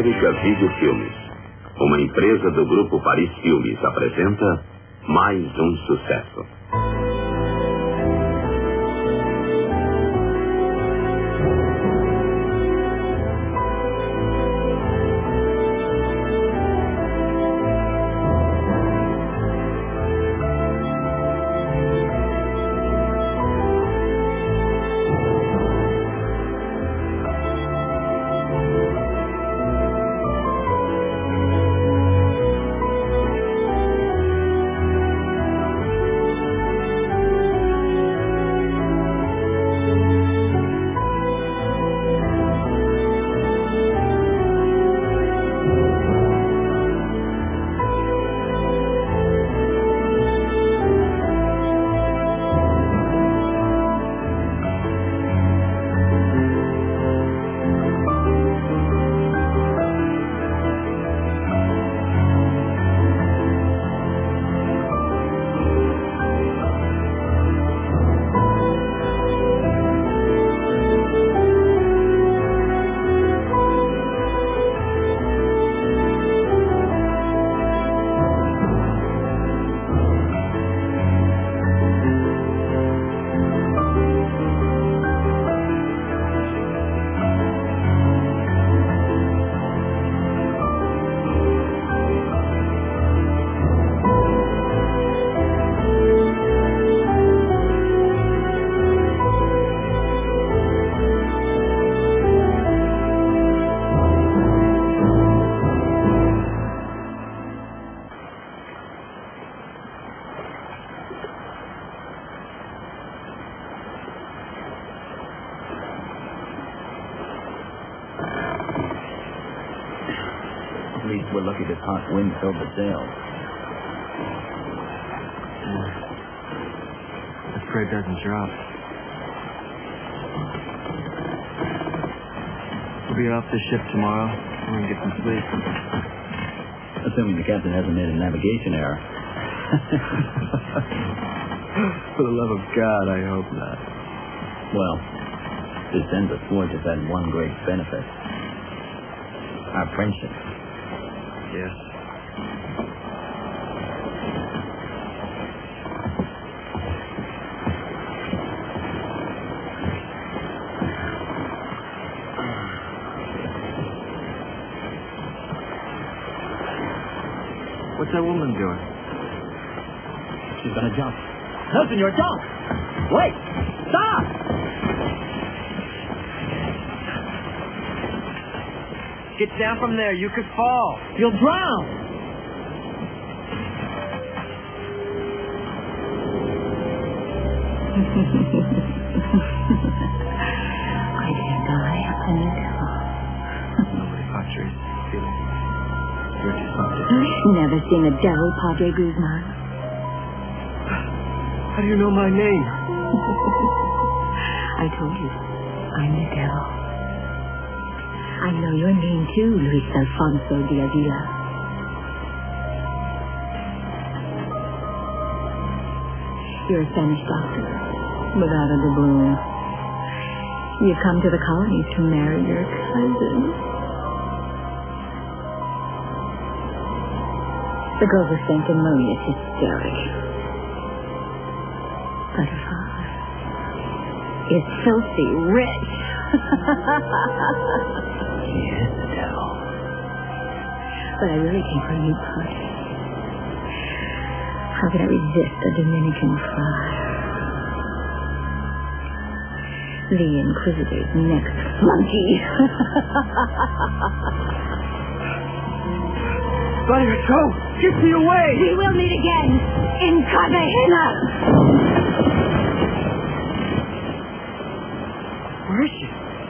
América Vídeo Filmes, uma empresa do Grupo Paris Filmes, apresenta mais um sucesso. We're lucky this hot wind filled the sails. Let's pray it doesn't drop. We'll be off the ship tomorrow. We can get some sleep. Assuming the captain hasn't made a navigation error. For the love of God, I hope not. Well, this ends us towards us had one great benefit. Our friendship. Yes. What's that woman doing? She's gonna jump. No, senor, don't! Wait! Stop! Get down from there. You could fall. You'll drown! I didn't die. I'm the devil. Nobody caught Tracy's feelings. You're just something. Never seen a devil, Padre Guzman. How do you know my name? I told you. I'm the devil. I know your name too, Luiz Alfonso de Avila. You're a Spanish doctor, without a doubloon. You come to the colonies to marry your cousin. The girl was sanctimonious, hysteric. But her father is filthy rich. He is the devil. But I really came for you, Padre. How could I resist a Dominican friar? The Inquisitor's next flunky. Buddy, let's go! Get me away! We will meet again in Cartagena! Where is she?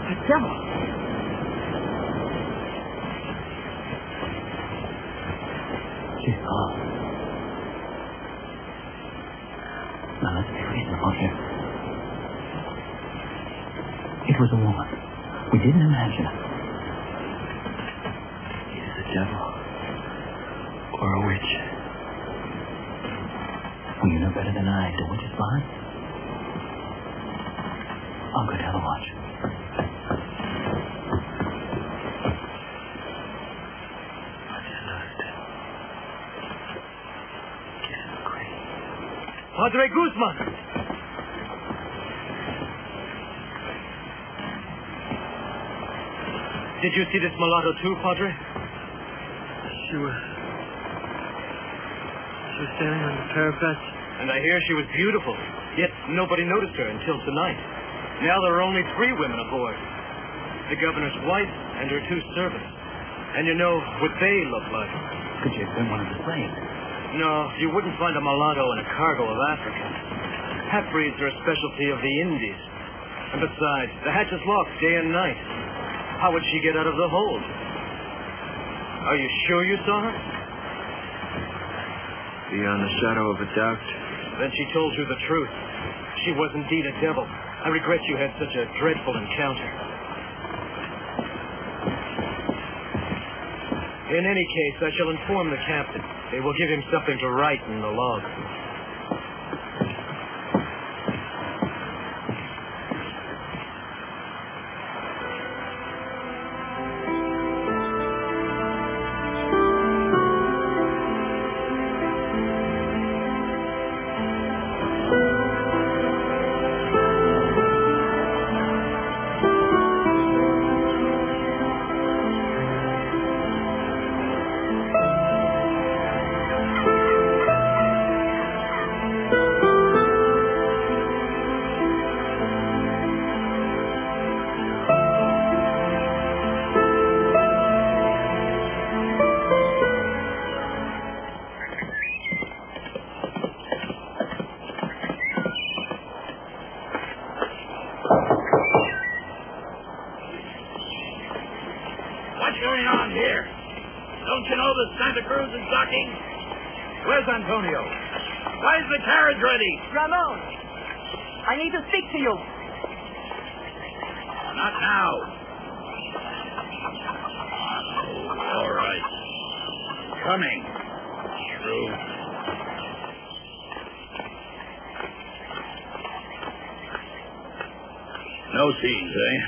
That devil! She's gone. Now let's be reasonable here. It was a woman. We didn't imagine it. Either the devil or a witch. Well, you know better than I. The witch is fine. I'll go tell the watch. Padre Guzman! Did you see this mulatto too, Padre? She was standing on the parapet. And I hear she was beautiful, yet nobody noticed her until tonight. Now there are only 3 women aboard. The governor's wife and her 2 servants. And you know what they look like. Could you have been one of the slaves? No, you wouldn't find a mulatto in a cargo of Africans. Half-breeds are a specialty of the Indies. And besides, the hatch is locked day and night. How would she get out of the hold? Are you sure you saw her? Beyond the shadow of a doubt. Then she told you the truth. She was indeed a devil. I regret you had such a dreadful encounter. In any case, I shall inform the captain. They will give him something to write in the log. Where's Antonio? Why is the carriage ready? Ramon, I need to speak to you. Not now. Oh, all right. Coming. True. No scenes, eh?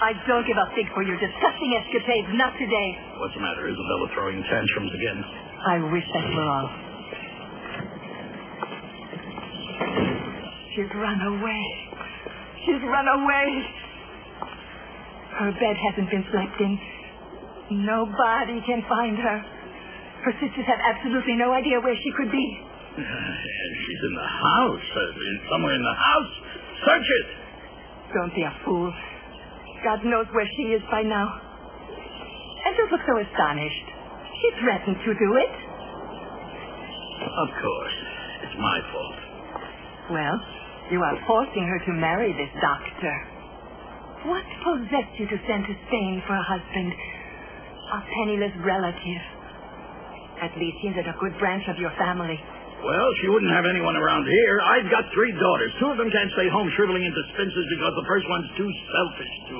I don't give a fig for your disgusting escapades, not today. What's the matter? Isabella throwing tantrums again? I wish that were all. She's run away. She's run away. Her bed hasn't been slept in. Nobody can find her. Her sisters have absolutely no idea where she could be. She's in the house. Somewhere in the house. Search it. Don't be a fool. God knows where she is by now. And don't look so astonished. She threatened to do it. Of course. It's my fault. Well, you are forcing her to marry this doctor. What possessed you to send to Spain for a husband? A penniless relative. At least he's in a good branch of your family. Well, she wouldn't have anyone around here. I've got 3 daughters. 2 of them can't stay home shriveling into spinsters because the first one's too selfish to...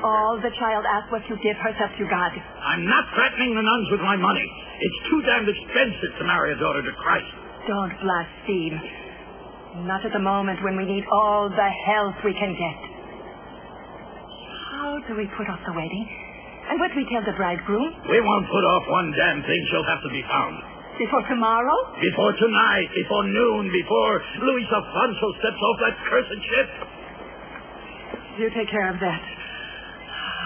All the child asks was to give herself to God. I'm not threatening the nuns with my money. It's too damned expensive to marry a daughter to Christ. Don't blaspheme. Not at the moment when we need all the help we can get. How do we put off the wedding? And what do we tell the bridegroom? We won't put off one damn thing. She'll have to be found. Before tomorrow? Before tonight, before noon, before Luiz Alfonso steps off that cursed ship. You take care of that.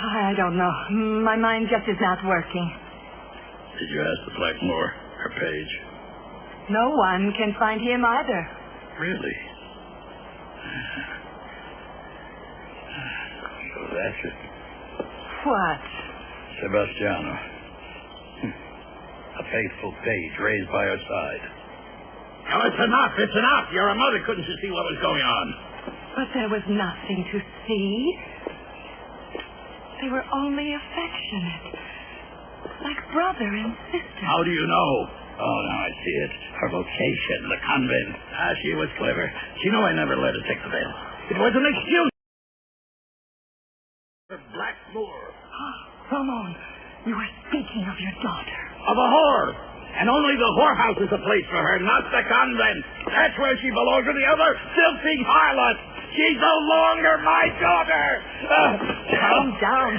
I don't know. My mind just is not working. Did you ask the Blackmore, her page? No one can find him either. Really? So that's it. What? Sebastiano. A faithful page raised by her side. Now, it's enough. It's enough. You're a mother. Couldn't you see what was going on? But there was nothing to see. They were only affectionate. Like brother and sister. How do you know? Oh, now I see it. Her vocation, the convent. She was clever. She knew I never let her take the veil. It was an excuse. Blackmore. Ramon, you were speaking of your daughter. Of a whore. And only the whorehouse is a place for her, not the convent. That's where she belongs to the other filthy harlot. She's no longer my daughter. Calm down.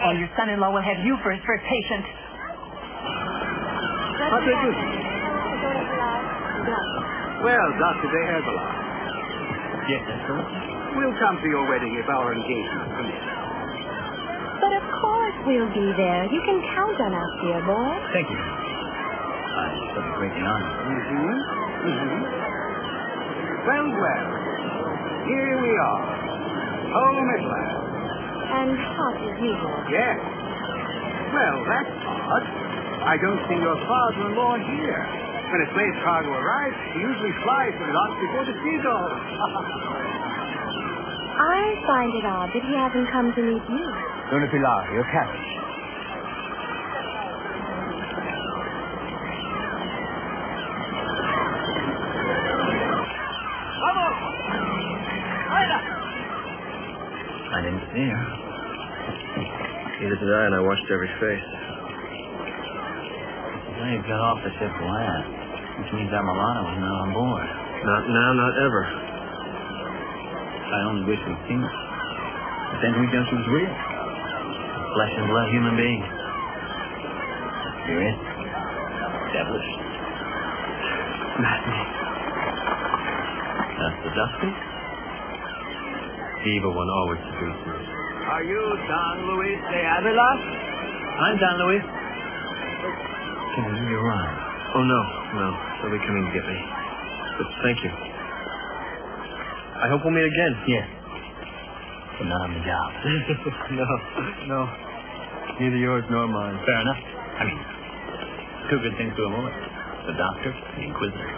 Or your son-in-law will have you for his first patient. Well, Dr. Desejo. Yes, that's all. We'll come to your wedding if our engagement permits. But of course we'll be there. You can count on us, dear boy. Thank you. I'm so greatly honored. Well, here we are. Home at last. And hot as usual. Yes. Well, that's odd. I don't see your father-in-law here. When a slave cargo arrives, he usually flies to the dock before the seagulls. I find it odd that he hasn't come to meet you. Donna Pilar, your carriage. I didn't see her. Neither did I, and I watched every face. Slave got off the ship last, which means our mulatto was not on board. Not now, not ever. I only wish we'd seen her. But then we know she was real. A flesh and blood human being. Serious? Devilish? Maddening. That's the dusty? The evil one always seduces. Are you Don Luis de Avila? I'm Don Luis. Can I give you a ride? Oh, no. They'll be coming to get me. But thank you. I hope we'll meet again. Yes. But not on the job. No. Neither yours nor mine. Fair enough. I mean, two good things to avoid. The doctor and the inquisitor.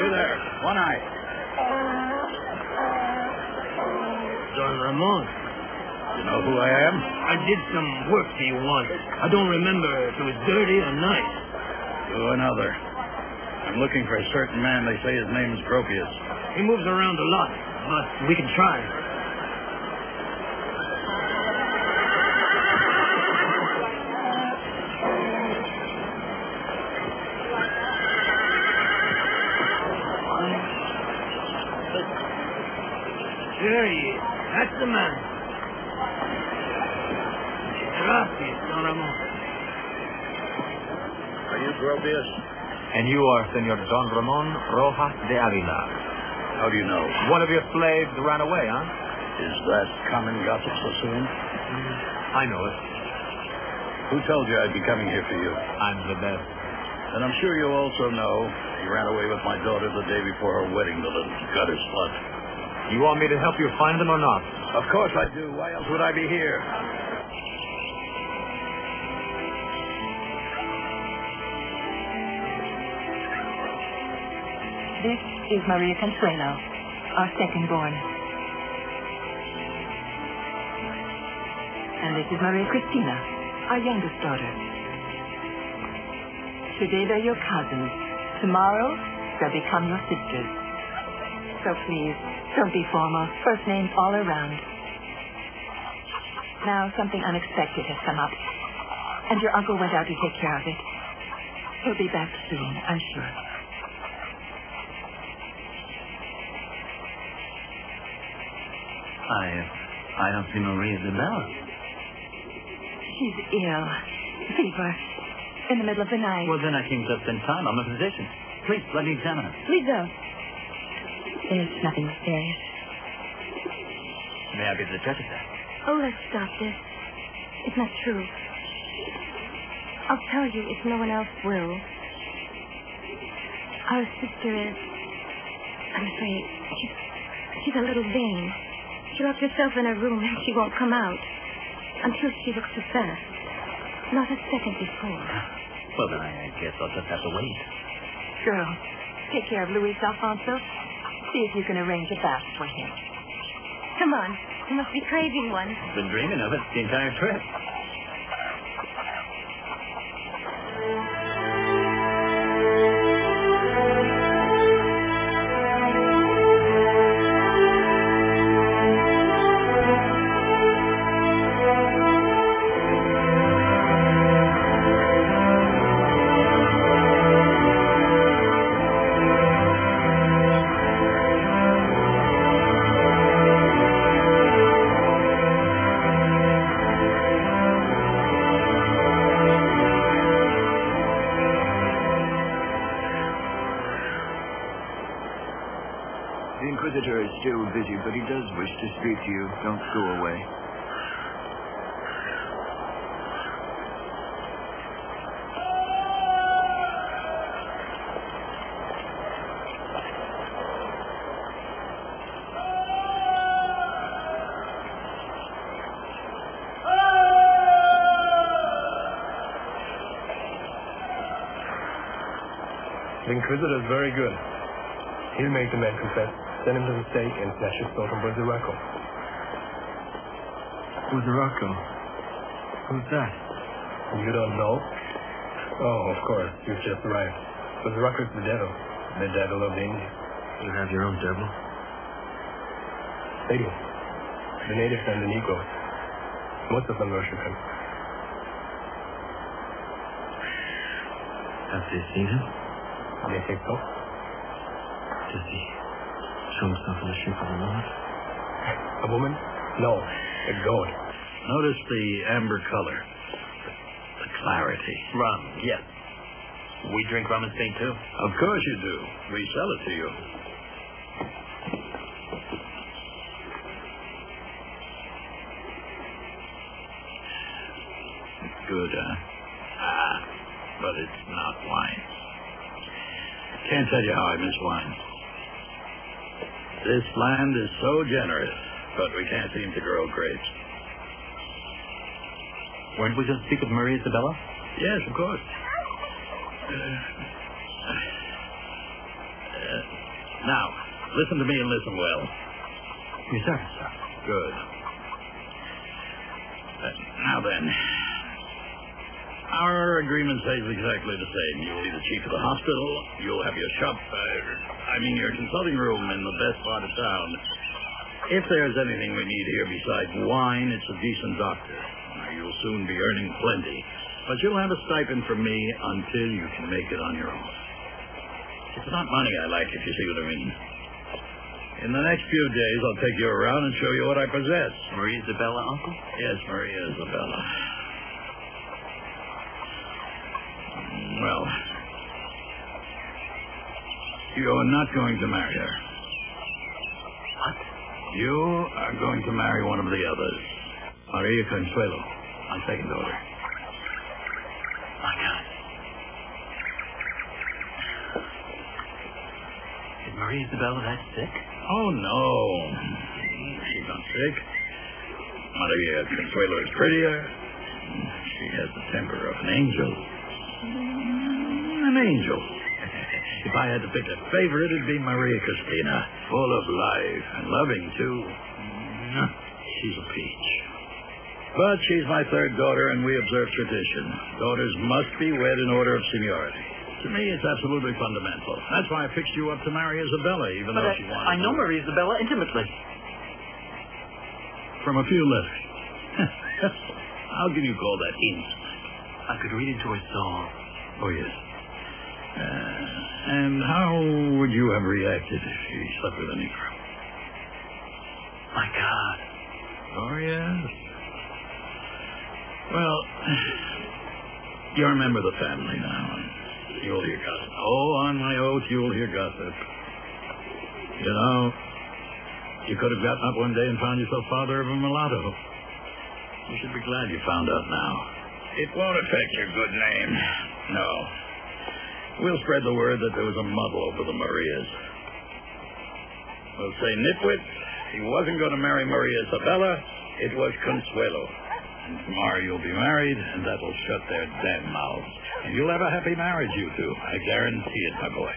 You there, one eye. Don Ramon. You know who I am? I did some work for you once. I don't remember if it was dirty or nice. To another. I'm looking for a certain man. They say his name's Gropius. He moves around a lot, but we can try. There he is. That's the man. Gracias, Don Ramon. Are you Gropius? And you are Senor Don Ramon Rojas de Avila. How do you know? One of your slaves ran away, huh? Is that common gossip so soon? I know it. Who told you I'd be coming here for you? I'm the best. And I'm sure you also know he ran away with my daughter the day before her wedding, the little gutter slut. You want me to help you find them or not? Of course I do. Why else would I be here? This is Maria Consuelo, our second born. And this is Maria Cristina, our youngest daughter. Today they're your cousins. Tomorrow they'll become your sisters. So please, don't be formal. First names all around. Now something unexpected has come up, and your uncle went out to take care of it. He'll be back soon, I'm sure. I don't see Maria Isabella. She's ill. Fever. In the middle of the night. Well, then I came just in time. I'm a physician. Please, let me examine her. Please don't. There's nothing mysterious. May I be the judge of that? Oh, let's stop this. It's not true. I'll tell you if no one else will. Our sister is... I'm afraid she's a little vain. She locked herself in her room and she won't come out until she looks her best. Not a second before. Well, then I guess I'll just have to wait. Girl, take care of Luiz Alfonso. See if you can arrange a bath for him. Come on. You must be craving one. I've been dreaming of it the entire trip. The Inquisitor is still busy, but he does wish to speak to you. Don't go away. The Inquisitor is very good. He'll make the man confess, send him to the stake, and snatch his soul from Buzzaracco. Buzzaracco? Who's that? You don't know? Oh, of course. You've just arrived. Buzzaracco's the devil of the Indies. You have your own devil? They do. The natives and the Negroes. Most of them worship him. Have they seen him? They think so. Does he show himself in the shape of a woman? A woman? No, a goat. Notice the amber color. The clarity. Rum, yes. We drink rum in Spain, too. Of course you do. We sell it to you. It's good, huh? But it's not wine. Can't tell you how I miss wine. This land is so generous, but we can't seem to grow grapes. Weren't we going to speak of Maria Isabella? Yes, of course. Now, listen to me and listen well. Yes, sir. Good. Now then, our agreement says exactly the same. You'll be the chief of the hospital. You'll have your shop, your consulting room in the best part of town. If there's anything we need here besides wine, it's a decent doctor. You'll soon be earning plenty. But you'll have a stipend from me until you can make it on your own. It's not money I like, if you see what I mean. In the next few days, I'll take you around and show you what I possess. Maria Isabella, Uncle? Yes, Maria Isabella. Well, you're not going to marry her. What? You are going to marry one of the others. Maria Consuelo, my second daughter. My God. Is Maria Isabella that sick? Oh, no. She's not sick. Maria Consuelo is prettier. She has the temper of an angel. An angel. If I had to pick a favorite, it'd be Maria Cristina. Full of life and loving, too. She's a peach. But she's my third daughter, and we observe tradition. Daughters must be wed in order of seniority. To me, it's absolutely fundamental. That's why I fixed you up to marry Isabella, even though she wanted I know Maria Isabella intimately. From a few letters. How can you call that intimate? I could read into her soul. Oh, yes. And how would you have reacted if she slept with a Negro? My God. Oh, yes. Well, you're a member of the family now, and you'll hear gossip. Oh, on my oath, you'll hear gossip. You know, you could have gotten up one day and found yourself father of a mulatto. You should be glad you found out now. It won't affect your good name. No. We'll spread the word that there was a muddle over the Marias. We'll say, nitwit, he wasn't going to marry Maria Isabella. It was Consuelo. And tomorrow you'll be married, and that'll shut their damn mouths. And you'll have a happy marriage, you two. I guarantee it, my boy.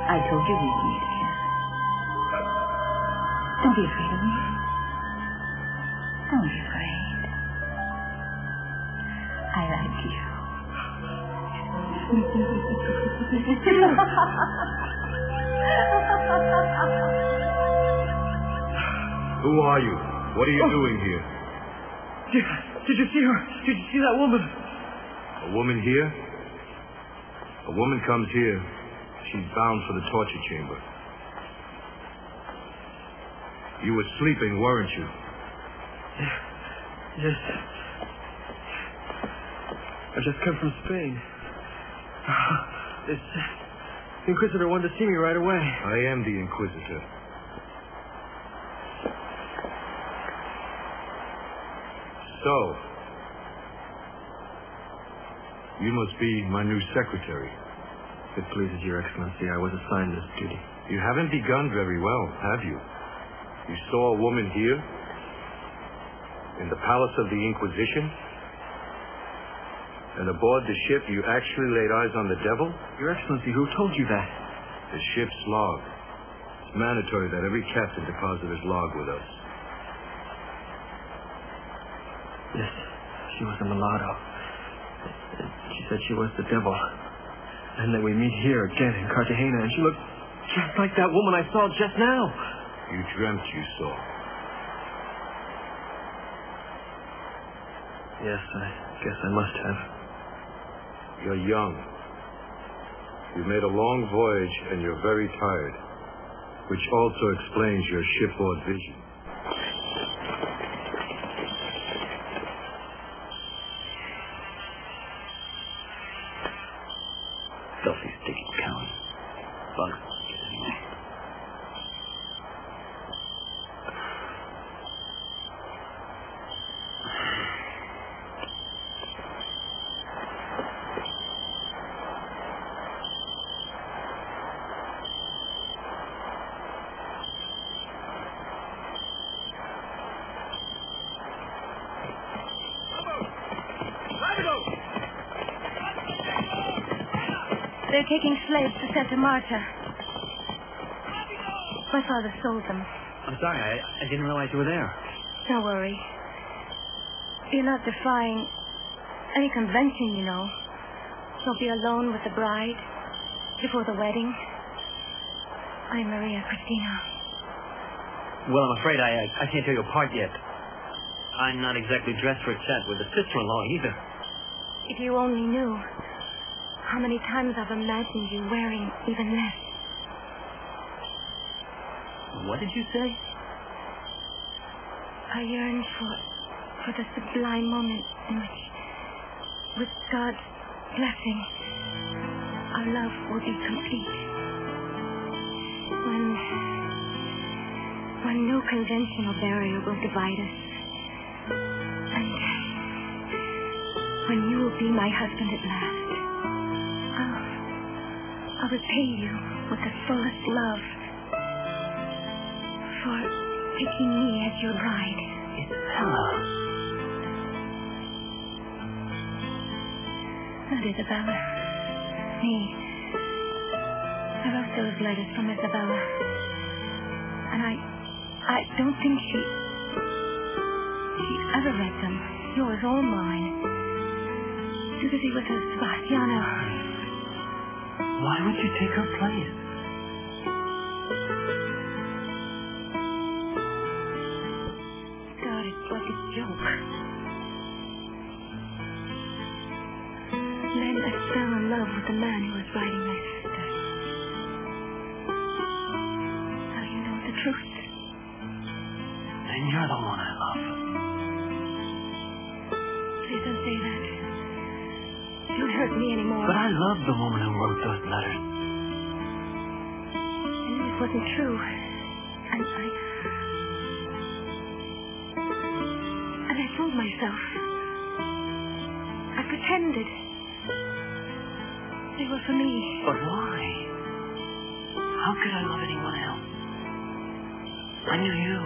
I told you we'd meet again. Don't be afraid of me. Don't be afraid. I like you. Who are you? What are you doing here? Did you see her? Did you see that woman? A woman here? A woman comes here. She's bound for the torture chamber. You were sleeping, weren't you? Yes. I just come from Spain. The Inquisitor wanted to see me right away. I am the Inquisitor. So, you must be my new secretary. If it pleases Your Excellency, I was assigned this duty. You haven't begun very well, have you? You saw a woman here? In the palace of the Inquisition? And aboard the ship, you actually laid eyes on the devil? Your Excellency, who told you that? The ship's log. It's mandatory that every captain deposit his log with us. Yes, she was a mulatto. She said she was the devil. And that we meet here again in Cartagena, and she looked just like that woman I saw just now. You dreamt you saw. Yes, I guess I must have. You're young. You made a long voyage, and you're very tired, which also explains your shipboard vision. Filthy, sticky coward. Bug. Anyway. They're taking slaves to Santa Marta. My father sold them. I'm sorry, I didn't realize you were there. Don't worry. You're not defying any convention, you know. You'll be alone with the bride before the wedding. I'm Maria Cristina. Well, I'm afraid I can't tell you apart yet. I'm not exactly dressed for a chat with a sister-in-law either. If you only knew how many times I've imagined you wearing even less. What did you say? I yearn for the sublime moment in which, with God's blessing, our love will be complete. When no conventional barrier will divide us. And when you will be my husband at last. I'll repay you with the fullest love for taking me as your bride. Isabella. Not Isabella. Me. I wrote those letters from Isabella. And I don't think she ever read them. Yours or mine. Too busy with her Sebastiano. Why would you take her place? God, it was a joke. Then I fell in love with the man who was writing my sister. Now you know the truth. Then you're the one I love. Please don't say that. Don't hurt me anymore. But I love the woman who wrote those letters. And it wasn't true. And I fooled myself. I pretended. They were for me. But why? How could I love anyone else? I knew you.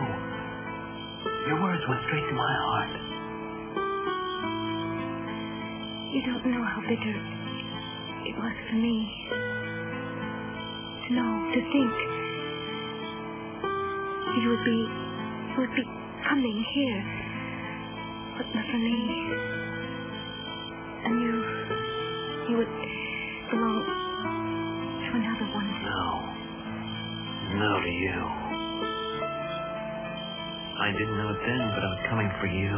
Your words went straight to my heart. You don't know how bitter it was for me to know, to think you would be coming here, but not for me. And you would belong to another one. No to you. I didn't know it then, but I was coming for you.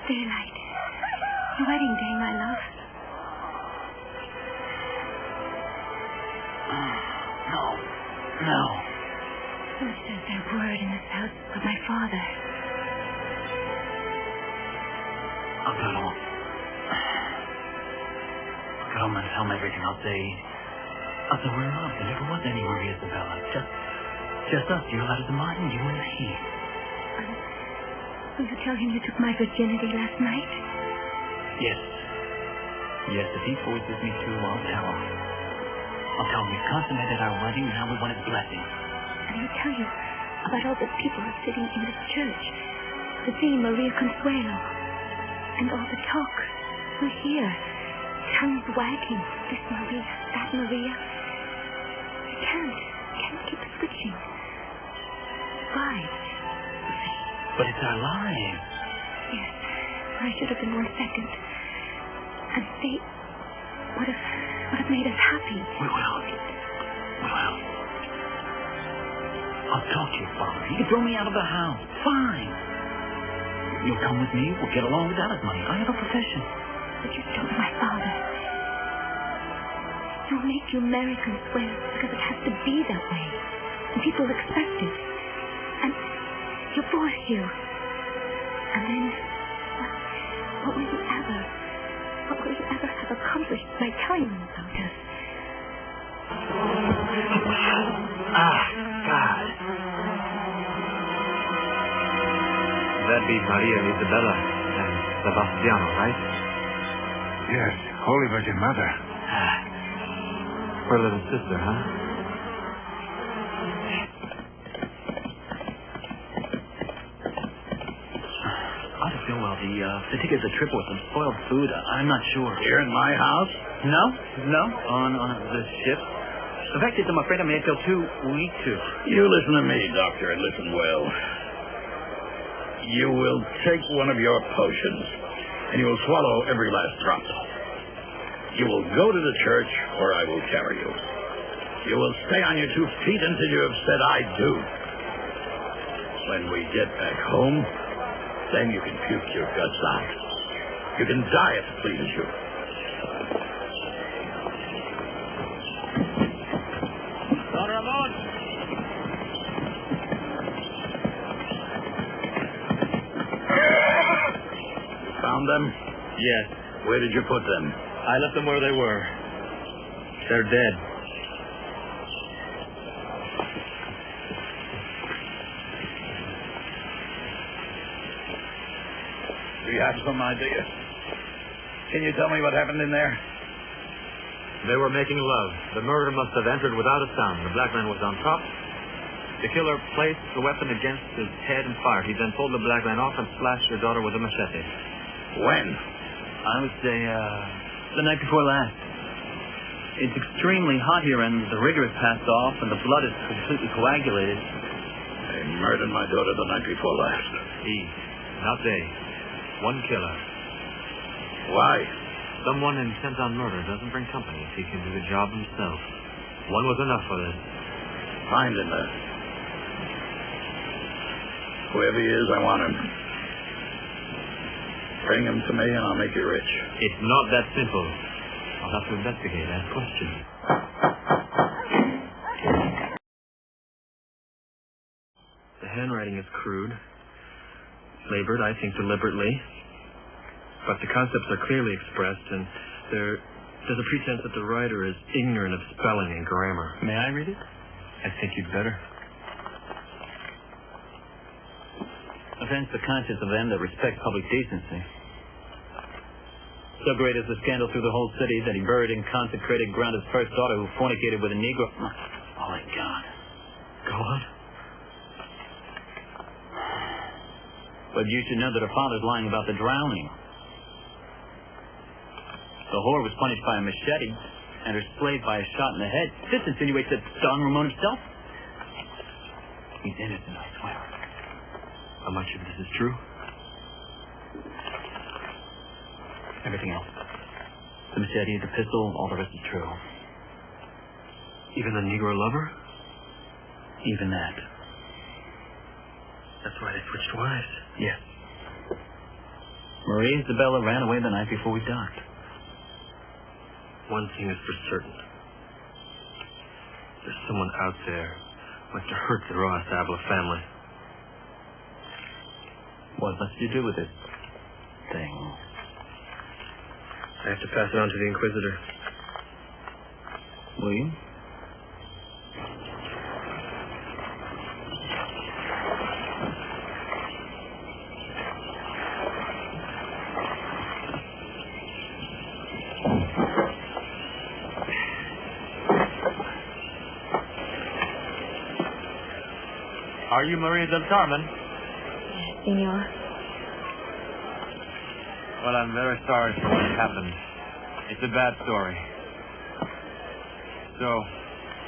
Daylight. The wedding day, my love. No. Who says their word in this house but my father? I'll tell him everything. I'll say we're in love. There never was any Maria Isabella. Just us, dear lad of the mine, you and me. Will you tell him you took my virginity last night? Yes, if he forces me to, I'll tell him. I'll tell him we've consummated our wedding, now we want his blessing. And he'll tell you about all the people who are sitting in this church, to see Maria Consuelo, and all the talk. We're here, tongues wagging, this Maria, that Maria. I can't keep switching. Why? But it's our lives. Yes, I should have been more second. And fate would have made us happy. We will. I'll talk to your father. He can throw me out of the house. Fine. You'll come with me. We'll get along without his money. I have a profession. But you don't know my father. He'll make you marry Consuelo because it has to be that way. And people expect it. And he'll force you. And then, what will you ever have accomplished by telling them about us? God. That'd be Maria Isabella and Sebastiano, right? Yes, Holy Virgin Mother. Brother and sister, huh? The ticket's a trip with some spoiled food. I'm not sure. Here in my house? No. On the ship. In fact, I'm afraid I may feel too weak to. You listen to me, Doctor, and listen well. You will take one of your potions, and you will swallow every last drop. You will go to the church, or I will carry you. You will stay on your 2 feet until you have said, I do. When we get back home, then you can puke your guts out. You can die if it pleases you. Don Ramon! You found them? Yes. Where did you put them? I left them where they were. They're dead. Do you have some idea? Can you tell me what happened in there? They were making love. The murder must have entered without a sound. The black man was on top. The killer placed the weapon against his head and fired. He then pulled the black man off and slashed your daughter with a machete. When? I would say, the night before last. It's extremely hot here, and the rigor has passed off, and the blood is completely coagulated. They murdered my daughter the night before last. He, not they. One killer. Why? Someone intent on murder doesn't bring company if he can do the job himself. One was enough for this. Find him there. Whoever he is, I want him. Bring him to me and I'll make you rich. It's not that simple. I'll have to investigate, ask questions. The handwriting is crude. Labored, I think, deliberately. But the concepts are clearly expressed, and there's a pretense that the writer is ignorant of spelling and grammar. May I read it? I think you'd better. Offense the conscience of them that respect public decency. So great is the scandal through the whole city that he buried in consecrated ground his first daughter who fornicated with a Negro. Oh, my God. Go But you should know that her father's lying about the drowning. The whore was punished by a machete, and her slave by a shot in the head. This insinuates that Don Ramon himself... He's innocent, I swear. How much of this is true? Everything else. The machete, the pistol, all the rest is true. Even the Negro lover? Even that. That's why they switched wives. Yes. Maria Isabella ran away the night before we docked. One thing is for certain. There's someone out there who wants to hurt the Rojas Avila family. What must you do with this thing? I have to pass it on to the Inquisitor. Will you? Are you Maria del Carmen? Yes, Senor. Well, I'm very sorry for what happened. It's a bad story. So,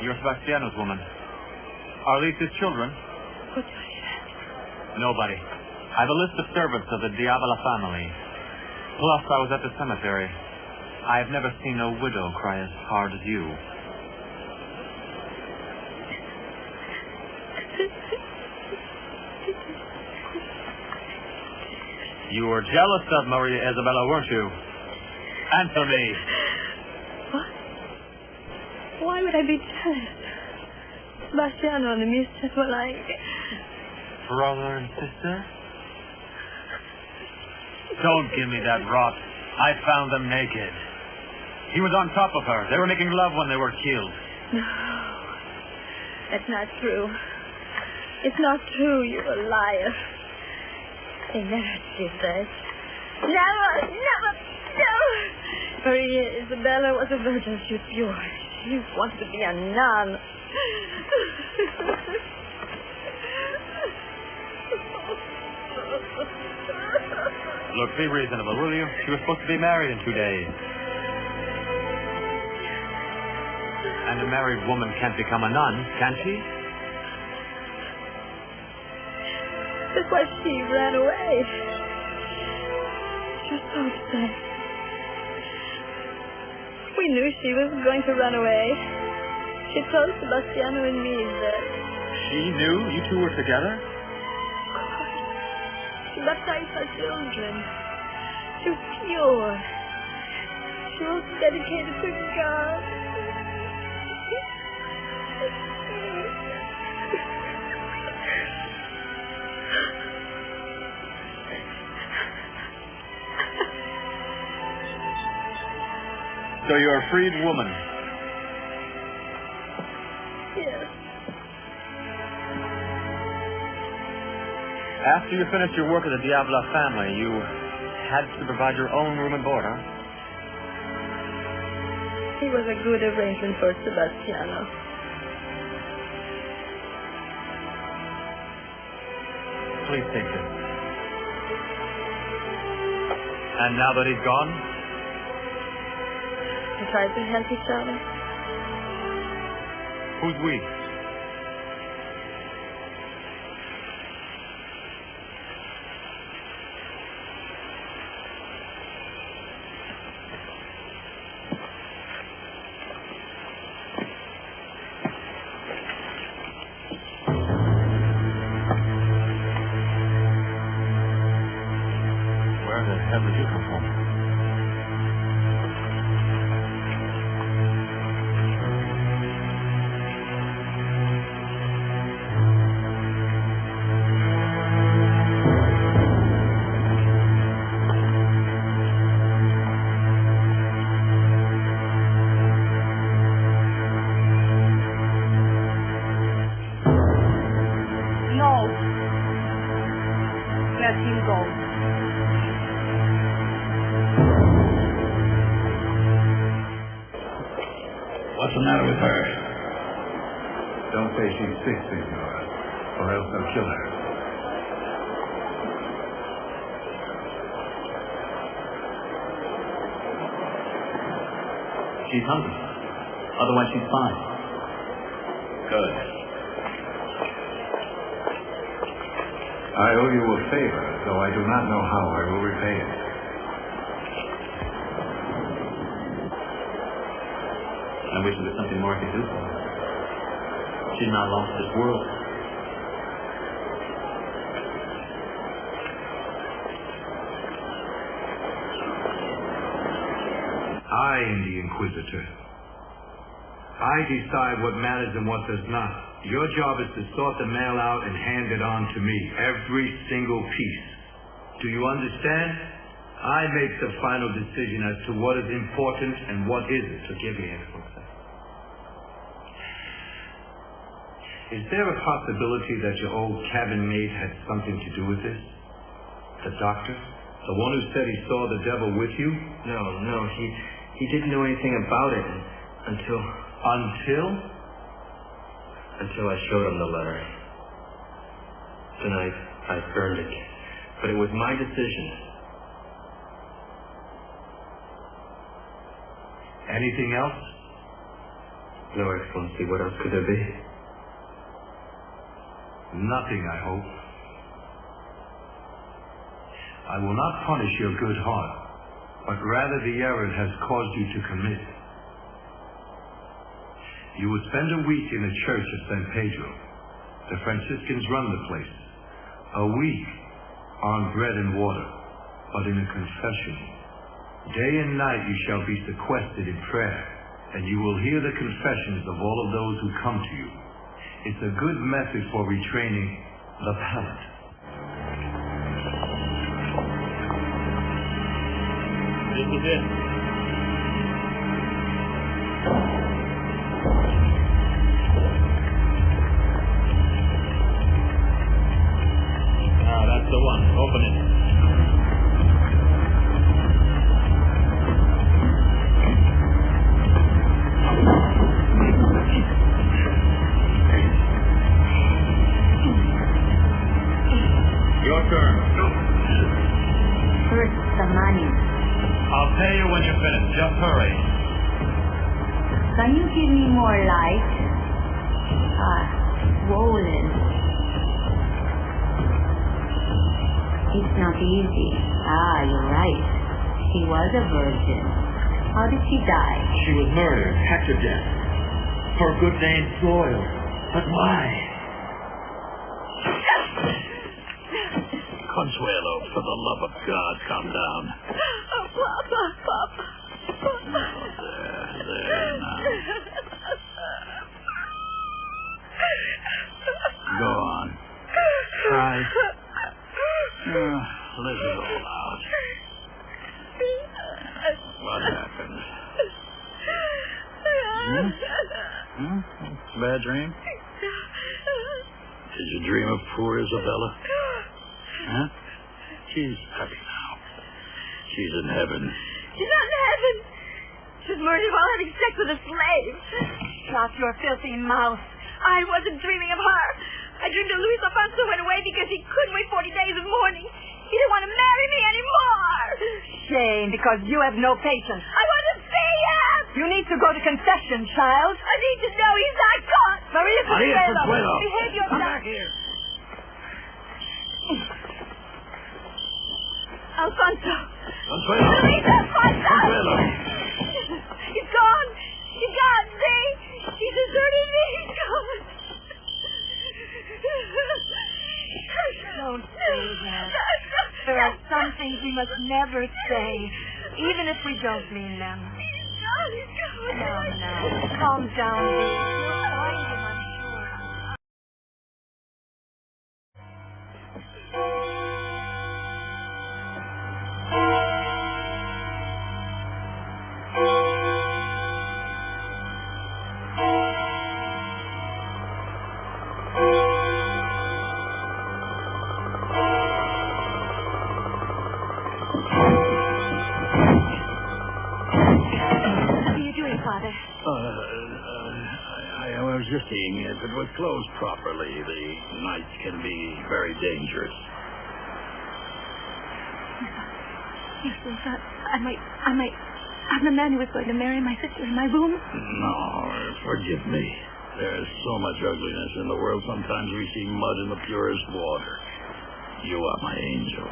you're Sebastiano's woman. Are these his children? Who told you that? Nobody. I have a list of servants of the Diavolo family. Plus, I was at the cemetery. I have never seen a widow cry as hard as you. You were jealous of Maria Isabella, weren't you? Answer me. What? Why would I be jealous? Sebastiano and the mistress were like... Brother and sister? Don't give me that rot. I found them naked. He was on top of her. They were making love when they were killed. No. That's not true. It's not true. You're a liar. They never did that. Never, never, never. Maria Isabella was a virgin. She was pure. She wanted to be a nun. Look, be reasonable, will you? She was supposed to be married in 2 days. And a married woman can't become a nun, can she? That's why she ran away. She was so upset. We knew she was going to run away. She told Sebastiano and me that... She knew you two were together? Of course. She baptized her children. She was pure. She was dedicated to God. So you're a freed woman? Yes. After you finished your work at the Diavolo family, you had to provide your own room and board, huh? It was a good arrangement for Sebastiano. Please take this. And now that he's gone, We tried to help each other. who's we? Where the hell did you come from? No. Let him go. What's the matter with her? Don't say she's sick, senor, or else I'll kill her. She's hungry. Otherwise, she's fine. Good. I owe you a favor, though I do not know how I will repay it. I wish there was something more I could do for her. She's not lost this world. I am the Inquisitor. I decide what matters and what does not. Your job is to sort the mail out and hand it on to me, every single piece. Do you understand? I make the final decision as to what is important and what isn't. Forgive me, Excellency. Is there a possibility that your old cabin mate had something to do with this? The doctor? The one who said he saw the devil with you? No, he didn't know anything about it until I showed him the letter. Tonight, I burned it. But it was my decision. Anything else? No, Excellency. What else could there be? Nothing, I hope. I will not punish your good heart, but rather the error it has caused you to commit. You will spend a week in the church of San Pedro. The Franciscans run the place. A week on bread and water, but in a confessional. Day and night you shall be sequestered in prayer, and you will hear the confessions of all of those who come to you. It's a good method for retraining the palate. This is it. That's the one. Open it. Your turn. First, the money. I'll pay you when you're finished. Just hurry. Can you give me more light? Swollen. It's not easy. You're right. She was a virgin. How did she die? She was murdered, hacked to death. Her good name soiled. But why? Consuelo, for the love of God, calm down. Oh, Papa. There now. Go on. Cry. Let it all out. What happened? Bad dream? Did you dream of poor Isabella? Huh? She's happy now. She's in heaven. She's not in heaven. She's murdered while having sex with a slave. Shut your filthy mouth. I wasn't dreaming of her. I dreamed that Luiz Alfonso went away because he couldn't wait 40 days of mourning. He didn't want to marry me anymore. Shame, because you have no patience. I want to see him. You need to go to confession, child. I need to know he's not caught. Maria Consuelo. Behave yourself. Come back here. Alfonso. Consuelo. Luiz Alfonso. Consuelo. He's gone. He's gone. See? He deserted me. He's gone. Don't say that. There are some things we must never say, even if we don't mean them. He's gone. Now, calm down, baby. You'll find him, I'm sure. I was just seeing if it was closed properly. The nights can be very dangerous. Yes, I might I'm the man who was going to marry my sister in my room? No, forgive me. There's so much ugliness in the world. Sometimes we see mud in the purest water. You are my angel.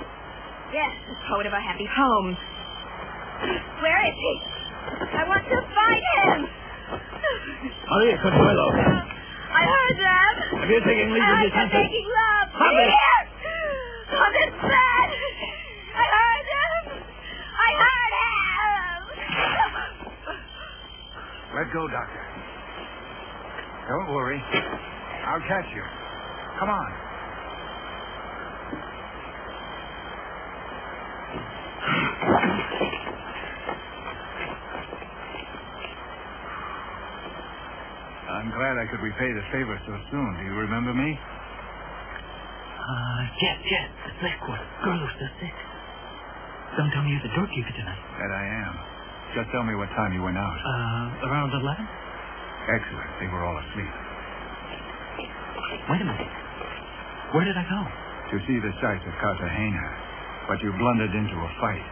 Yes, the poet of a happy home. Where is he? I want to find him. Maria Consuelo. I heard them. Have you taken leave of your they're senses? making love. Stop it. Here. On this bed. I heard him. I heard him. Let go, Doctor. Don't worry. I'll catch you. Come on. I'm glad I could repay the favor so soon. Do you remember me? Yes. The flesh quarter. Girl who's so sick. Don't tell me you're the doorkeeper tonight. That I am. Just tell me what time you went out. Around 11? Excellent. They were all asleep. Wait a minute. Where did I go? To see the sights of Cartagena. But you blundered into a fight.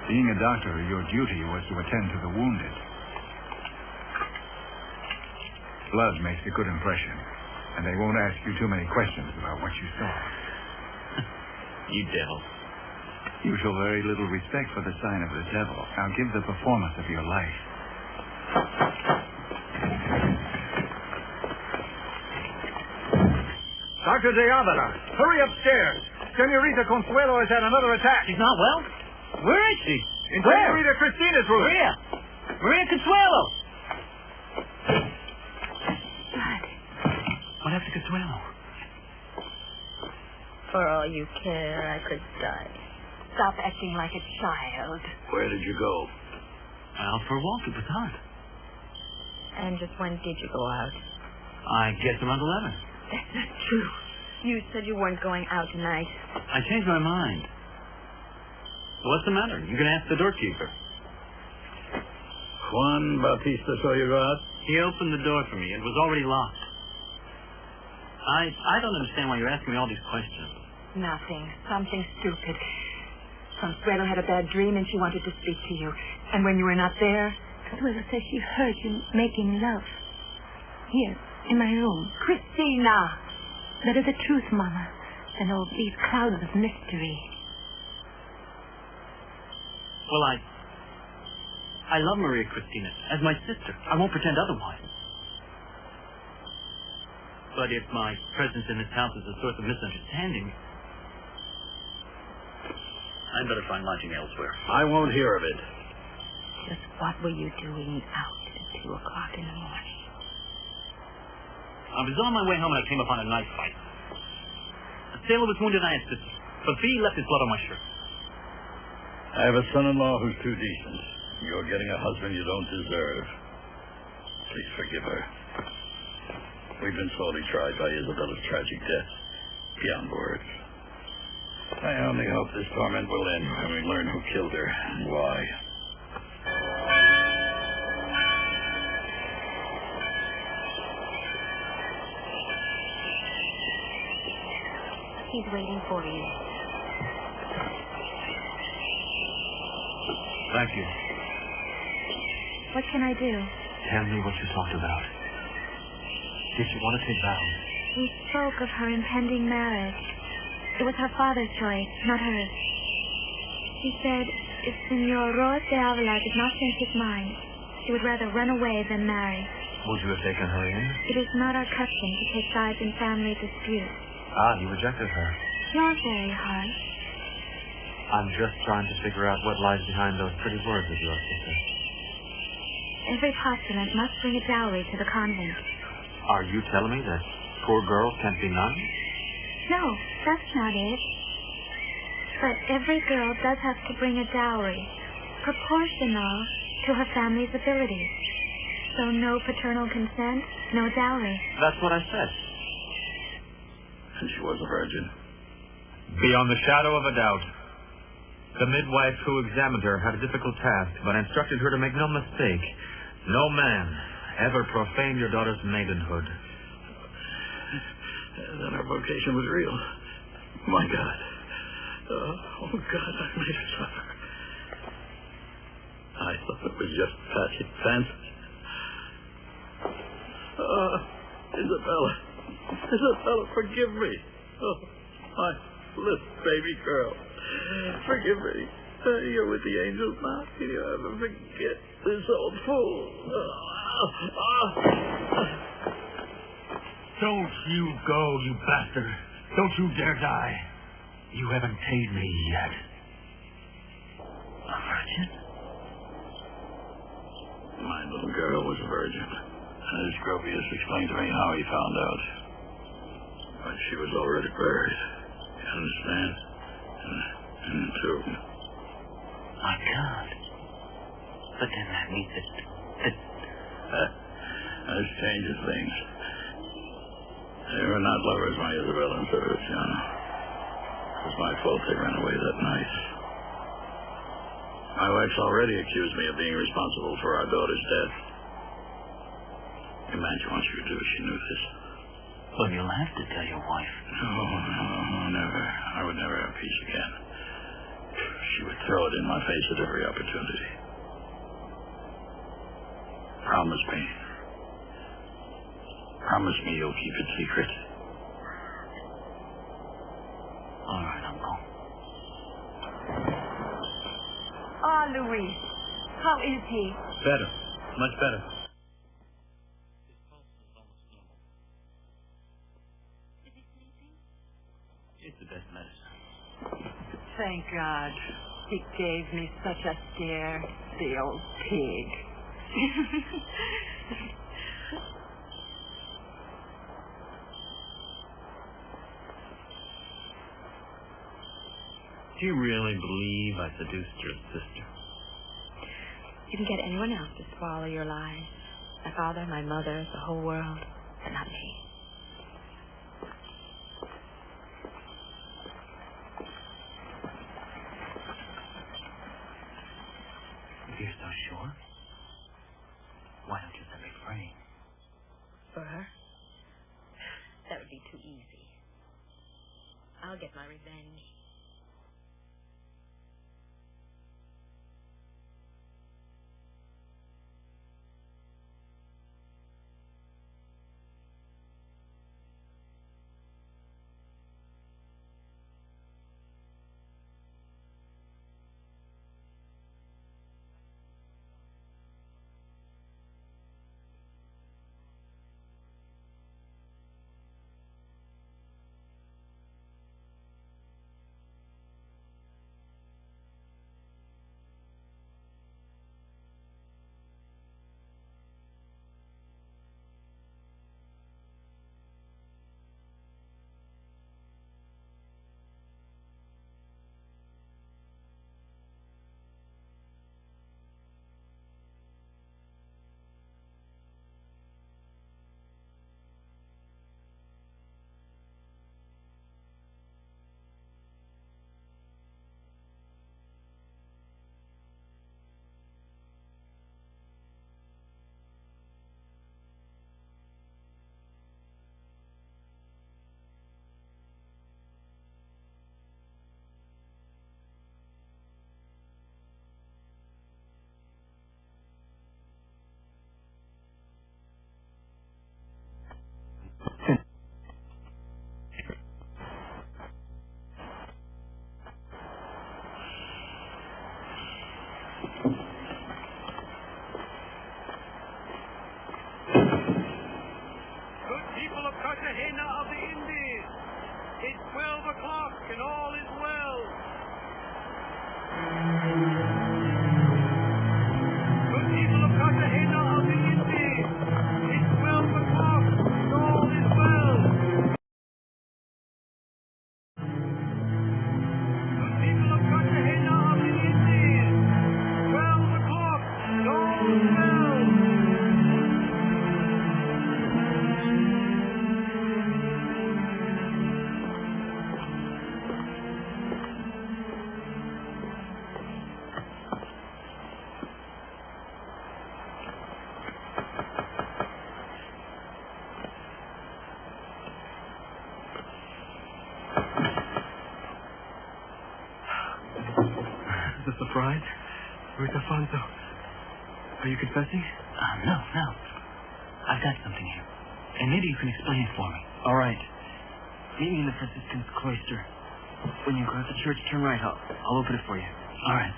Being a doctor, your duty was to attend to the wounded. Blood makes a good impression, and they won't ask you too many questions about what you saw. You devil. You show very little respect for the sign of the devil. Now give the performance of your life. Dr. Diavolo, hurry upstairs. Senorita Consuelo has had another attack. She's not well? Where is she? In Senorita Christina's room. Maria Consuelo! Dad. What happened to Consuelo? For all you care, I could die. Stop acting like a child. Where did you go? Out for a walk. It was hot. And just when did you go out? I guess around 11. That's not true. You said you weren't going out tonight. I changed my mind. What's the matter? You can ask the doorkeeper. Juan Bautista saw you go out? He opened the door for me. It was already locked. I don't understand why you're asking me all these questions. Nothing. Something stupid. Consuelo had a bad dream and she wanted to speak to you. And when you were not there... Consuelo says she heard you making love. Here, in my room. Christina! That is the truth, Mama. And all these clouds of mystery. Well, I love Maria Cristina as my sister. I won't pretend otherwise. But if my presence in this house is a source of misunderstanding, I'd better find lodging elsewhere. I won't hear of it. Just what were you doing out at 2 o'clock in the morning? I was on my way home and I came upon a knife fight. A sailor was wounded and I assisted, but V left his blood on my shirt. I have a son-in-law who's too decent. You're getting a husband you don't deserve. Please forgive her. We've been sorely tried by Isabella's tragic death. Beyond words. I only hope this torment will end when we learn who killed her and why. He's waiting for you. Thank you. What can I do? Tell me what you talked about. Did you want to take vows? We spoke of her impending marriage. It was her father's choice, not hers. She said if Senor Ross de Avila did not change his mind, she would rather run away than marry. Would you have taken her in? It is not our custom to take sides in family disputes. You rejected her. You're very harsh. I'm just trying to figure out what lies behind those pretty words of yours, sister. Every postulant must bring a dowry to the convent. Are you telling me that poor girls can't be nuns? No, that's not it. But every girl does have to bring a dowry, proportional to her family's abilities. So no paternal consent, no dowry. That's what I said. And she was a virgin. Beyond the shadow of a doubt. The midwife who examined her had a difficult task, but instructed her to make no mistake. No man ever profaned your daughter's maidenhood. Then her vocation was real. My God. Oh, God, I made her suffer. I thought it was just passing fancy. Isabella, forgive me. Oh, my little baby girl. Forgive me. You're with the angels now. Can you ever forget this old fool? Don't you go, you bastard. Don't you dare die. You haven't paid me yet. A virgin? My little girl was a virgin. And Gropius explained to me how he found out. But she was already buried. You understand? In the tomb. My God. But then that means that... That changes things. They were not lovers, my Isabella and Sebastiano. It was my fault they ran away that night. My wife's already accused me of being responsible for our daughter's death. Imagine what she would do if she knew this. Well, you'll have to tell your wife. No, never. I would never have peace again. She would throw it in my face at every opportunity. Promise me. Promise me you'll keep it secret. All right, Uncle. Ah, Luis. How is he? Better. Much better. It's the best medicine. Thank God. He gave me such a scare, the old pig. Do you really believe I seduced your sister? You can get anyone else to swallow your lies. My father, my mother, the whole world, but not me. If you're so sure, why don't you set me free? For her? That would be too easy. I'll get my revenge. Surprise? Luiz Alfonso. Are you confessing? No. I've got something here. And maybe you can explain it for me. All right. Meet me in the Franciscan's cloister. When you go out the church, turn right. I'll open it for you. All right.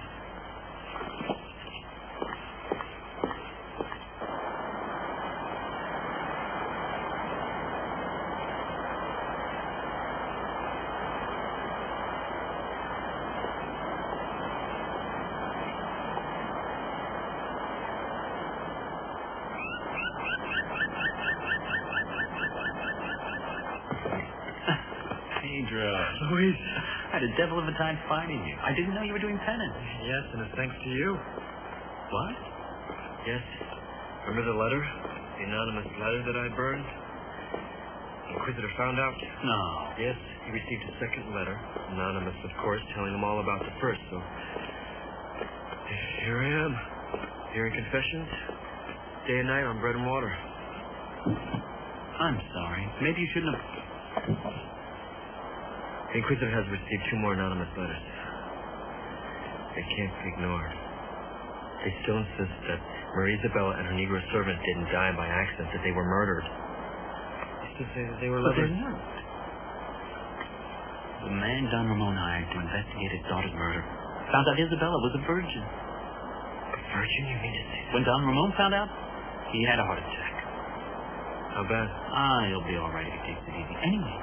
Luis. I had a devil of a time finding you. I didn't know you were doing penance. Yes, and it's thanks to you. What? Yes. Remember the letter? The anonymous letter that I burned? The Inquisitor found out. No. Yes, he received a second letter. Anonymous, of course, telling him all about the first, so... Here I am. Hearing confessions. Day and night on bread and water. I'm sorry. Maybe you shouldn't have... The Inquisitor has received 2 more anonymous letters. They can't be ignored. They still insist that Marie Isabella and her Negro servant didn't die by accident, that they were murdered. They still say that they were lovers. But they weren't. The man Don Ramon hired to investigate his daughter's murder found out Isabella was a virgin. A virgin, you mean to say? When Don Ramon found out, he had a heart attack. How bad? He'll be all right if he takes it easy. Anyway,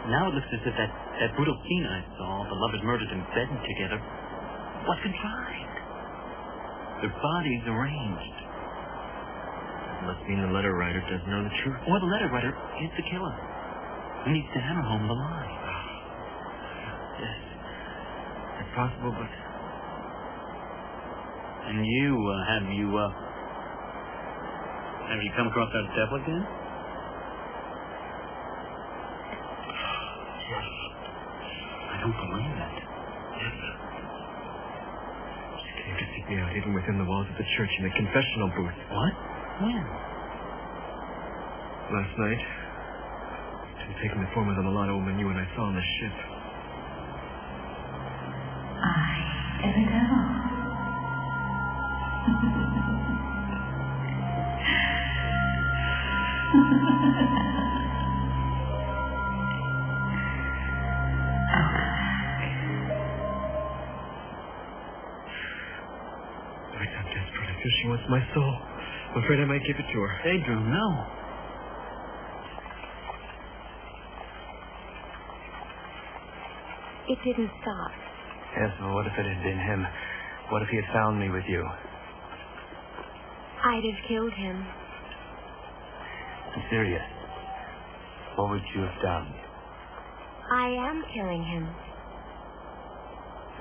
now it looks as if that brutal scene I saw, the lovers murdered in bed together, was contrived. Their bodies arranged. It must mean the letter writer doesn't know the truth. Or the letter writer is the killer. He needs to hammer home the lie. Yes. It's possible, but... And have you come across that devil again? Yes. I don't believe that. Yes. She came to seek me out even within the walls of the church in the confessional booth. What? When? Last night. She's taking the form of the mulatto woman you and I saw on the ship. I am a devil. I'm desperate. I feel she wants my soul. I'm afraid I might give it to her. Pedro, no. It didn't stop. Yes, but what if it had been him? What if he had found me with you? I'd have killed him. I'm serious. What would you have done? I am killing him.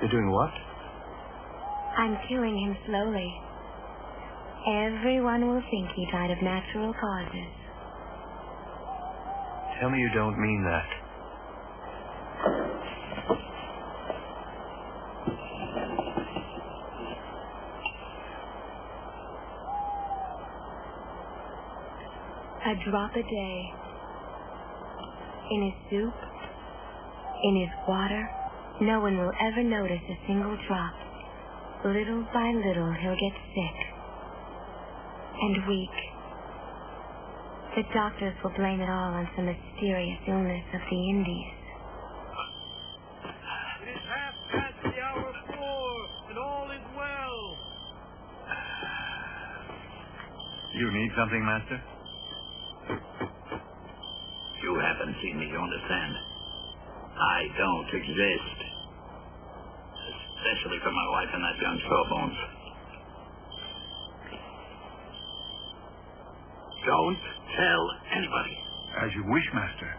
You're doing what? I'm killing him slowly. Everyone will think he died of natural causes. Tell me you don't mean that. A drop a day. In his soup, in his water, no one will ever notice a single drop. Little by little, he'll get sick and weak. The doctors will blame it all on some mysterious illness of the Indies. It is 4:30, and all is well. You need something, Master? You haven't seen me, you understand? I don't exist. Especially for my wife and that young sawbones. Don't tell anybody. As you wish, Master.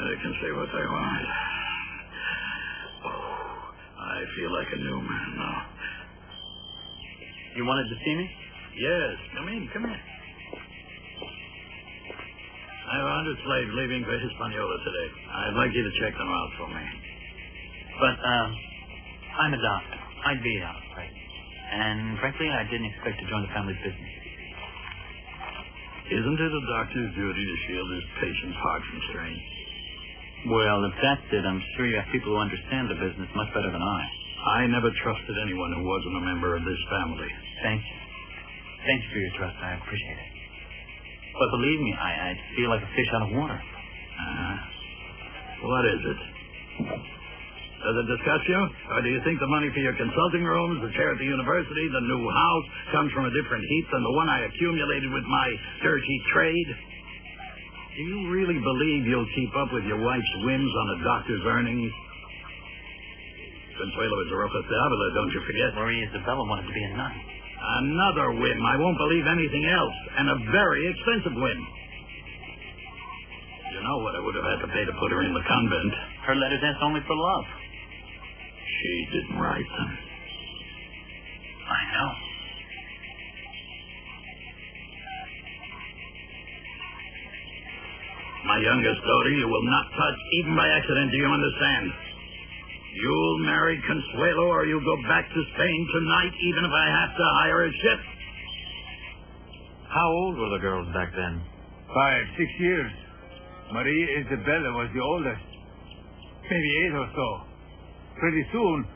They can say what they want. feel like a new man now. You wanted to see me? Yes, come in. I have 100 slaves leaving for Hispaniola today. I'd like you to check them out for me. But, I'm a doctor. I'd be out, right? And, frankly, I didn't expect to join the family's business. Isn't it a doctor's duty to shield his patient's heart from strain? Well, if that's it, I'm sure you have people who understand the business much better than I. I never trusted anyone who wasn't a member of this family. Thank you. Thank you for your trust. I appreciate it. But believe me, I feel like a fish out of water. What is it? Does it disgust you? Or do you think the money for your consulting rooms, the chair at the university, the new house, comes from a different heap than the one I accumulated with my dirty trade? Do you really believe you'll keep up with your wife's whims on a doctor's earnings? Consuelo is a Rosa Diavolo, don't you forget. Maria Isabella wanted to be a nun. Another whim. I won't believe anything else. And a very expensive whim. You know what I would have had to pay to put her in the convent. Her letters asked only for love. She didn't write them. I know. My youngest daughter you will not touch, even by accident, do you understand? You'll marry Consuelo or you'll go back to Spain tonight, even if I have to hire a ship. How old were the girls back then? 5, 6 years. Maria Isabella was the oldest. Maybe 8 or so. Pretty soon,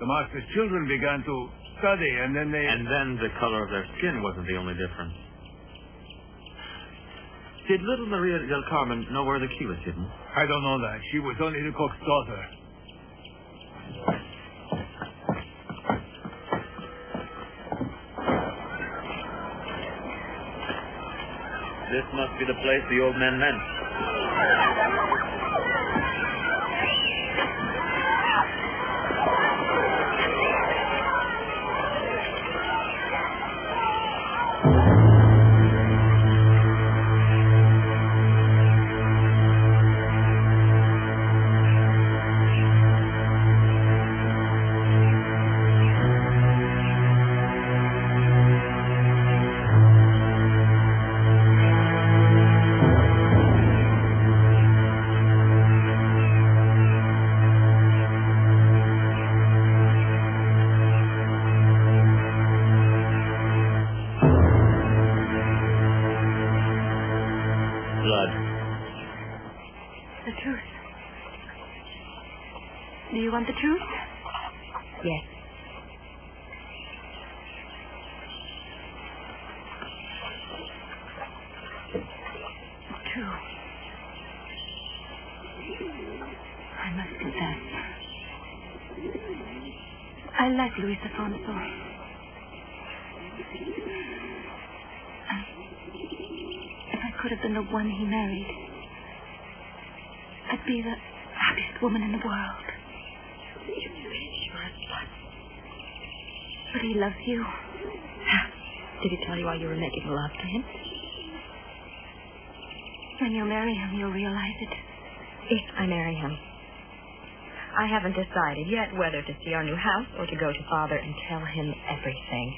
the master's children began to study, and then they... And then the color of their skin wasn't the only difference. Did little Maria del Carmen know where the key was hidden? I don't know that. She was only the cook's daughter. This must be the place the old man meant. Do you want the truth? Yes. It's true. I must confess. I like Luiz Alfonso. If I could have been the one he married, I'd be the happiest woman in the world. But he loves you. Did he tell you why you were making love to him? When you marry him, you'll realize it. If I marry him. I haven't decided yet whether to see our new house or to go to Father and tell him everything.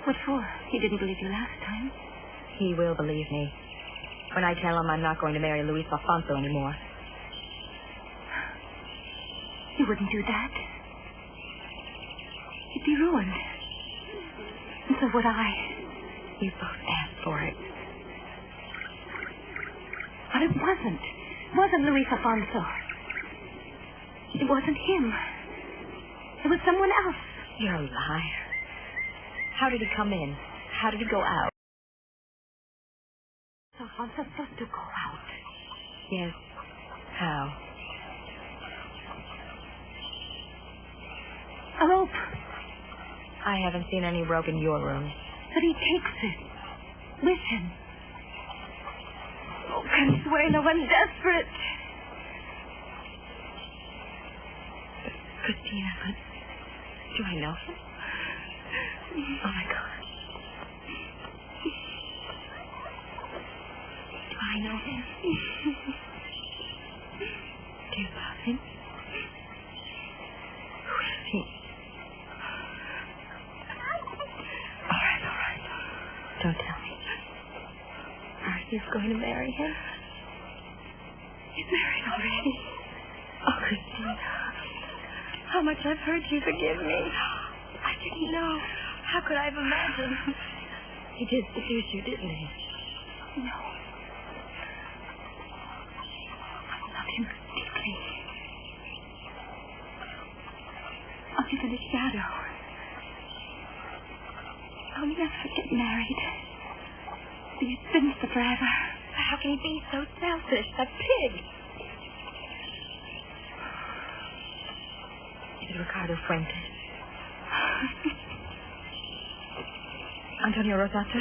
What for? He didn't believe you last time. He will believe me when I tell him I'm not going to marry Luiz Alfonso anymore. You wouldn't do that. You'd be ruined. And so would I. You both asked for it. But it wasn't. It wasn't Luiz Alfonso. It wasn't him. It was someone else. You're a liar. How did he come in? How did he go out? Alfonso's supposed to go out. Yes. How? A rope. I haven't seen any rope in your room. But he takes it with him. Oh, Consuelo, I'm desperate. Christina, but do I know him? Oh, my God. Do I know him? Do you love him? Who is he? he's going to marry him. He's married already. Oh, Christine, how much I've hurt you. Forgive me. I didn't know. How could I have imagined? He did seduce you, didn't he? No. I love him deeply. Under the shadow. I'll never get married. Be finished forever. How can he be so selfish? A pig. Is it Ricardo Fuentes? Antonio Rossati?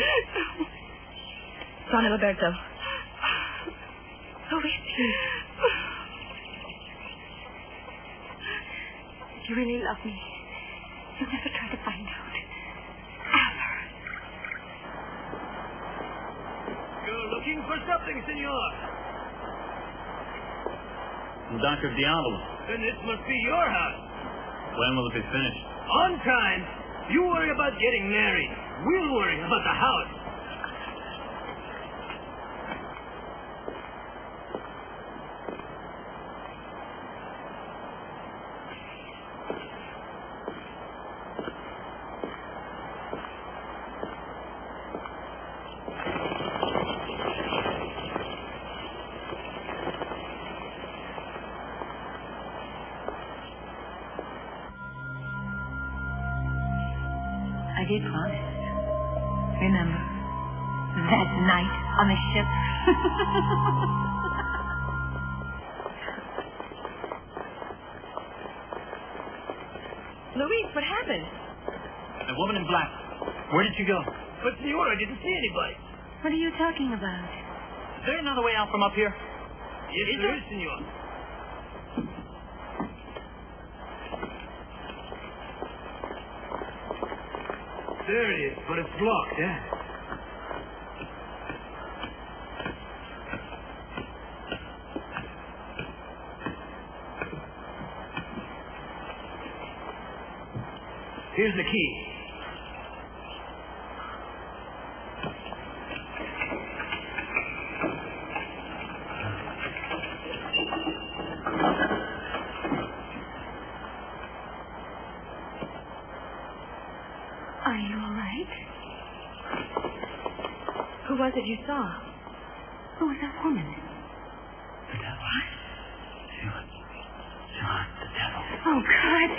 Don Alberto? Who is he? If you really love me, you'll never try to find out. Ever. You're looking for something, senor. Dr. Diavolo. Then this must be your house. When will it be finished? On time. You worry about getting married. We'll worry about the house. I did promise. Remember? That night on the ship. Luis, what happened? The woman in black. Where did she go? But, senor, I didn't see anybody. What are you talking about? Is there another way out from up here? Yes, there is, senor. There it is, but it's blocked, eh? Here's the key. Are you all right? Who was it you saw? Who was that woman? The devil. She was the devil. Oh, God.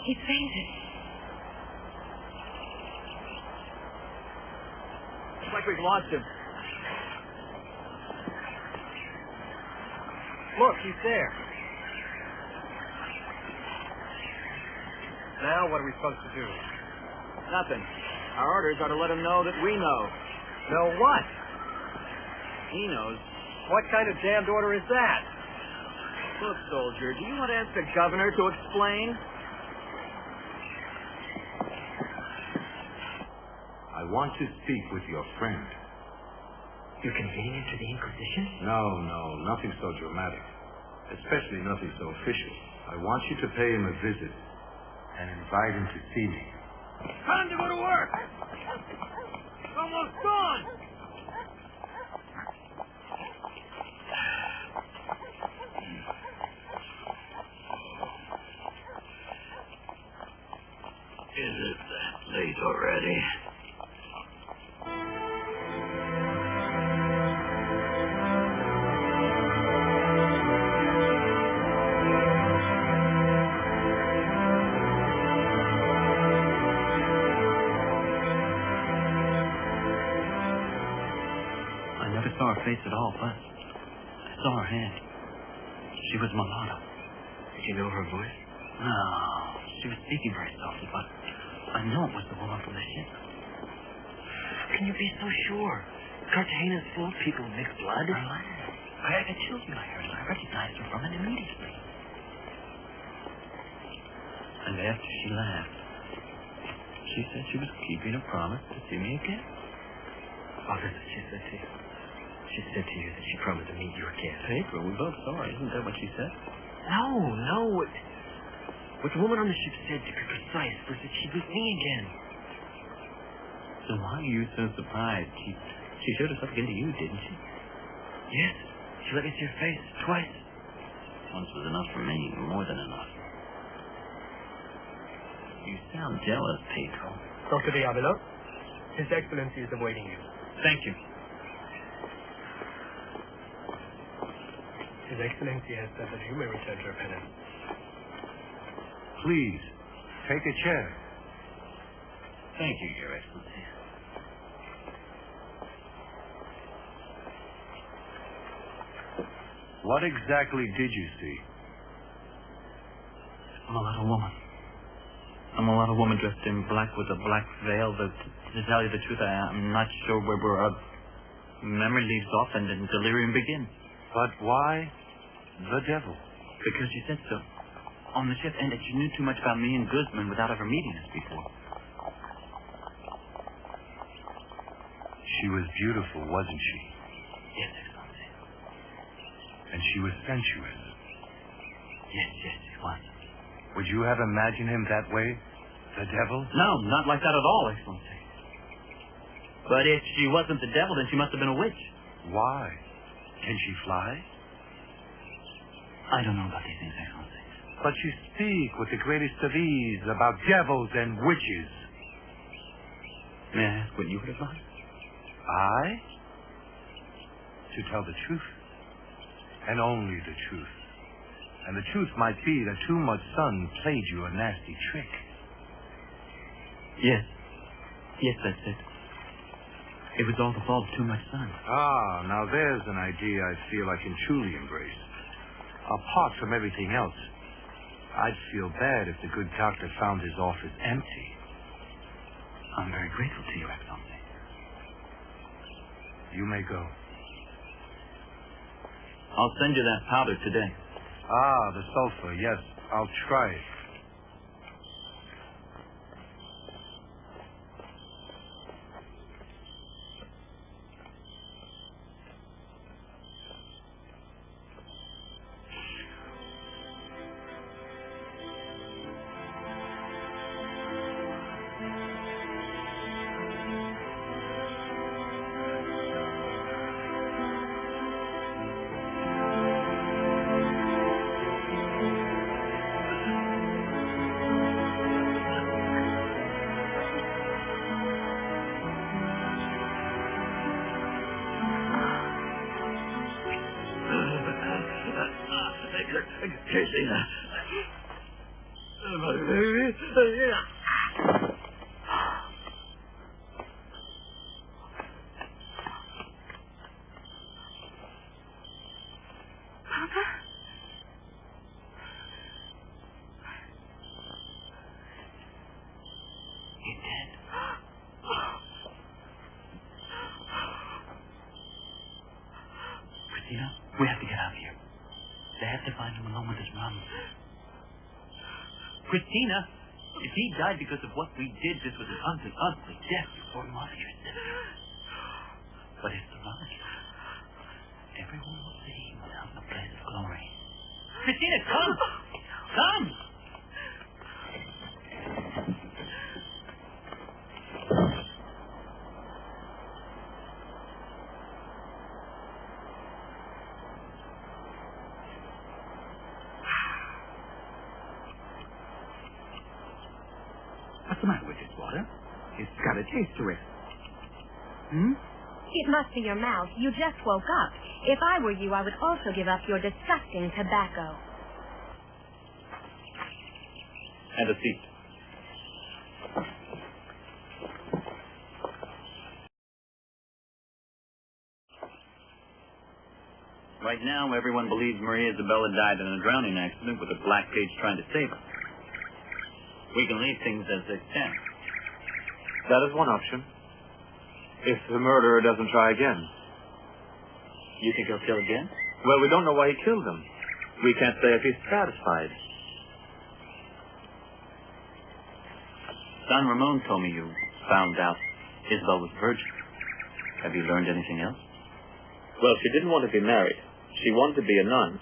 He fainted. It's like we've lost him. Look, he's there. Now, what are we supposed to do? Nothing. Our orders are to let him know that we know. Know what? He knows. What kind of damned order is that? Look, soldier, do you want to ask the governor to explain? I want to speak with your friend. You're convening to the Inquisition? No, nothing so dramatic. Especially nothing so official. I want you to pay him a visit and invite him to see me. Time to go to work! Almost gone! Is it that late already? Saw her face at all, but I saw her hand. She was mulatto. Did you know her voice? No, she was speaking very softly, but I know it was the woman from the ship. How can you be so sure? Cartagena's full of people of mixed blood. I had chills when I heard her. I recognized her from it immediately. And after she left, she said she was keeping a promise to see me again. Oh, that's what she said to you. She said to you that she promised to meet you again. April, we both saw her. Isn't that what she said? No. What the woman on the ship said, to be precise, was that she'd meet me again. So why are you so surprised? She She showed herself again to you, didn't she? Yes. She let me see her face twice. Once was enough for me, more than enough. You sound jealous, Pedro. Dr. Diavolo, His Excellency is awaiting you. Thank you. His Excellency has said that you may return to your penance. Please, take a chair. Thank you, Your Excellency. What exactly did you see? I'm a little woman. I'm a little woman dressed in black with a black veil. To tell you the truth, I'm not sure where our memory leaves off and then delirium begins. But why the devil? Because she said so on the ship, and that she knew too much about me and Guzman without ever meeting us before. She was beautiful, wasn't she? Yes, Excellency. And she was sensuous. Yes, she was. Would you have imagined him that way? The devil? No, not like that at all, Excellency. But if she wasn't the devil, then she must have been a witch. Why? Can she fly? I don't know about these things, Excellency. But you speak with the greatest of ease about devils and witches. May I ask what you would advise? I? To tell the truth. And only the truth. And the truth might be that too much sun played you a nasty trick. Yes. Yes, that's it. It was all the fault of too much sun. Ah, now there's an idea I feel I can truly embrace. Apart from everything else, I'd feel bad if the good doctor found his office empty. I'm very grateful to you, Excellency. You may go. I'll send you that powder today. Ah, the sulfur, yes. I'll try it. Christina. My baby. Papa? You're dead. Christina, we have to get out of here. They have to find him alone with his mom. Christina, if he died because of what we did, this was an ugly, ugly death. You brought him off your sister. But if the mom is right, everyone will see him without the blaze of glory. Christina, come! Come! What's the matter with this water? It's got a taste to it. It must be your mouth. You just woke up. If I were you, I would also give up your disgusting tobacco. And a seat. Right now, everyone believes Maria Isabella died in a drowning accident with a black page trying to save her. We can leave things as they stand. That is one option. If the murderer doesn't try again. You think he'll kill again? Well, we don't know why he killed them. We can't say if he's satisfied. Don Ramon told me you found out Isabel was virgin. Have you learned anything else? Well, she didn't want to be married. She wanted to be a nun.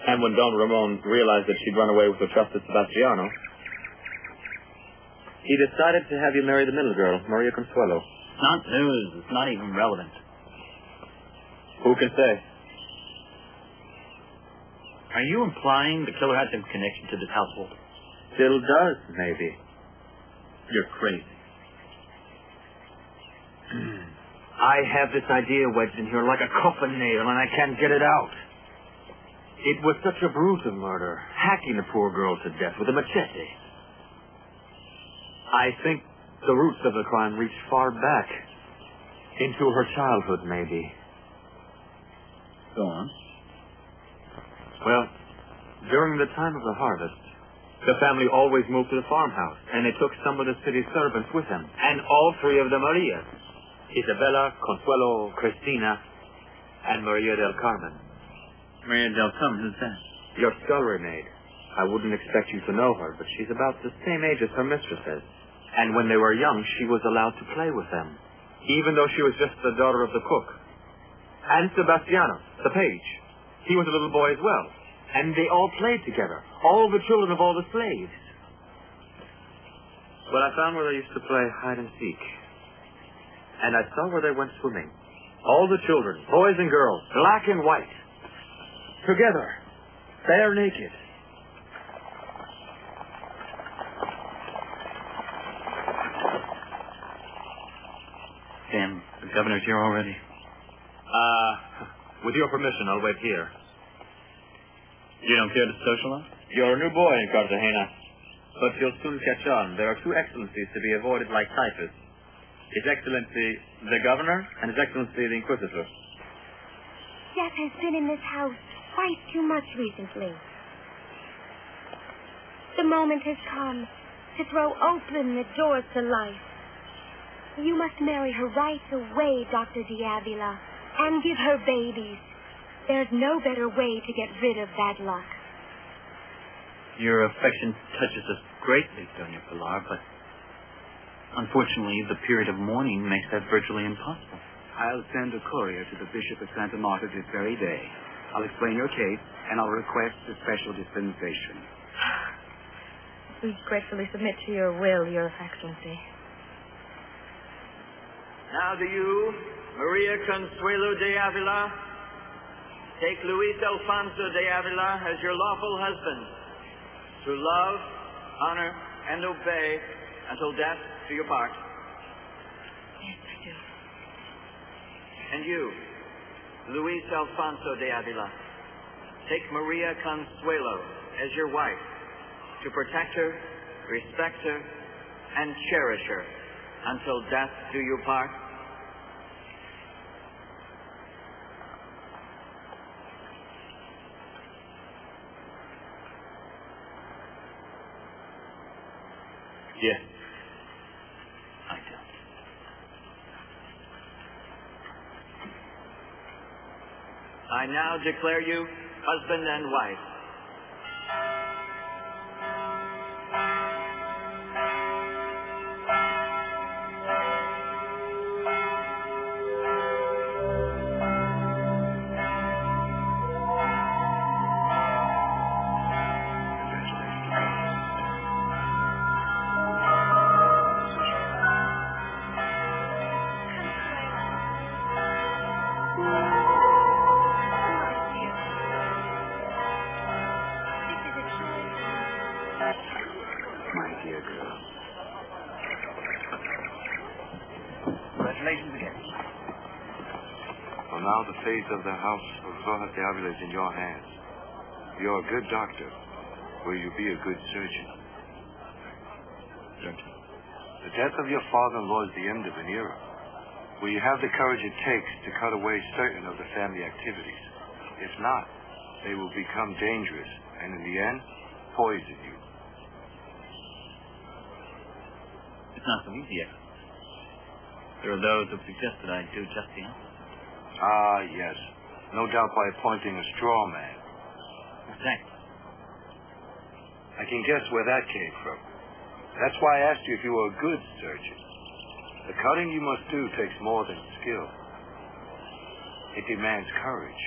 And when Don Ramon realized that she'd run away with her trusted Sebastiano, he decided to have you marry the middle girl, Maria Consuelo. It's not news. It's not even relevant. Who can say? Are you implying the killer had some connection to this household? Still does, maybe. You're crazy. I have this idea wedged in here like a coffin nail, and I can't get it out. It was such a brutal murder, hacking a poor girl to death with a machete. I think the roots of the crime reached far back. Into her childhood, maybe. Go on. Well, during the time of the harvest, the family always moved to the farmhouse, and they took some of the city servants with them, and all three of the Marias. Isabella, Consuelo, Cristina, and Maria del Carmen. Maria del Carmen, who's that? Your scullery maid. I wouldn't expect you to know her, but she's about the same age as her mistress is. And when they were young, she was allowed to play with them, even though she was just the daughter of the cook. And Sebastiano, the page. He was a little boy as well. And they all played together, all the children of all the slaves. Well, I found where they used to play hide and seek. And I saw where they went swimming. All the children, boys and girls, black and white. Together, bare naked. Dan, the governor's here already. With your permission, I'll wait here. You don't care to socialize? You're a new boy in Cartagena, but you'll soon catch on. There are two excellencies to be avoided like typhus. His Excellency, the Governor, and His Excellency, the Inquisitor. Death has been in this house quite too much recently. The moment has come to throw open the doors to life. You must marry her right away, Dr. D'Avila, and give her babies. There's no better way to get rid of bad luck. Your affection touches us greatly, Doña Pilar, but unfortunately the period of mourning makes that virtually impossible. I'll send a courier to the Bishop of Santa Marta this very day. I'll explain your case, and I'll request a special dispensation. We gratefully submit to your will, Your Excellency. Now do you, Maria Consuelo de Avila, take Luiz Alfonso de Avila as your lawful husband, to love, honor, and obey until death do you part. Yes, I do. And you, Luiz Alfonso de Avila, take Maria Consuelo as your wife, to protect her, respect her, and cherish her until death do you part. Yes, I do. I now declare you husband and wife. Now the fate of the house of Rossati is in your hands. You're a good doctor. Will you be a good surgeon? The death of your father-in-law is the end of an era. Will you have the courage it takes to cut away certain of the family activities? If not, they will become dangerous and in the end, poison you. It's not so easy yet. There are those who suggest that I do just the opposite. Ah, yes. No doubt by appointing a straw man. Exactly. I can guess where that came from. That's why I asked you if you were a good surgeon. The cutting you must do takes more than skill. It demands courage.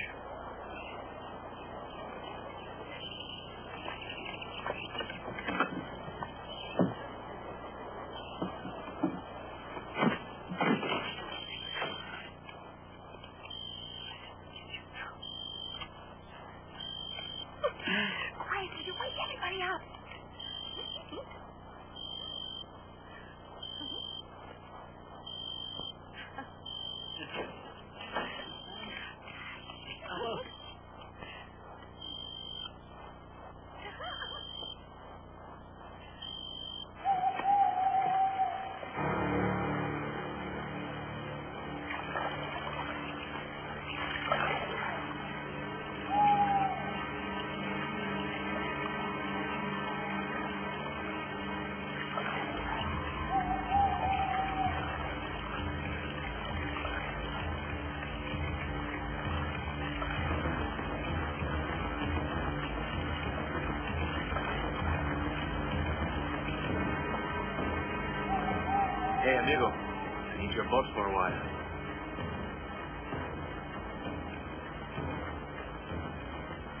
Hey, amigo. I need your boat for a while.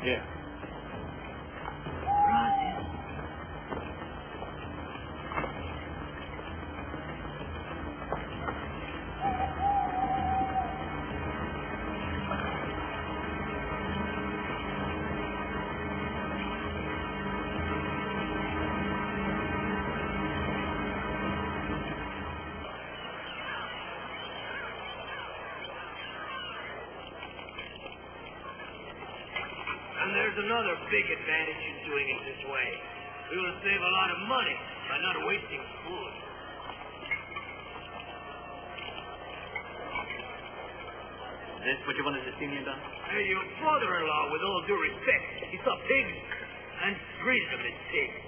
Here. There's another big advantage in doing it this way. We will save a lot of money by not wasting food. Is this what you wanted to see me about? Hey, your father-in-law, with all due respect, he saw pigs and greeted them as pigs.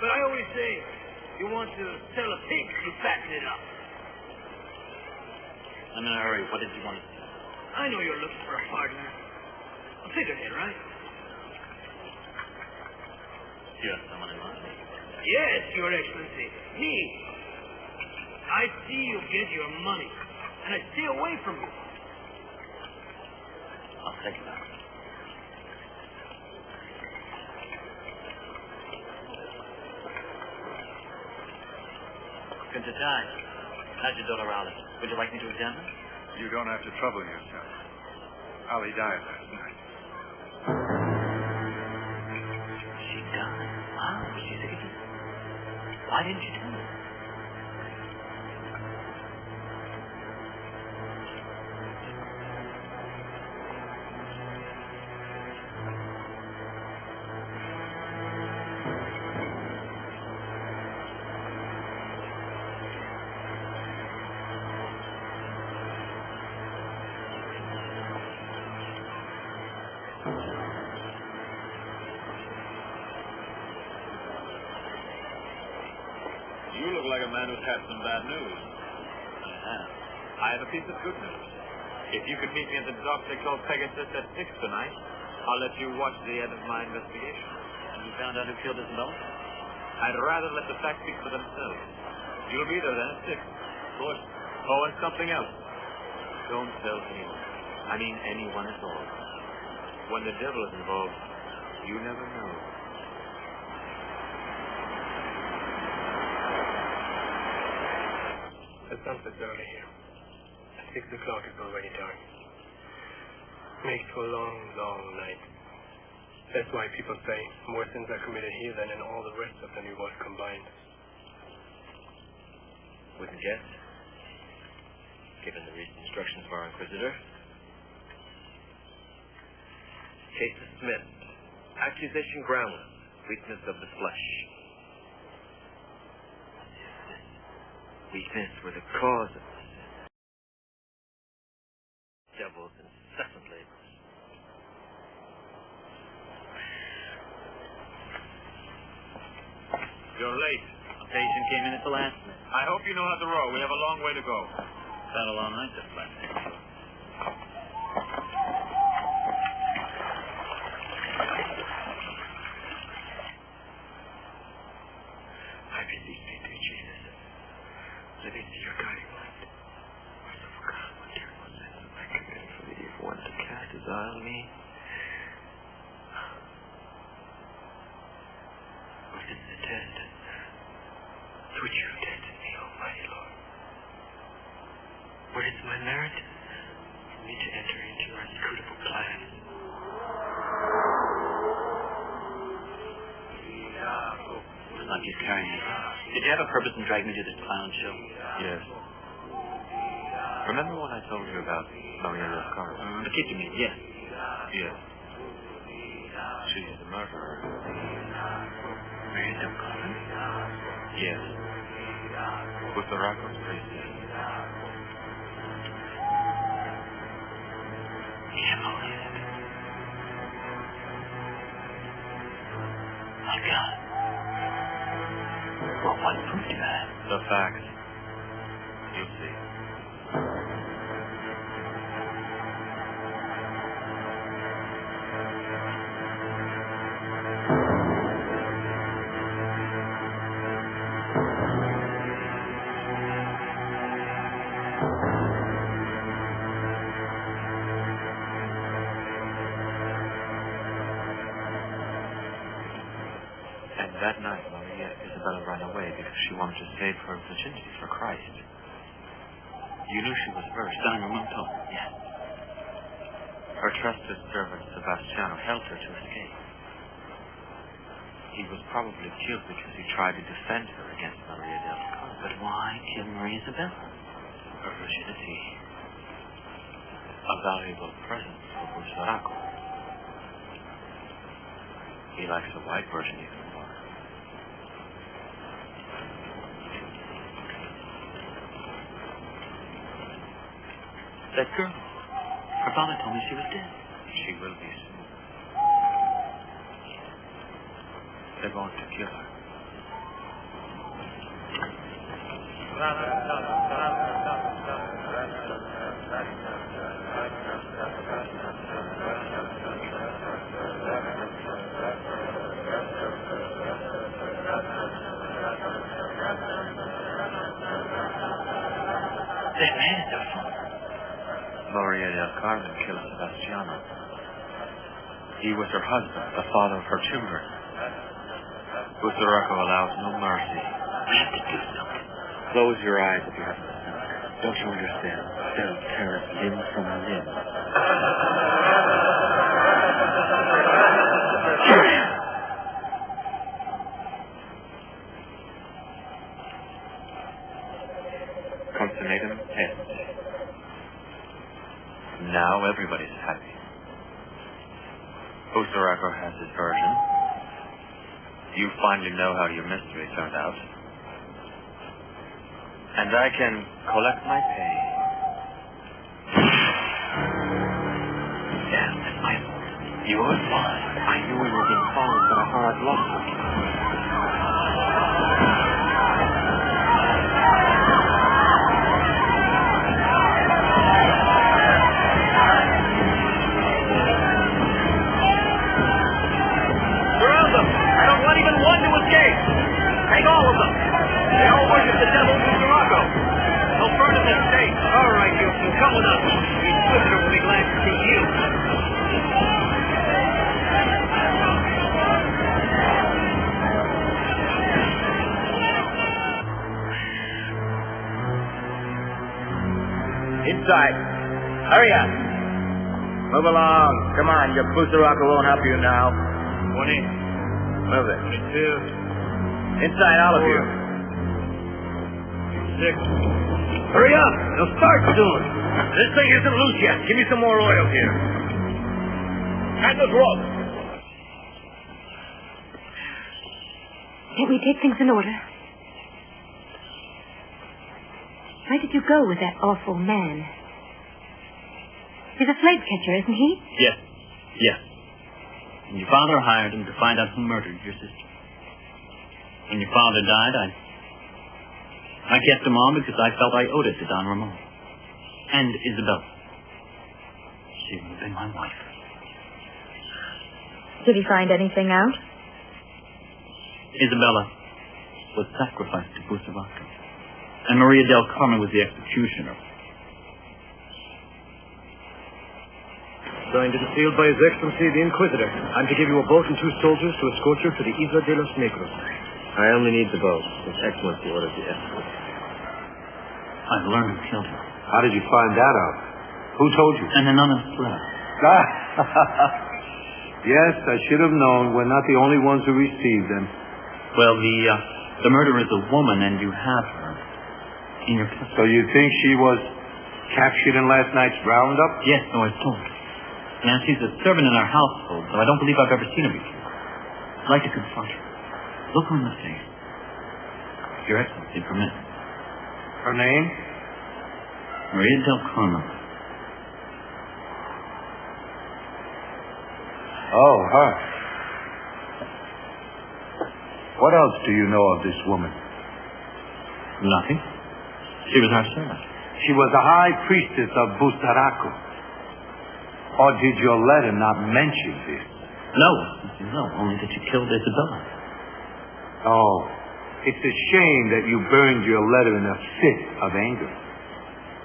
But I always say, you want to sell a pig, you fatten it up. I'm in a hurry. What did you want to see? I know you're looking for a partner. A figurehead, right? You have someone in mind? Yes, Your Excellency. Me. I see you get your money, and I stay away from you. I'll think about it. Kuntatai, how's your daughter Alice? Would you like me to examine her? You don't have to trouble yourself. Ali died last night. She died? Wow, was she sick again? Why didn't you tell me? You look like a man who's had some bad news. I have. I have a piece of good news. If you could meet me at the dock they call Pegasus at 6 tonight, I'll let you watch the end of my investigation. Have you found out who killed Isabel? I'd rather let the facts speak for themselves. You'll be there then at 6. Of course. Oh, and something else. Don't tell anyone. I mean anyone at all. When the devil is involved, you never know. The sunset's early here. 6 o'clock is already dark. Makes for a long, long night. That's why people say more sins are committed here than in all the rest of the New World combined. Wouldn't guess, given the recent instructions of our Inquisitor. Case dismissed. Accusation groundless. Weakness of the flesh. Weakness were the cause of the sin. Devil's incessant labors. You're late. A patient came in at the last minute. I hope you know how to row. We have a long way to go. Had a long night this last night. I beseech thee, dear Jesus, let me see your guiding light. Merciful God, what terrible sins have I committed for the evil one to cast his eye on me? Or this is a test to which you have tested me, Almighty Lord. What is my merit? For me to enter into your inscrutable plan. Like he's carrying me. Did you have a purpose in dragging me to this clown show? Yes. Remember what I told you about Maria Roscar? The kid you mean, yes. Yes. She's the murderer. Mary Del Carmen? Yes. With the Raccoon's priestess. Can't believe it. My God. Well, what proof do you have? The facts. You'll see. That night, Maria Isabella ran away because she wanted to save her virginity for Christ. You knew she was a virgin. Don Ramon told me, yes. Her trusted servant, Sebastiano, helped her to escape. He was probably killed because he tried to defend her against Maria del Carmen. But why kill Maria Isabella? Her virginity. A valuable present for Busaraco. He likes a white virgin even more. That girl. Her father told me she was dead. She will be soon. They're going to kill her. They made it, Maria del Carmen killed Sebastiano. He was her husband, the father of her children. Busaraco allows no mercy. We have to do something. Close your eyes if you haven't seen. Don't you understand? They'll tear us limb from limb. Consummatum est. Now everybody's happy. Busaraco has his version. You finally know how your mystery turned out. And I can collect my pay. Damn, that's my fault. Yours? Why? I knew we were being followed, but I thought I'd lost them. Take all of them. They all worship the devil Busaraco. They'll burn at the stake. All right, you can come with us. The Inquisitor will be glad to see you. Inside. Hurry up. Move along. Come on, your Busaraco won't help you now. 20. Move it. 22. Inside, all of you. 6. Hurry up. They'll start soon. This thing isn't loose yet. Give me some more oil here. And those ropes. Can't we take things in order? Why did you go with that awful man? He's a slave catcher, isn't he? Yes. Yes. And your father hired him to find out who murdered your sister. When your father died, I kept him on because I felt I owed it to Don Ramon. And Isabella. She would have been my wife. Did he find anything out? Isabella was sacrificed to Busaraco. And Maria del Carmen was the executioner. Signed and sealed by His Excellency the Inquisitor. I'm to give you a boat and 2 soldiers to escort you to the Isla de los Negros. I only need the boat. His Excellency orders the escort. I've learned who killed him. How did you find that out? Who told you? An anonymous letter. Yes, I should have known. We're not the only ones who received them. Well, the murderer is a woman, and you have her in your custody. So you think she was captured in last night's roundup? Yes, so I was told. Now, she's a servant in our household, so I don't believe I've ever seen her before. I'd like to confront her. Look her in the face. If Your Excellency permits. Her name? Maria del Carmen. Oh, her. What else do you know of this woman? Nothing. She was our servant. She was a high priestess of Busaraco. Or did your letter not mention this? No, only that you killed Isabella. Oh, it's a shame that you burned your letter in a fit of anger.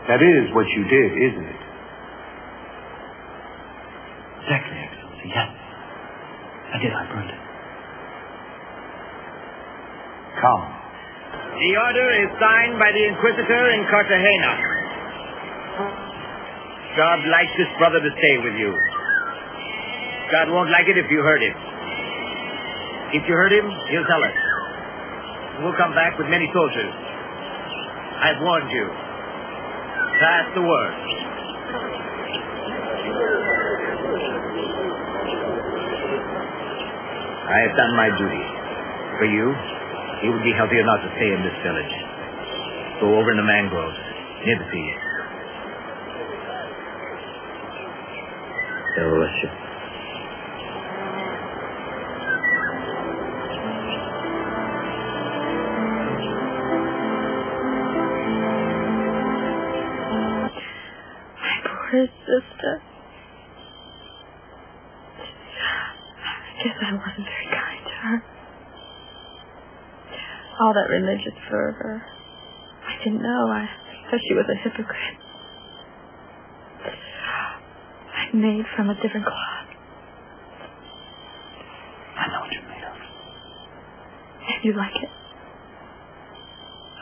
That is what you did, isn't it? Exactly, Excellency, yes. I did, I burned it. Come. The order is signed by the Inquisitor in Cartagena. God likes his brother to stay with you. God won't like it if you hurt him. If you hurt him, he'll tell us. We'll come back with many soldiers. I've warned you. Pass the word. I have done my duty. For you, it would be healthier not to stay in this village. Go over in the mangroves, near the sea. Delicious. My poor sister. I guess I wasn't very kind to her. All that religious fervor. I didn't know. I thought she was a hypocrite. I'm made from a different cloth. I know what you're made of. And you like it?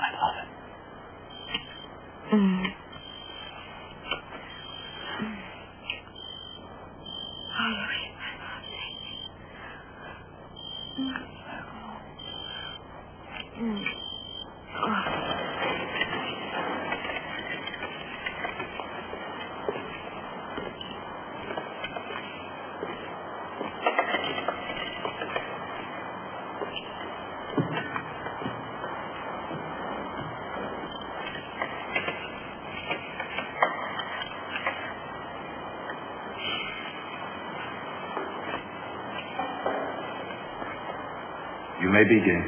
I love it. Oh, Louise, I love You may begin.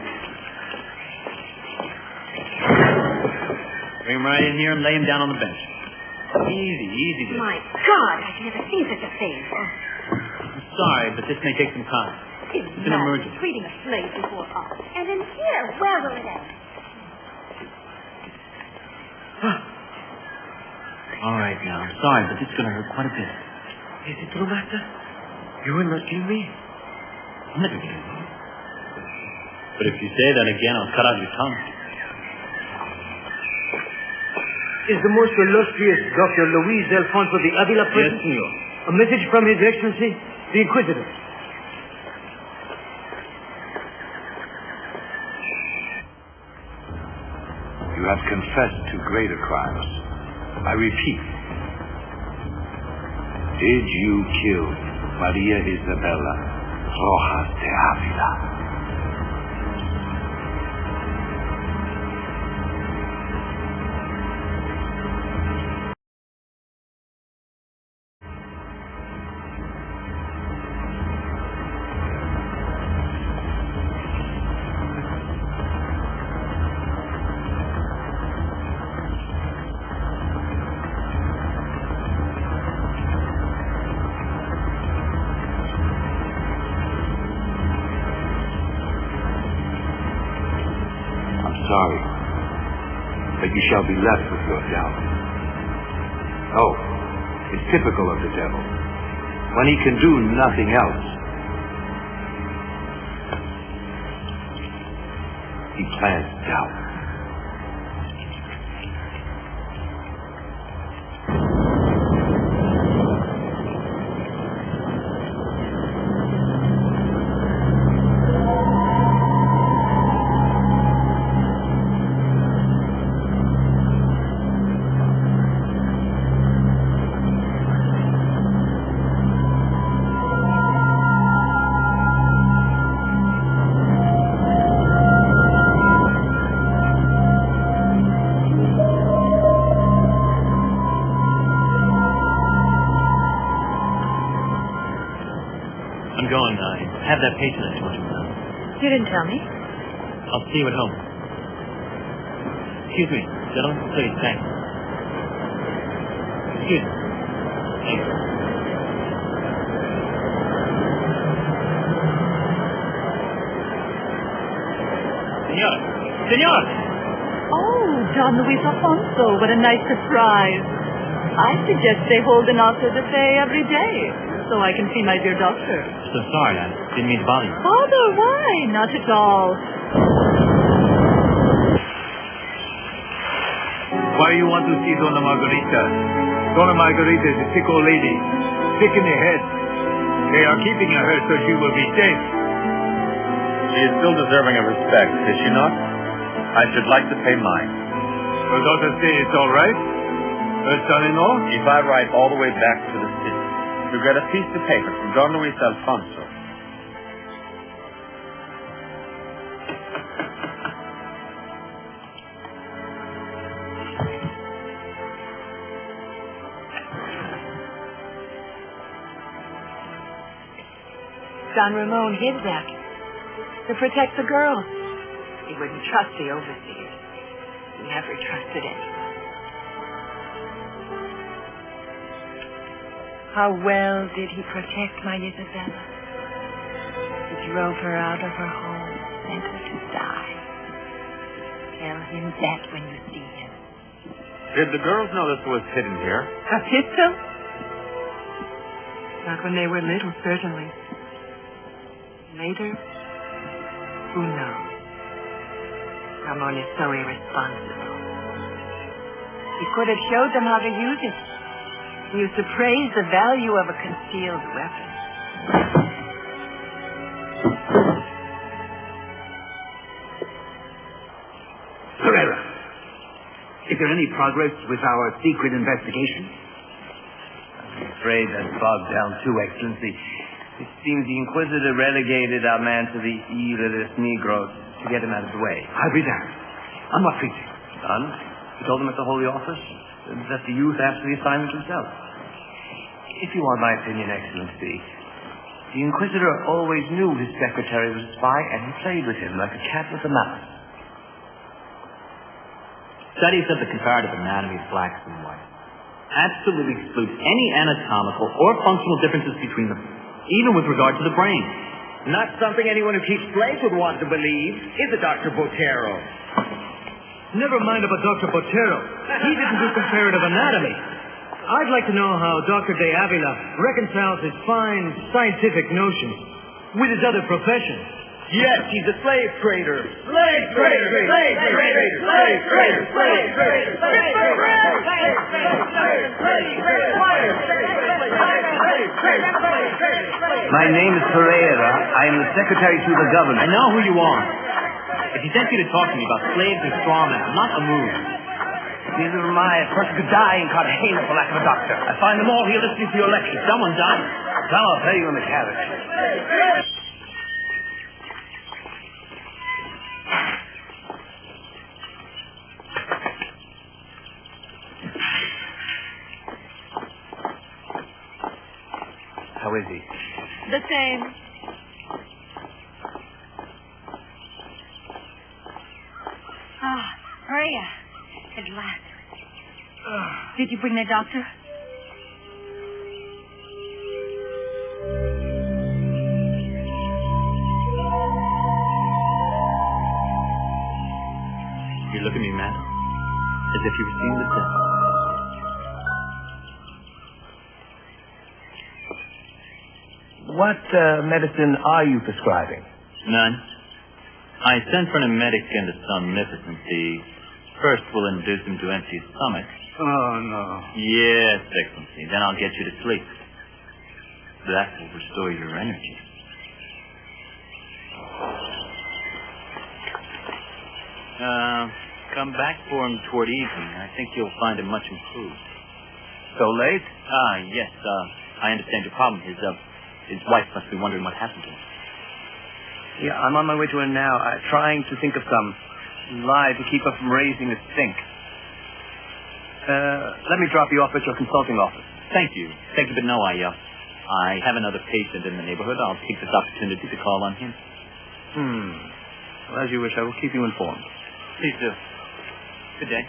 Bring him right in here and lay him down on the bench. Easy, easy. My God, I've never seen such a face. I'm sorry, but this may take some time. It's an emergency. treating a slave before us. And in here, where will it end? All right, now. I'm sorry, but this is going to hurt quite a bit. Is it true, Master? You will not kill me? I'm never going to. But if you say that again, I'll cut out your tongue. Is the most illustrious Dr. Luiz Alfonso de Avila present? Yes, senor. A message from His Excellency, the Inquisitor. You have confessed to greater crimes. I repeat. Did you kill Maria Isabella Rojas de Avila? Sorry, but you shall be left with your doubt. Oh, it's typical of the devil. When he can do nothing else, he plants doubt. I'm going. I have that patient I told you about. You didn't tell me. I'll see you at home. Excuse me, gentlemen. Please, thanks. Excuse me. Thanks. Senor! Senor! Oh, Don Luiz Alfonso, what a nice surprise. I suggest they hold an auto de fe every day, so I can see my dear doctor. So sorry, I didn't mean to bother you. Bother? Why? Not at all. Why you want to see Donna Margarita? Donna Margarita is a sick old lady. Sick in the head. They are keeping her so she will be safe. She is still deserving of respect, is she not? I should like to pay mine. Her daughter say it's all right? Her son-in-law? If I ride all the way back to the city to get a piece of paper from Don Luiz Alfonso. Don Ramon hid that to protect the girls. He wouldn't trust the overseers. He never trusted anyone. How well did he protect my Isabella? He drove her out of her home, sent her to die. Tell him that when you see him. Did the girls know this was hidden here? A pistol? Not when they were little, certainly. Later? Who knows? Ramon is so irresponsible. He could have showed them how to use it. He used to praise the value of a concealed weapon. Herrera, is there any progress with our secret investigation? I'm afraid that's bogged down too, Excellency. It seems the Inquisitor relegated our man to the Ile de los Negros to get him out of the way. I'll be there. On what pretext? Son, he told him at the Holy Office that the youth asked for the assignment himself. If you want my opinion, Excellency, the Inquisitor always knew his secretary was a spy, and he played with him like a cat with a mouse. Studies of the comparative anatomy of blacks and whites absolutely exclude any anatomical or functional differences between them, even with regard to the brain. Not something anyone who keeps slaves would want to believe, is it, Dr. Botero? Never mind about Dr. Botero. He didn't do comparative anatomy. I'd like to know how Dr. de Avila reconciles his fine scientific notions with his other profession. Yes, he's a slave trader. Slave trader! Slave trader! Slave trader! Slave trader! My name is Pereira. I am the secretary to the governor. I know who you are. If he sent you to talk to me about slaves and straw men, I'm not the move. Neither am I. A person could die in Cartagena for lack of a doctor. I find them all here listening to your lecture. Someone died. Come, I'll tell you in the carriage. How is he? The same. Ah, Maria. At last. Did you bring the doctor? You look at me, madam, as if you were seeing the devil. What medicine are you prescribing? None. I sent for an emetic and a somnificency. First, we'll induce him to empty his stomach. Oh, no. Yes, Excellency. Then I'll get you to sleep. That will restore your energy. Come back for him toward evening. I think you'll find him much improved. So late? Yes. I understand your problem. His wife must be wondering what happened to him. Yeah, I'm on my way to her now, trying to think of some lie to keep her from raising a stink. Let me drop you off at your consulting office. Thank you, but no, I have another patient in the neighborhood. I'll take this opportunity to call on him. Well, as you wish. I will keep you informed. Please do. Good day.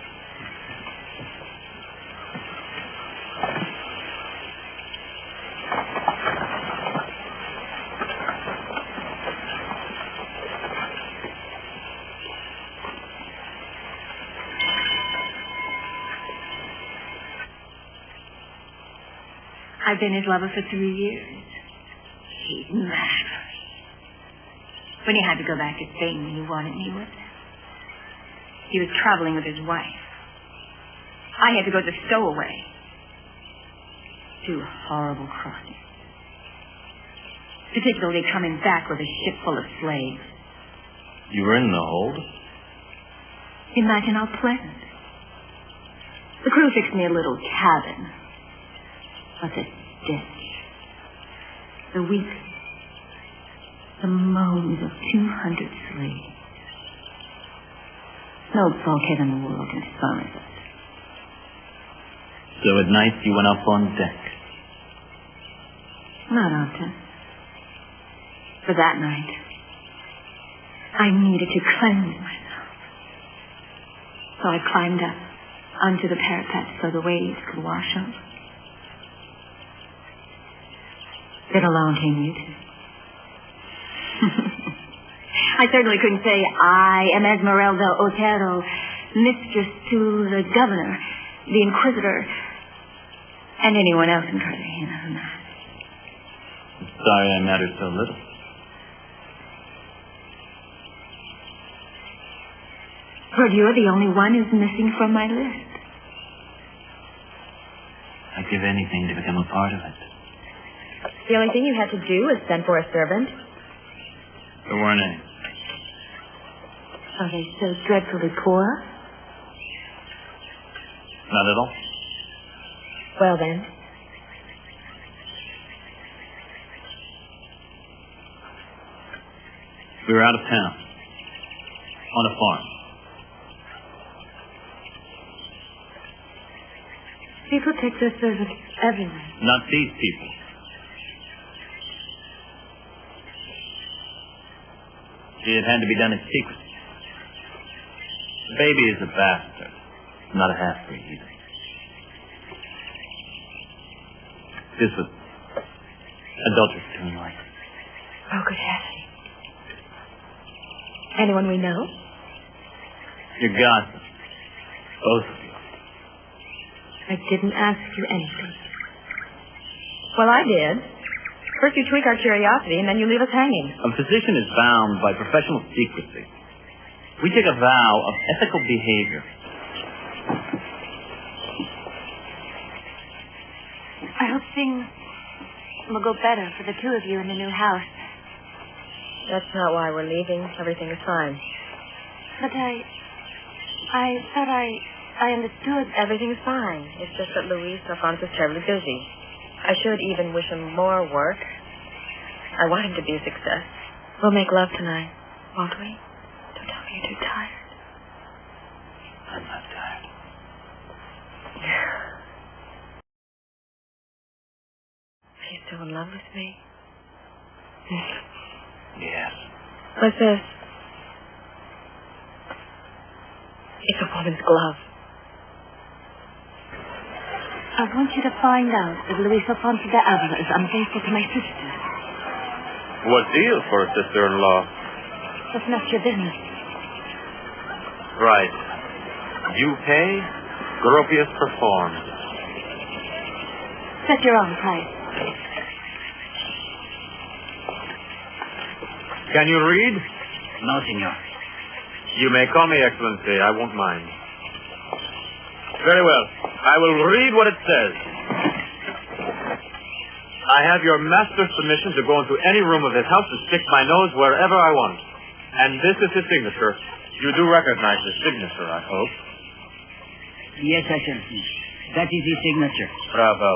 I've been his lover for 3 years. He's mad. When he had to go back to Spain when he wanted me with him. He was traveling with his wife. I had to go the stowaway. 2 horrible crossings. Particularly coming back with a ship full of slaves. You were in the hold? Imagine how pleasant. The crew fixed me a little cabin. But the stench, the weeping, the moans of 200 slaves. No bulkhead in the world can furnish it. So at night you went up on deck? Not often. For that night, I needed to cleanse myself. So I climbed up onto the parapet so the waves could wash over. Then along came you two. I certainly couldn't say I am Esmeralda Otero, mistress to the governor, the inquisitor, and anyone else in Cartagena. I'm sorry I matter so little. But you're the only one who's missing from my list. I'd give anything to become a part of it. The only thing you had to do was send for a servant. There weren't any. Are they so dreadfully poor? Not at all. Well, then. We were out of town. On a farm. People take their servants everywhere. Not these people. It had to be done in secret. The baby is a bastard. Not a half-breed either. This was adultery between life. Oh, good heavens. Anyone we know? You're gossip. Both of you. I didn't ask you anything. Well, I did. First you tweak our curiosity, and then you leave us hanging. A physician is bound by professional secrecy. We take a vow of ethical behavior. I hope things will go better for the two of you in the new house. That's not why we're leaving. Everything is fine. But I thought I understood. Everything is fine. It's just that Luiz Alfonso is terribly busy. I should even wish him more work. I want him to be a success. We'll make love tonight, won't we? Don't tell me you're too tired. I'm not tired. Are you still in love with me? Yes. What's this? It's a woman's glove. I want you to find out if Luiz Alfonso de Avila is unfaithful to my sister. What deal for a sister-in-law? That's not your business. Right. You pay, Gropius performs. Set your own price. Can you read? No, senor. You may call me Excellency. I won't mind. Very well. I will read what it says. I have your master's permission to go into any room of his house and stick my nose wherever I want. And this is his signature. You do recognize his signature, I hope. Yes, Excellency. That is his signature. Bravo.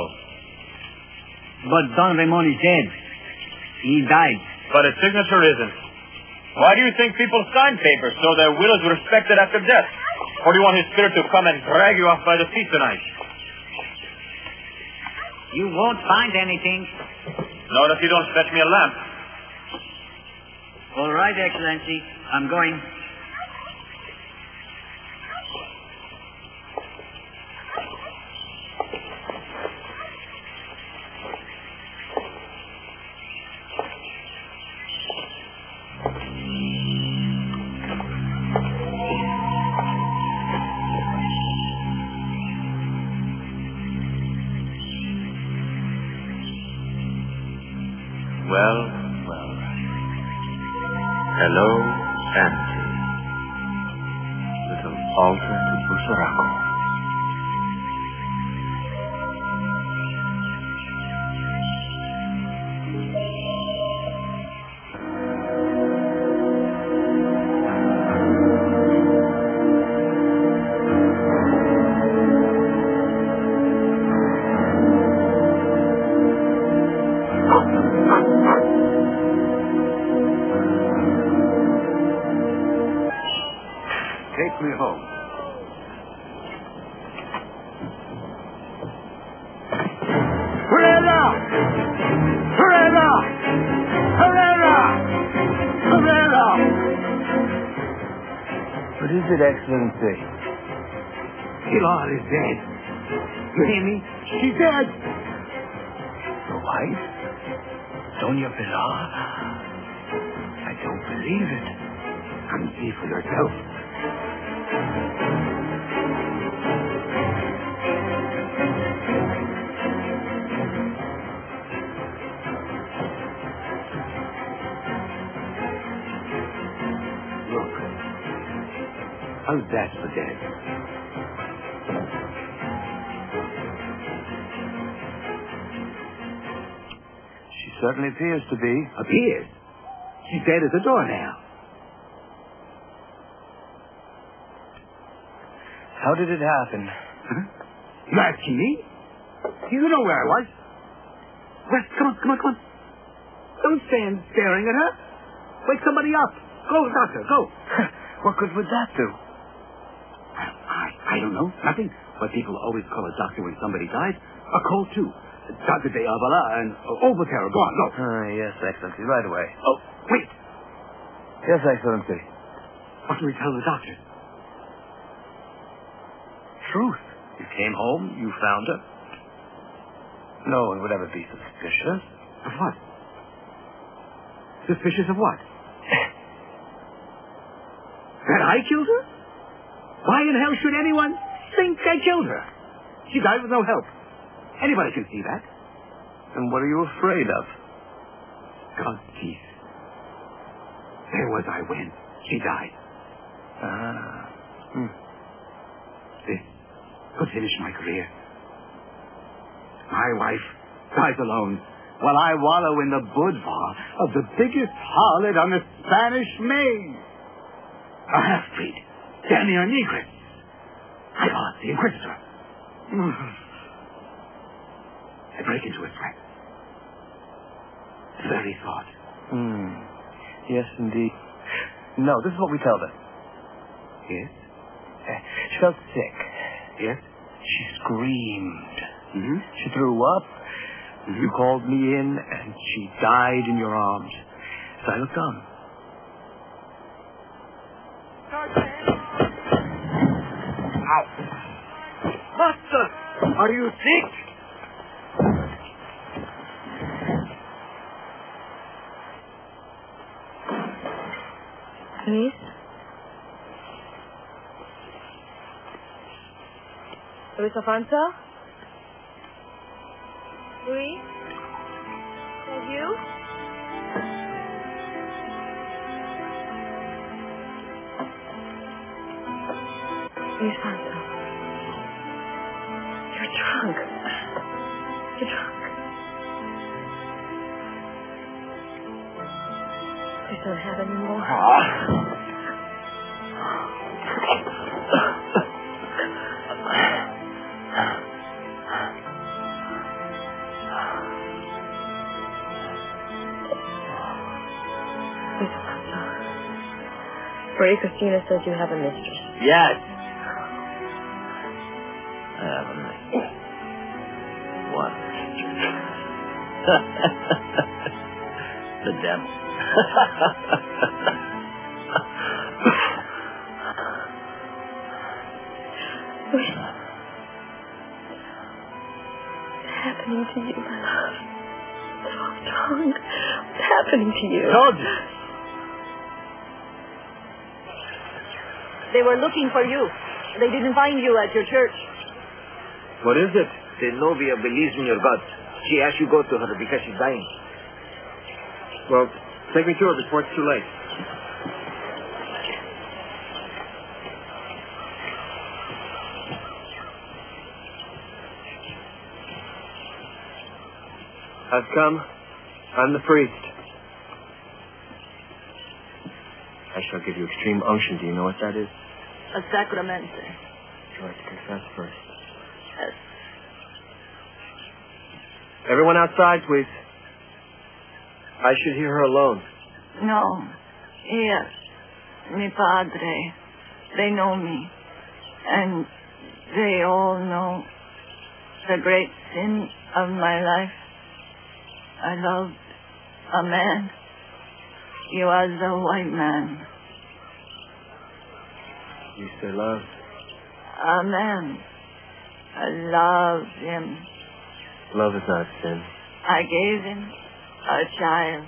But Don Ramon is dead. He died. But his signature isn't. Why do you think people sign papers so their will is respected after death? Or do you want his spirit to come and drag you off by the feet tonight? You won't find anything. Not if you don't fetch me a lamp. All right, Excellency. I'm going. Well. Hello, Entre. Little altar to Busaraco. me home. Herrera! Herrera! Herrera! Herrera! What is it, Excellency? Pilar is dead. You hear me? She's dead. Your wife? Doña Pilar? I don't believe it. Come see for yourself. Look. How's that for dead? She certainly appears to be. Appears? She's dead as a doornail. How did it happen? Huh? You asking me? You know where I was. Wes, come on. Don't stand staring at her. Wake somebody up. Go, doctor, go. What good would that do? I don't know. Nothing. But people always call a doctor when somebody dies. A cold, too. Dr. Diavolo and Overterror. Go on, go. Yes, Excellency. Right away. Oh, wait. Yes, Excellency. What do we tell the doctor? Truth. You came home, you found her. No one would ever be suspicious. Of what? Suspicious of what? That I killed her? Why in hell should anyone think I killed her? She died with no help. Anybody can see that. And what are you afraid of? God's teeth. There was I when she died. This could finish my career. My wife dies alone while I wallow in the boudoir of the biggest harlot on the Spanish Main. A half-breed, damn near a negress. I call it the Inquisitor. I break into a sweat. The very thought. Yes, indeed. No, this is what we tell them. Yes? She felt sick. Yes? She screamed. Mm-hmm. She threw up. Mm-hmm. You called me in, and she died in your arms. So I looked on. Ow. Master, are you sick? Luis? Luis Alfonso? Luis? Is that you? Luis Alfonso. You're drunk. You're drunk. Please don't have any more. Maria Cristina says you have a mistress. Yes. I have a mistress. One mistress. The devil. What's happening to you, my love? What's wrong? What's happening to you? Told you. They were looking for you. They didn't find you at your church. What is it? The novia believes in your God. She asked you go to her because she's dying. Well, take me to her before it's too late. I've come. I'm the priest. I shall give you extreme unction. Do you know what that is? A sacrament. Would you like to confess first? Yes. Everyone outside, please. I should hear her alone. No. Yes. Mi padre. They know me. And they all know the great sin of my life. I loved a man. He was a white man. You say love? A man. I loved him. Love is not sin. I gave him a child.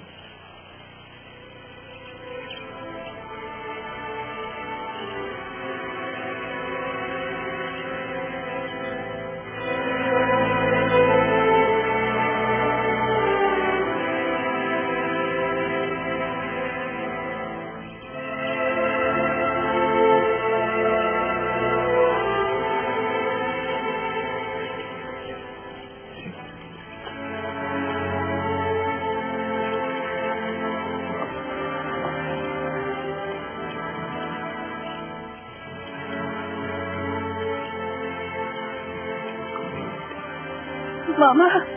Mama.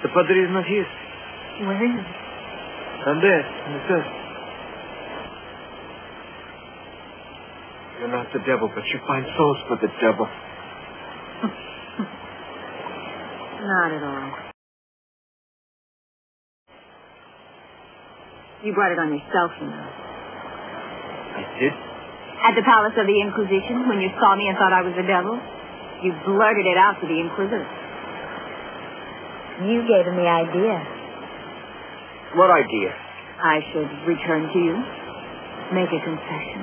The Padre is not here. Where is he? I'm there, in the cell. You're not the devil, but you find souls for the devil. Not at all. You brought it on yourself, you know. I did? At the Palace of the Inquisition, when you saw me and thought I was the devil, you blurted it out to the Inquisitor. You gave him the idea. What idea? I should return to you, make a confession,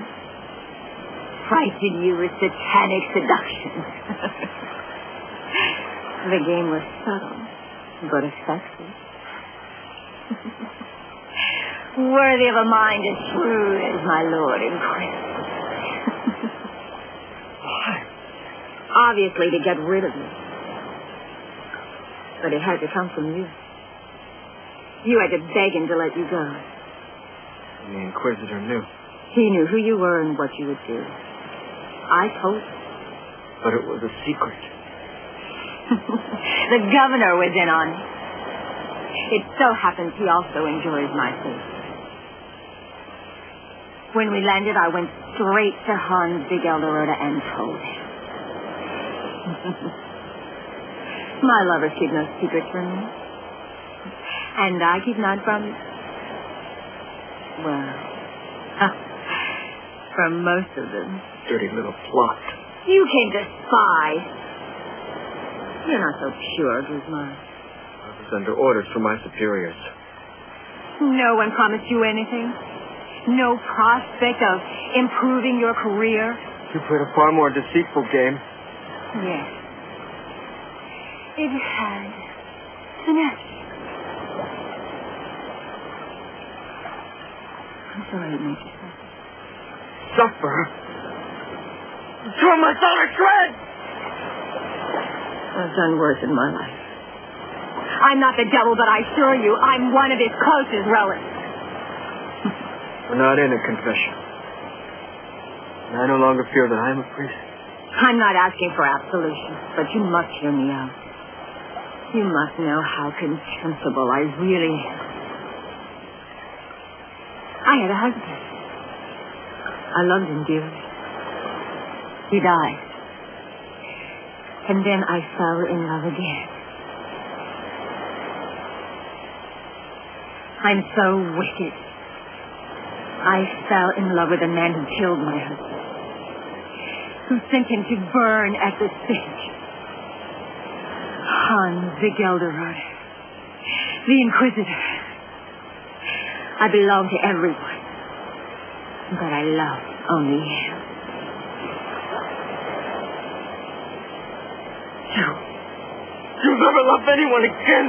frighten you with satanic seduction. The game was subtle, but effective. Worthy of a mind as shrewd as my Lord Inquisitor. Why? Obviously to get rid of you. But it had to come from you. You had to beg him to let you go. And the Inquisitor knew. He knew who you were and what you would do. I told him. But it was a secret. The governor was in on it. It so happens he also enjoys my favor. When we landed, I went straight to Hans Big Elderoda and told him. My lovers keep no secrets from me. And I keep none from... well... from most of them. Dirty little plot. You came to spy. You're not so pure, Guzman. I was under orders from my superiors. No one promised you anything? No prospect of improving your career? You played a far more deceitful game. Yes. It had finesse. I'm sorry it made you suffer. Suffer? You tore my soul to shreds! I've done worse in my life. I'm not the devil, but I assure you, I'm one of his closest relatives. We're not in a confession. And I no longer feel that I am a priest. I'm not asking for absolution, but you must hear me out. You must know how contemptible I really am. I had a husband. I loved him dearly. He died. And then I fell in love again. I'm so wicked. I fell in love with a man who killed my husband, who sent him to burn at the stake. Hans the Gelderod, the Inquisitor. I belong to everyone, but I love only him. You'll never love anyone again.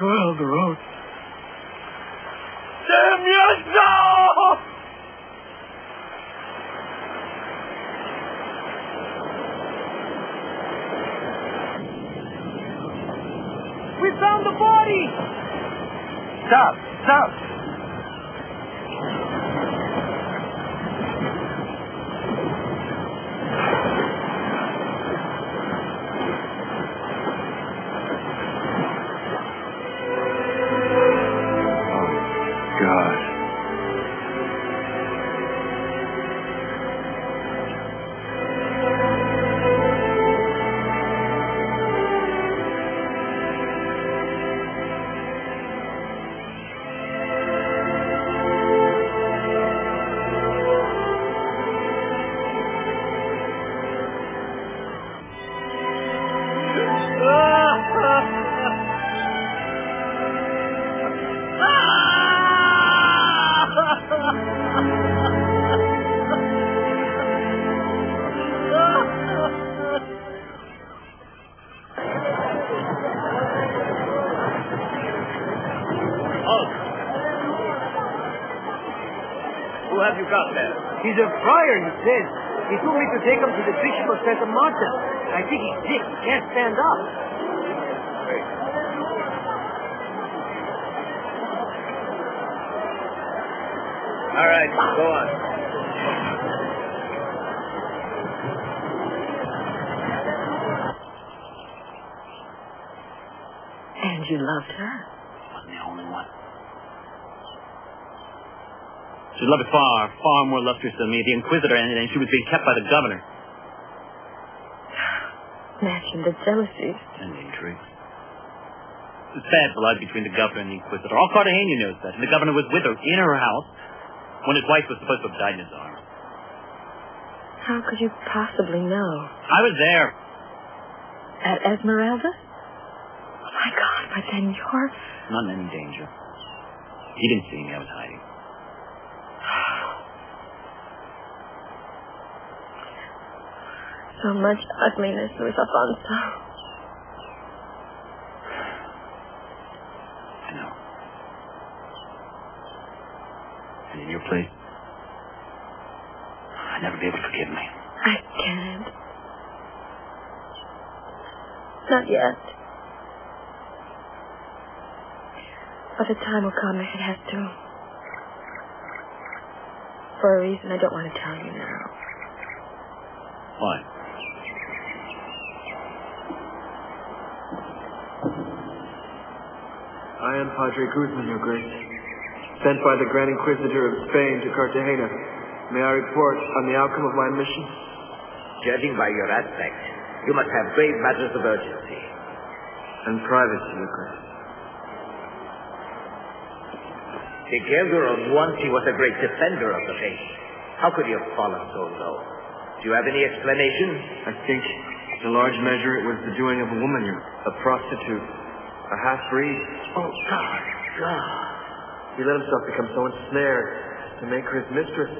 Well, the road. Damn you, no! We found the body! Stop! Stop! He's a friar, he says. He told me to take him to the Bishop of Santa Marta. I think he's sick. He can't stand up. All right, go on. And you loved her? Wasn't the only one. She loved it far, far more illustrious than me, the Inquisitor, and she was being kept by the governor. Imagine the jealousies. And the intrigues. There's bad blood between the governor and the Inquisitor. All Cartagena knows that. And the governor was with her in her house when his wife was supposed to have died in his arms. How could you possibly know? I was there. At Esmeralda? Oh, my God, but then you're... Not in any danger. He didn't see me. I was hiding. So much ugliness, Luiz Alfonso. I know. And in your place, I'd never be able to forgive me. I can't. Not yet. But the time will come if it has to. For a reason I don't want to tell you now. Why? I am Padre Guzman, Your Grace, sent by the Grand Inquisitor of Spain to Cartagena. May I report on the outcome of my mission? Judging by your aspect, you must have grave matters of urgency. and privacy, Your Grace. The Gelderon, once he was a great defender of the faith. How could he have fallen so low? Do you have any explanation? I think, in large measure, it was the doing of a woman, a prostitute, a half-breed. Oh, God. He let himself become so ensnared to make her his mistress.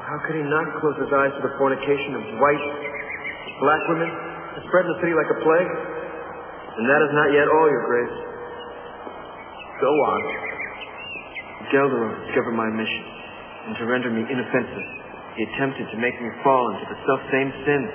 How could he not close his eyes to the fornication of white, black women, spread in the city like a plague? And that is not yet all, Your Grace. Go on. Gelderon discovered my mission, and to render me inoffensive, he attempted to make me fall into the self-same sin.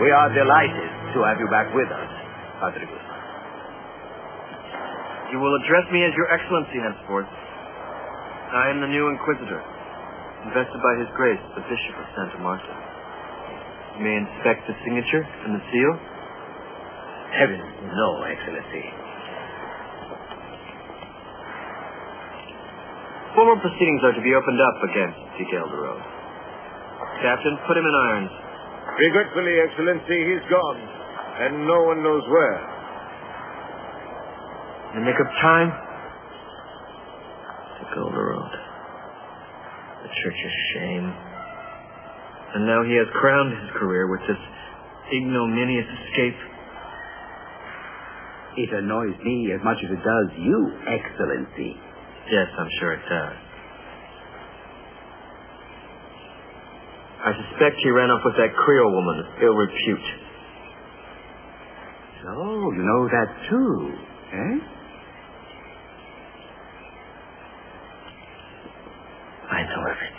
We are delighted to have you back with us, Padre Guzman. You will address me as Your Excellency henceforth. I am the new Inquisitor, invested by His Grace, the Bishop of Santa Marta. You may inspect the signature and the seal. Heavens, no, Excellency. Formal proceedings are to be opened up against De Gelderon. Captain, put him in irons. Regretfully, Excellency, he's gone, and no one knows where. To make up time, De Gelderon, the Church's shame. And now he has crowned his career with this ignominious escape. It annoys me as much as it does you, Excellency. Yes, I'm sure it does. I suspect he ran off with that Creole woman of ill repute. So, you know that too, eh? I know everything.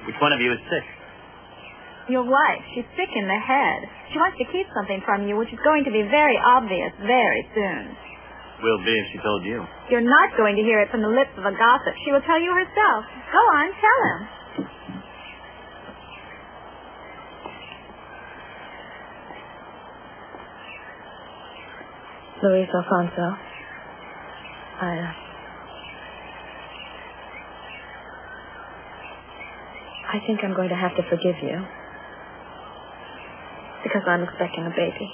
Which one of you is sick? Your wife. She's sick in the head. She wants to keep something from you, which is going to be very obvious very soon. Will be if she told you. You're not going to hear it from the lips of a gossip. She will tell you herself. Go on, tell him. Luiz Alfonso, I think I'm going to have to forgive you. Because I'm expecting a baby.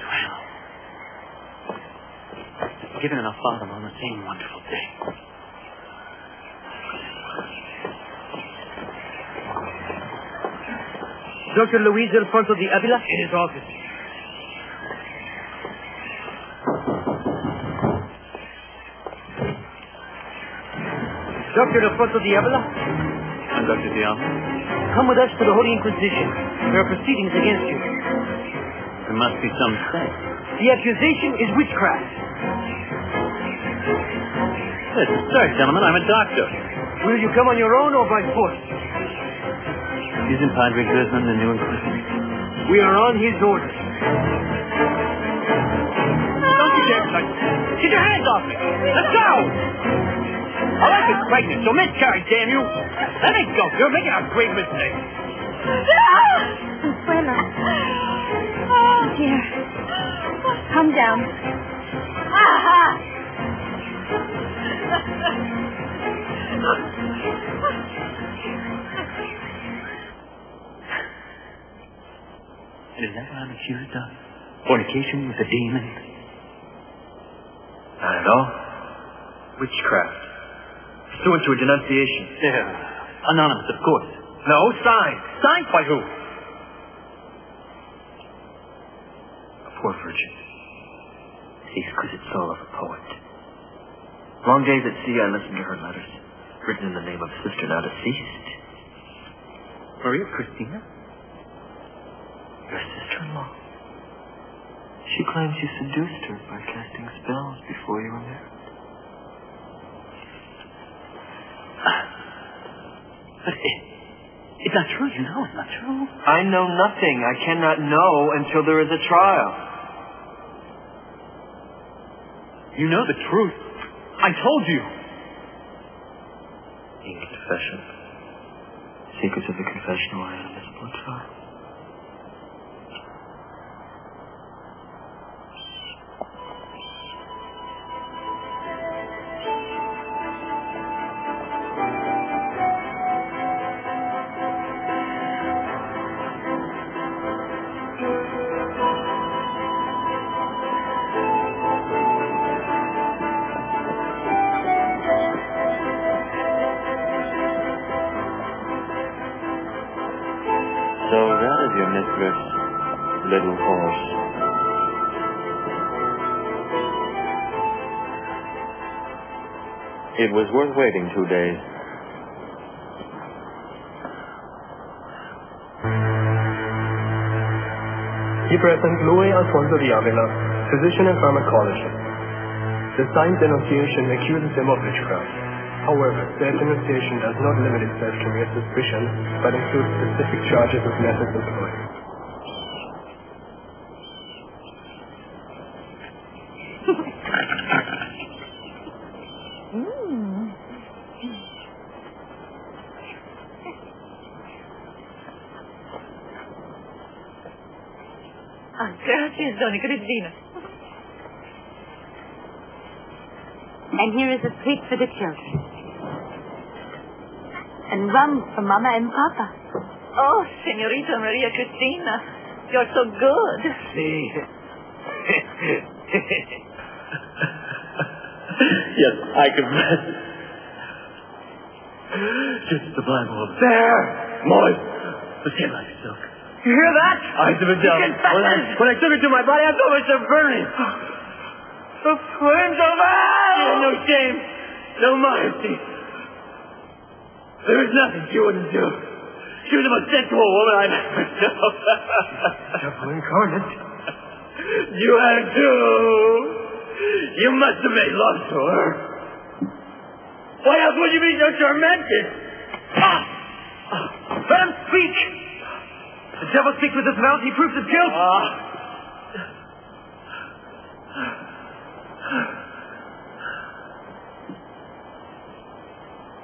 Well, given enough father on the same wonderful day. Dr. Luiz Alfonso de Avila? In his office. Dr. Alfonso de Avila? I'm Dr. Diavolo. Come with us to the Holy Inquisition. There are proceedings against you. There must be some mistake. The accusation is witchcraft. Listen, sir, gentlemen, I'm a doctor. Will you come on your own or by force? Isn't Padre Guzman the new Inquisitor? We are on his orders. Don't you dare touch me. Get your hands off me. Let's go. My wife is pregnant, so miscarry, damn you. Let me go. You're making a great mistake. Abuela. Oh, dear. Calm down. And is that what I'm accused of? Fornication with a demon? Not at all. Witchcraft. Pursuant to a denunciation. Yeah. Anonymous, of course. No, signed. Signed by who? A poor virgin. The exquisite soul of a poet. Long days at sea, I listened to her letters, written in the name of a sister now deceased. Maria Christina? Your sister-in-law. She claims you seduced her by casting spells before you were married. But it's not true, you know. It's not true. I know nothing. I cannot know until there is a trial. You know the truth. I told you. In confession. Secrets of the confessional are inadmissible at trial. So that is your mistress, little horse. It was worth waiting 2 days. He presents Luiz Alfonso de Avila, physician and pharmacologist. The signed denunciation accuses him of witchcraft. However, that denunciation does not limit itself to mere suspicion, but includes specific charges of methods employed. Gracias, Dona Cristina. And here is a treat for the children. And rum for Mama and Papa. Oh, Señorita Maria Cristina, you're so good. See. Yes, I confess. Just the Bible. There! Moist. The skin like silk. You hear that? Eyes of a devil. When I took it to my body, I felt myself burning. The flames of hell! She had no shame, no modesty. There was nothing she wouldn't do. She was the most sensual woman I've ever known. Devil incarnate. You had too. You must have made love to her. Why else would you be so tormented? Let him speak! The devil speaks with his mouth, he proves his guilt.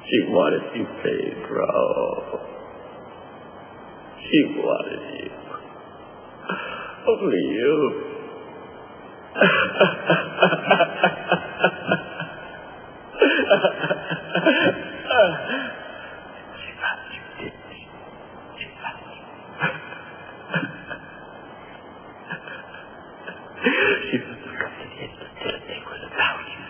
She wanted you, Pedro. She wanted you. Only you. She found you, didn't she? She found you. She must have come to the end of the thing was about you.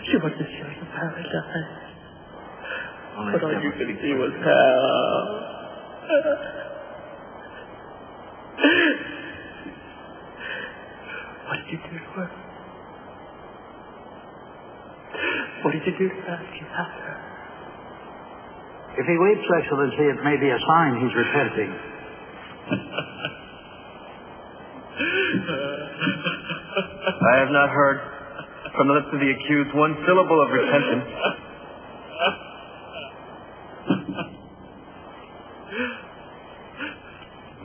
She wanted to show you paradise. But all you could see was hell. What did you do to her? What did you do to her? You have her. If he weeps, Excellency, it may be a sign he's repenting. I have not heard from the lips of the accused one syllable of repentance.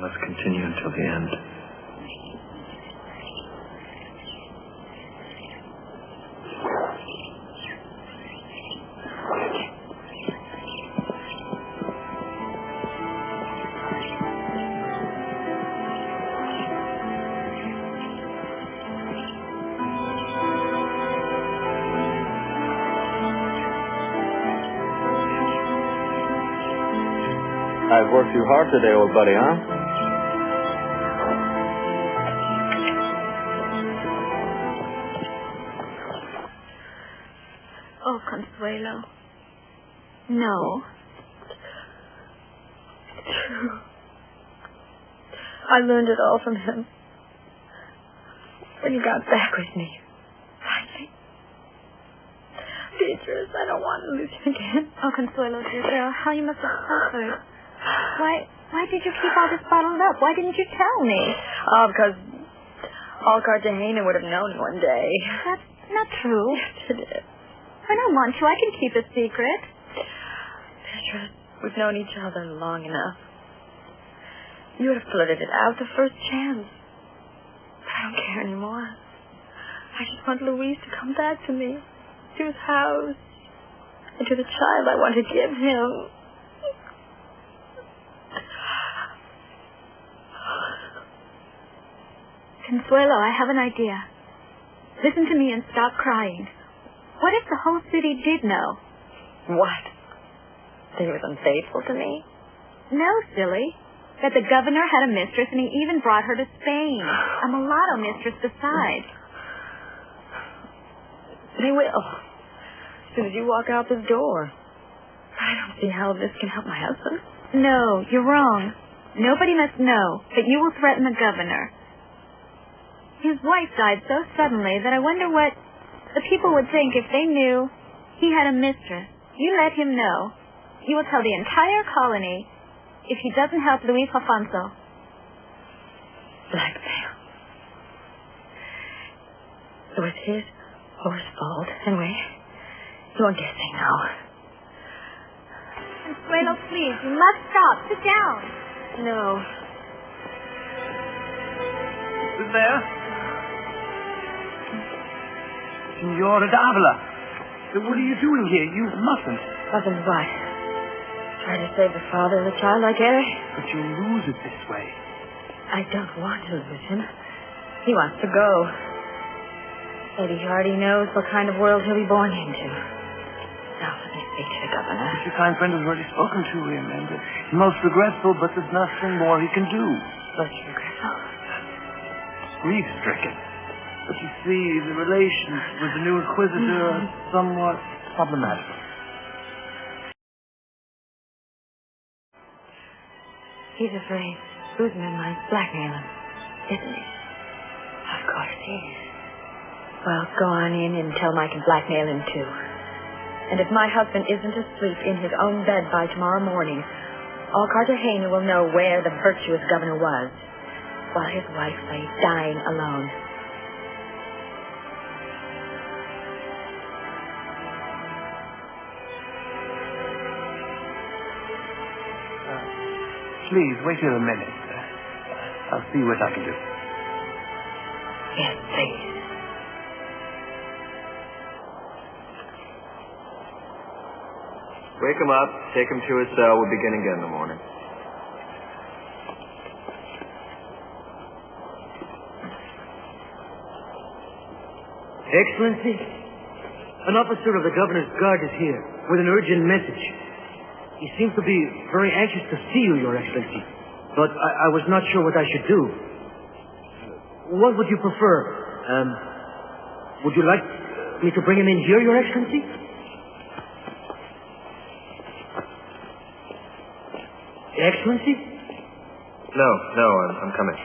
Let's continue until the end. I've worked you hard today, old buddy, huh? Consuelo. No. It's true. I learned it all from him. When he got back with me. Finally. Beatrice, I don't want to lose you again. Oh, Consuelo, dear girl, how you must have suffered. Why did you keep all this bottled up? Why didn't you tell me? Oh, because all Cartagena would have known one day. That's not true. Yes, it is. I don't want to. I can keep a secret. Beatrice, we've known each other long enough. You would have blurted it out the first chance. But I don't care anymore. I just want Luis to come back to me, to his house, and to the child I want to give him. Consuelo, I have an idea. Listen to me and stop crying. What if the whole city did know? What? That he was unfaithful to me? No, silly. That the governor had a mistress and he even brought her to Spain. A mulatto mistress besides. They will. As soon as you walk out this door. I don't see how this can help my husband. No, you're wrong. Nobody must know, but you will threaten the governor. His wife died so suddenly that I wonder what the people would think if they knew he had a mistress. You let him know. He will tell the entire colony if he doesn't help Luis Alfonso. Blackmail. It was his horse fault. Anyway, you won't dare say no. Consuelo, please, you must stop. Sit down. No. Who's there? Signora d'Avila. What are you doing here? You mustn't. Mustn't what? Try to save the father of the child like Eric? But you'll lose it this way. I don't want to lose him. He wants to go. Maybe he already knows what kind of world he'll be born into. Now let me speak to the governor. Your kind friend has already spoken to him, and it's most regretful, but there's nothing more he can do. What's regretful? Grief-stricken. But you see, the relations with the new Inquisitor are somewhat problematic. He's afraid Guzman might blackmail him, isn't he? Of course he is. Well, go on in and tell him I can blackmail him too. And if my husband isn't asleep in his own bed by tomorrow morning, all Cartagena will know where the virtuous governor was, while his wife lay dying alone. Please, wait here a minute. I'll see what I can do. Yes, please. Wake him up, take him to his cell. We'll begin again in the morning. Excellency, an officer of the governor's guard is here with an urgent message. He seems to be very anxious to see you, Your Excellency, but I was not sure what I should do. What would you prefer? Would you like me to bring him in here, Your Excellency? Excellency? No, I'm coming.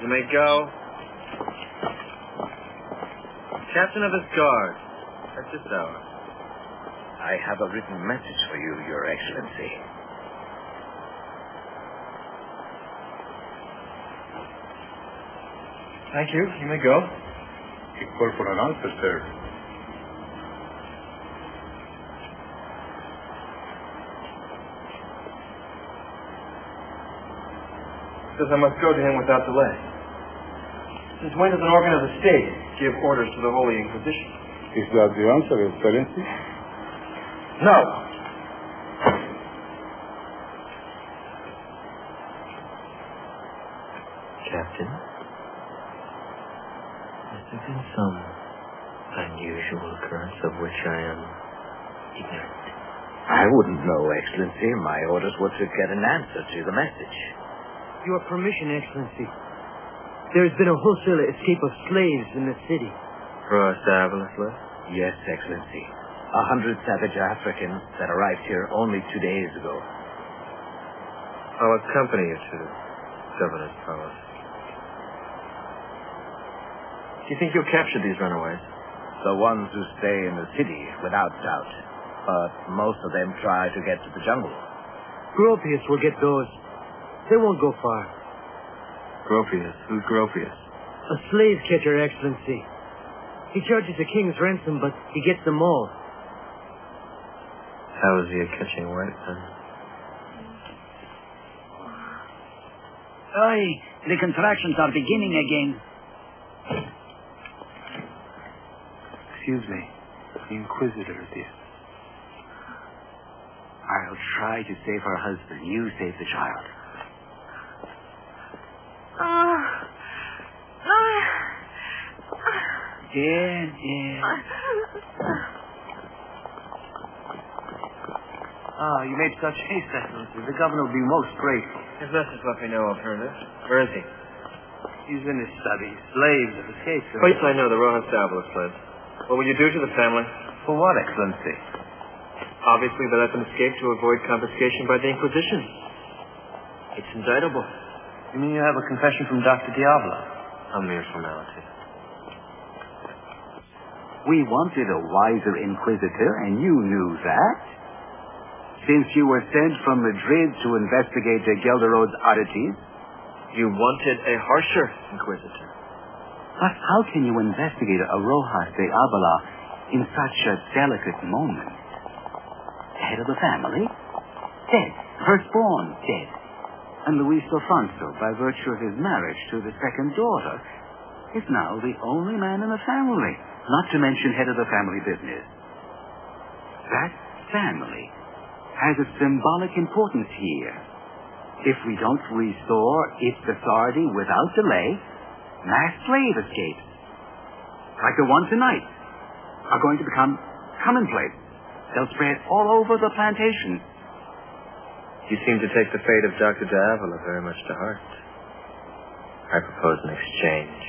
You may go. Captain of his guard, at this hour. I have a written message for you, Your Excellency. Thank you. You may go. He called for an answer, sir. Says I must go to him without delay. Since when does an organ of the state give orders to the Holy Inquisition? Is that the answer, Excellency? No. Captain, has there been some unusual occurrence of which I am ignorant? I wouldn't know, Excellency. My orders were to get an answer to the message. Your permission, Excellency. There has been a wholesale escape of slaves in the city. Rossati? Yes, Excellency. 100 savage Africans that arrived here only 2 days ago. I'll accompany you to the governor's palace. Do you think you'll capture these runaways? The ones who stay in the city, without doubt. But most of them try to get to the jungle. Gropius will get those. They won't go far. Gropius? Who's Gropius? A slave catcher, Excellency. He charges a king's ransom, but he gets them all. How is he at catching white men? Oi, the contractions are beginning again. Excuse me. The Inquisitor, dear. I'll try to save her husband. You save the child. Dear. You made such haste, Excellency. The governor will be most grateful. His message let me know of Hernus. Where is he? He's in his study. Slaves have escaped. Yes, I know. The Rossati slaves. What will you do to the family? For what, Excellency? Obviously, they let them escape to avoid confiscation by the Inquisition. It's indictable. You mean you have a confession from Dr. Diavolo? A mere formality. We wanted a wiser inquisitor, and you knew that. Since you were sent from Madrid to investigate the Gelderode's oddities, you wanted a harsher inquisitor. But how can you investigate a Rojas de Abala in such a delicate moment? Head of the family, dead. Firstborn, dead. And Luis Alfonso, by virtue of his marriage to the second daughter, is now the only man in the family, not to mention head of the family business. That family has a symbolic importance here. If we don't restore its authority without delay, mass slave escapes, like the one tonight, are going to become commonplace. They'll spread all over the plantation. You seem to take the fate of Dr. Diavolo very much to heart. I propose an exchange.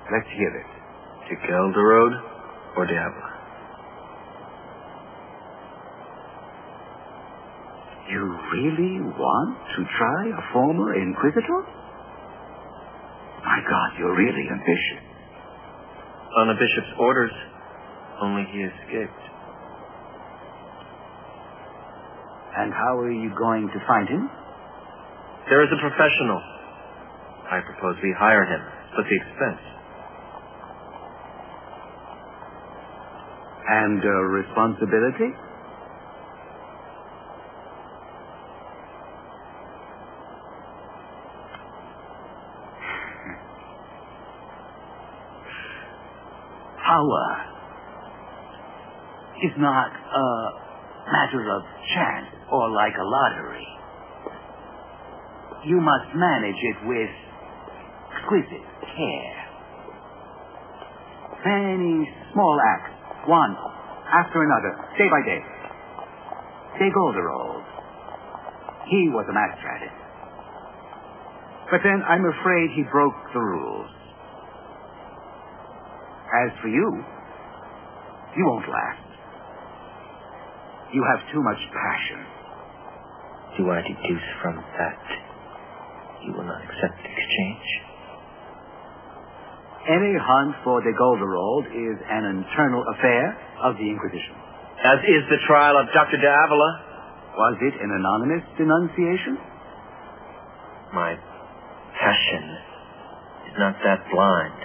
Let's hear it. To Gelderode or Diavolo? You really want to try a former inquisitor? My God, you're really ambitious. On the bishop's orders, only he escaped. And how are you going to find him? There is a professional. I propose we hire him, split the expense. And responsibility? Power is not a matter of chance or like a lottery. You must manage it with exquisite care. Many small acts, one after another, day by day. De Golderode. He was a master at it. But then I'm afraid he broke the rules. As for you, you won't last. You have too much passion. Do I deduce from that you will not accept the exchange? Any hunt for de Golderode is an internal affair of the Inquisition. As is the trial of Dr. Diavolo. Was it an anonymous denunciation? My passion is not that blind.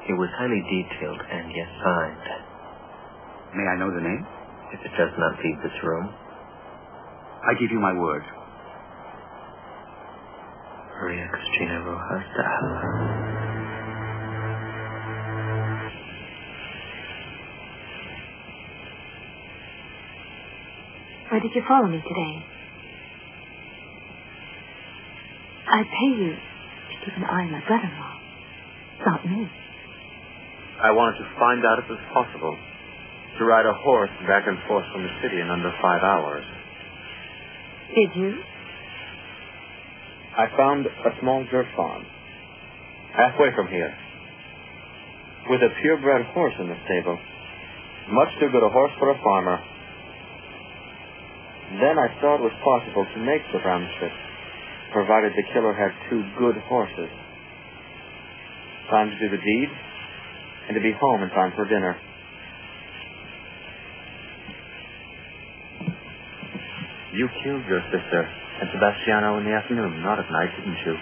It was highly detailed and yet signed. May I know the name? If it does not leave this room. I give you my word. Maria Cristina Rojas de Abala. Why did you follow me today? I pay you to keep an eye on my brother-in-law, not me. I wanted to find out if it was possible to ride a horse back and forth from the city in under 5 hours. Did you? I found a small dirt farm, halfway from here, with a purebred horse in the stable. Much too good a horse for a farmer. Then I saw it was possible to make the round trip, provided the killer had 2 good horses. Time to do the deed, and to be home in time for dinner. You killed your sister and Sebastiano in the afternoon, not at night, didn't you?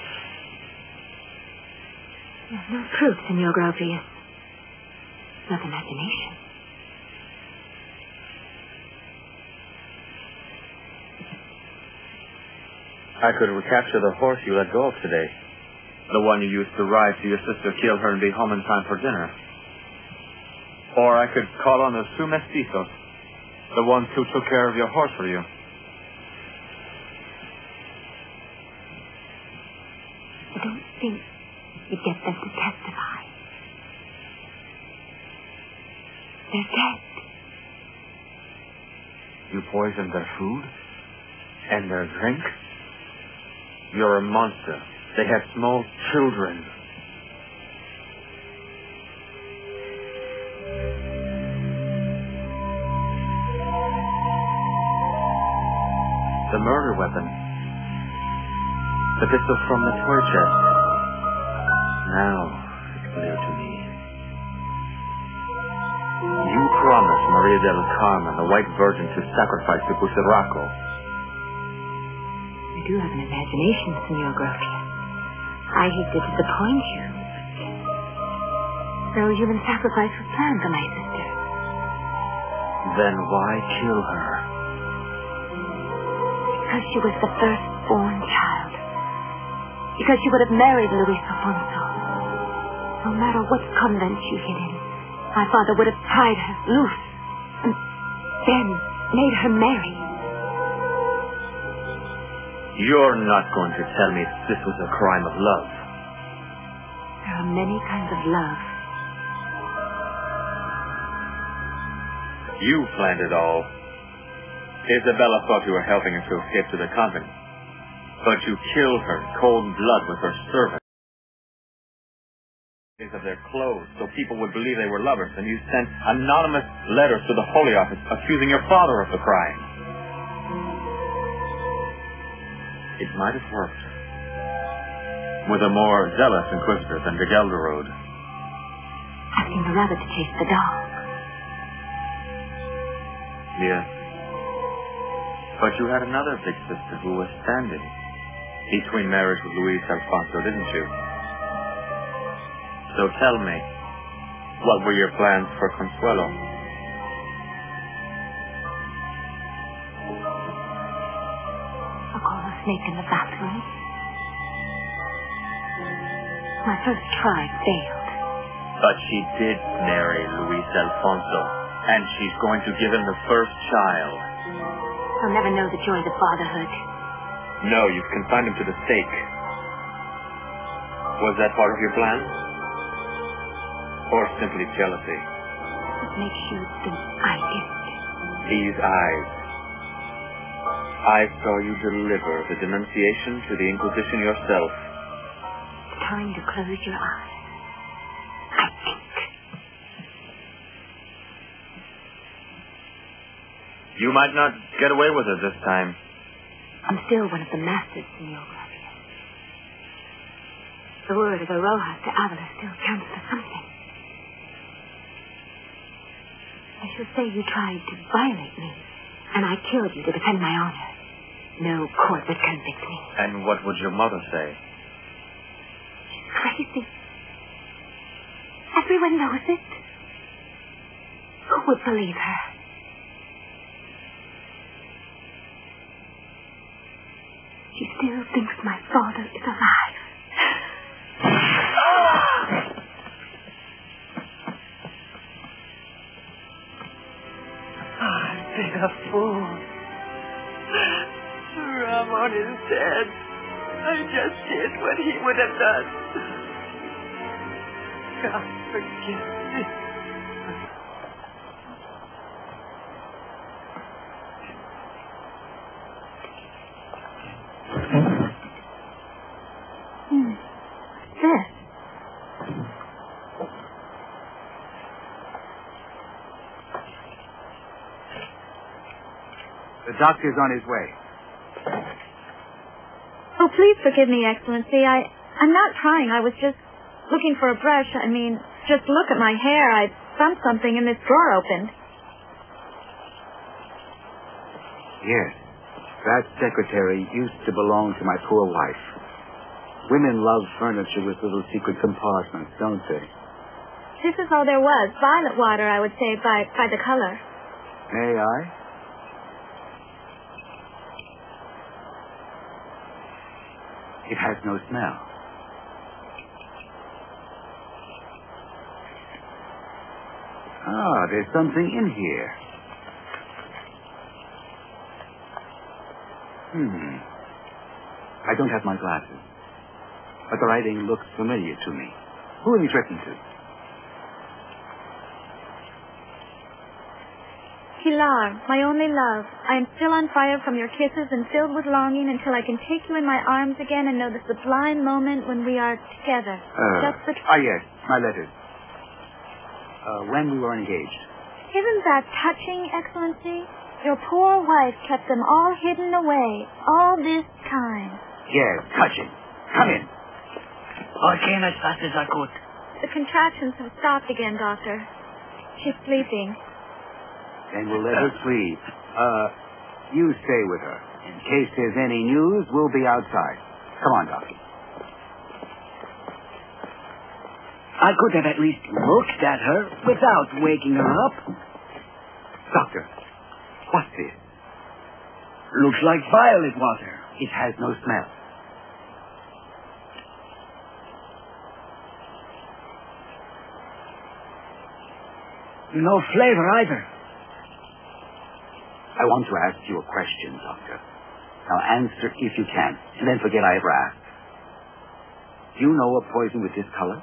There's no proof, Signor Gropius. Not imagination. I could recapture the horse you let go of today. The one you used to ride to your sister, kill her, and be home in time for dinner. Or I could call on the 2 mestizos, the ones who took care of your horse for you. I don't think you'd get them to testify. They're dead. You poisoned their food? And their drink? You're a monster. They had small children. The murder weapon. The pistol from the toy chest. Now it's clear to me. You promised Maria del Carmen, the White Virgin, to sacrifice to Busiraco. You do have an imagination, Signor Gropius. I hate to disappoint you. No human sacrifice was planned for my sister. Then why kill her? Because she was the firstborn child. Because she would have married Luiz Alfonso. No matter what convent she hid in, my father would have tied her loose and then made her marry. You're not going to tell me this was a crime of love. There are many kinds of love. You planned it all. Isabella thought you were helping her to escape to the convent. But you killed her in cold blood with her servant. Of their clothes, so people would believe they were lovers, and you sent anonymous letters to the Holy Office accusing your father of the crime. It might have worked. With a more zealous inquisitor than de Gelderode. Asking the rabbit to chase the dog. Yes. But you had another big sister who was standing between marriage with Luiz Alfonso, didn't you? So tell me, what were your plans for Consuelo? I'll call a snake in the bathroom. My first try failed. But she did marry Luiz Alfonso, and she's going to give him the first child. I'll never know the joys of fatherhood. No, you've consigned him to the stake. Was that part of your plan? Or simply jealousy? What makes you think I didn't? These eyes. I saw you deliver the denunciation to the Inquisition yourself. It's time to close your eyes. I think. You might not get away with it this time. I'm still one of the masters, Signor Gropius. The word of the Rojas to Avila still counts for something. I shall say you tried to violate me, and I killed you to defend my honor. No court would convict me. And what would your mother say? She's crazy. Everyone knows it. Who would believe her? She still thinks my father is alive. I've been a fool. Ramon is dead. I just did what he would have done. God forgive me. doctor's on his way. Oh, please forgive me, Excellency. I'm not trying. I was just looking for a brush. I mean, just look at my hair. I found something in this drawer opened. Yes. That secretary used to belong to my poor wife. Women love furniture with little secret compartments, don't they? This is all there was. Violet water, I would say, by the color. May I? It has no smell. Ah, there's something in here. I don't have my glasses, but the writing looks familiar to me. Who are these written to? Pilar, my only love, I am still on fire from your kisses and filled with longing until I can take you in my arms again and know the sublime moment when we are together. Yes, my letters. When we were engaged. Isn't that touching, Excellency? Your poor wife kept them all hidden away all this time. Yes, touching. Come in. I came as fast as I could. The contractions have stopped again, Doctor. She's sleeping. Then we'll let her sleep. You stay with her. In case there's any news, we'll be outside. Come on, Doctor. I could have at least looked at her without waking her up. Doctor, what's this? Looks like violet water. It has no smell. No flavor either. I want to ask you a question, Doctor. Now answer if you can, and then forget I ever asked. Do you know a poison with this color?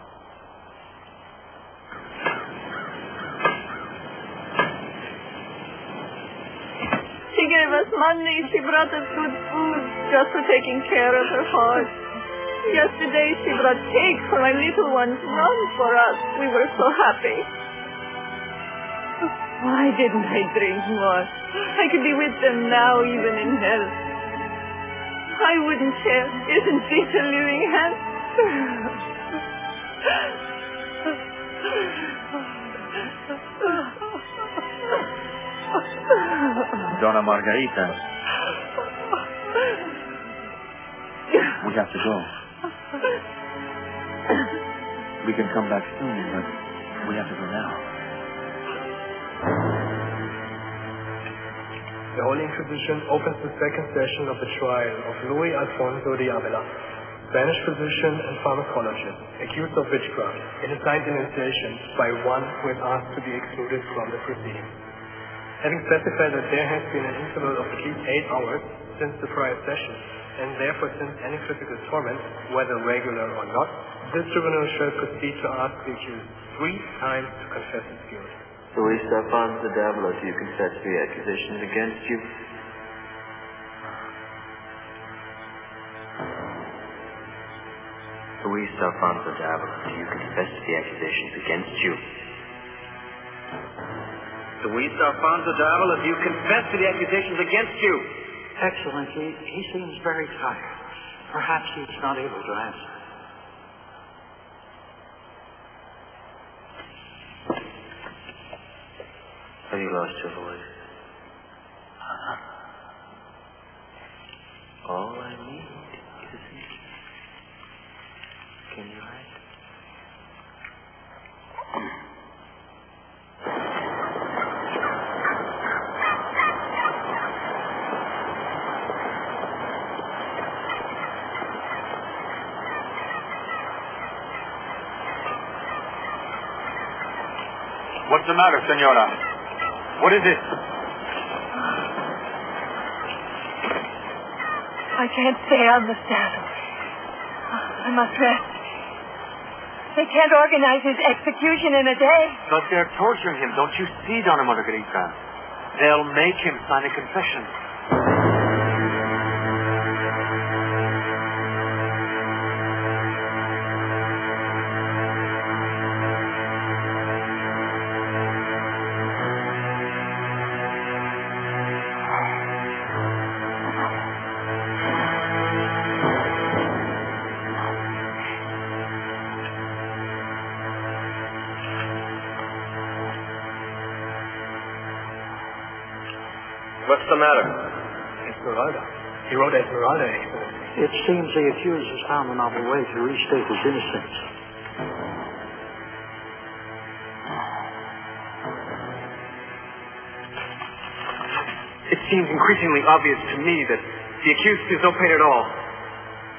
She gave us money. She brought us good food just for taking care of her heart. Yesterday she brought cake for my little ones, none for us. We were so happy. Why didn't I drink more? I could be with them now, even in hell. I wouldn't care. Isn't this a living hell? Donna Margarita. We have to go. We can come back soon, but we have to go now. The Holy Inquisition opens the second session of the trial of Luiz Alfonso de Avila, Spanish physician and pharmacologist, accused of witchcraft, in a signed denunciation by one who is asked to be excluded from the proceedings. Having specified that there has been an interval of at least 8 hours since the prior session, and therefore since any physical torment, whether regular or not, this tribunal shall proceed to ask the accused 3 times to confess his guilt. Luiz Alfonso de Avila, do you confess the accusations against you? Luiz Alfonso de Avila, do you confess the accusations against you? Luiz Alfonso de Avila, do you confess to the accusations against you? Excellency, he seems very tired. Perhaps he's not able to answer. Have you lost your voice? All I need is a sneak. Can you write? What's the matter, senora? What is it? I can't stay on the saddle. I must rest. They can't organize his execution in a day. But they're torturing him. Don't you see, Donna Margarita? They'll make him sign a confession. What's the matter? Espada. He wrote Espada, Excellency. It seems the accused has found a novel way to restate his innocence. It seems increasingly obvious to me that the accused sees no pain at all.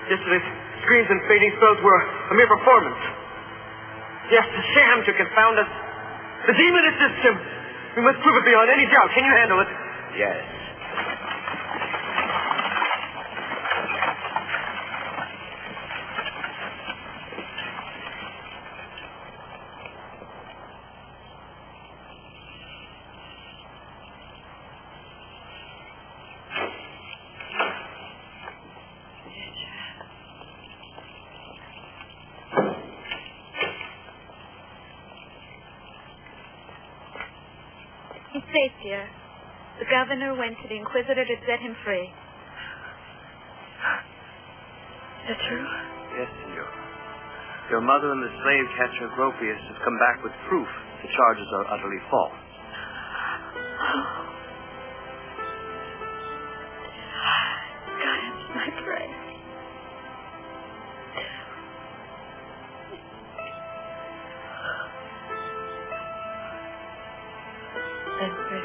Yesterday's screams and fading spells were a mere performance. Yes, a sham to confound us. The demon assists him. We must prove it beyond any doubt. Can you handle it? Yes. He's safe, dear. The governor went to the inquisitor to set him free. Is that true? Yes, senor. Your mother and the slave catcher Gropius have come back with proof the charges are utterly false. God answer my prayer. And where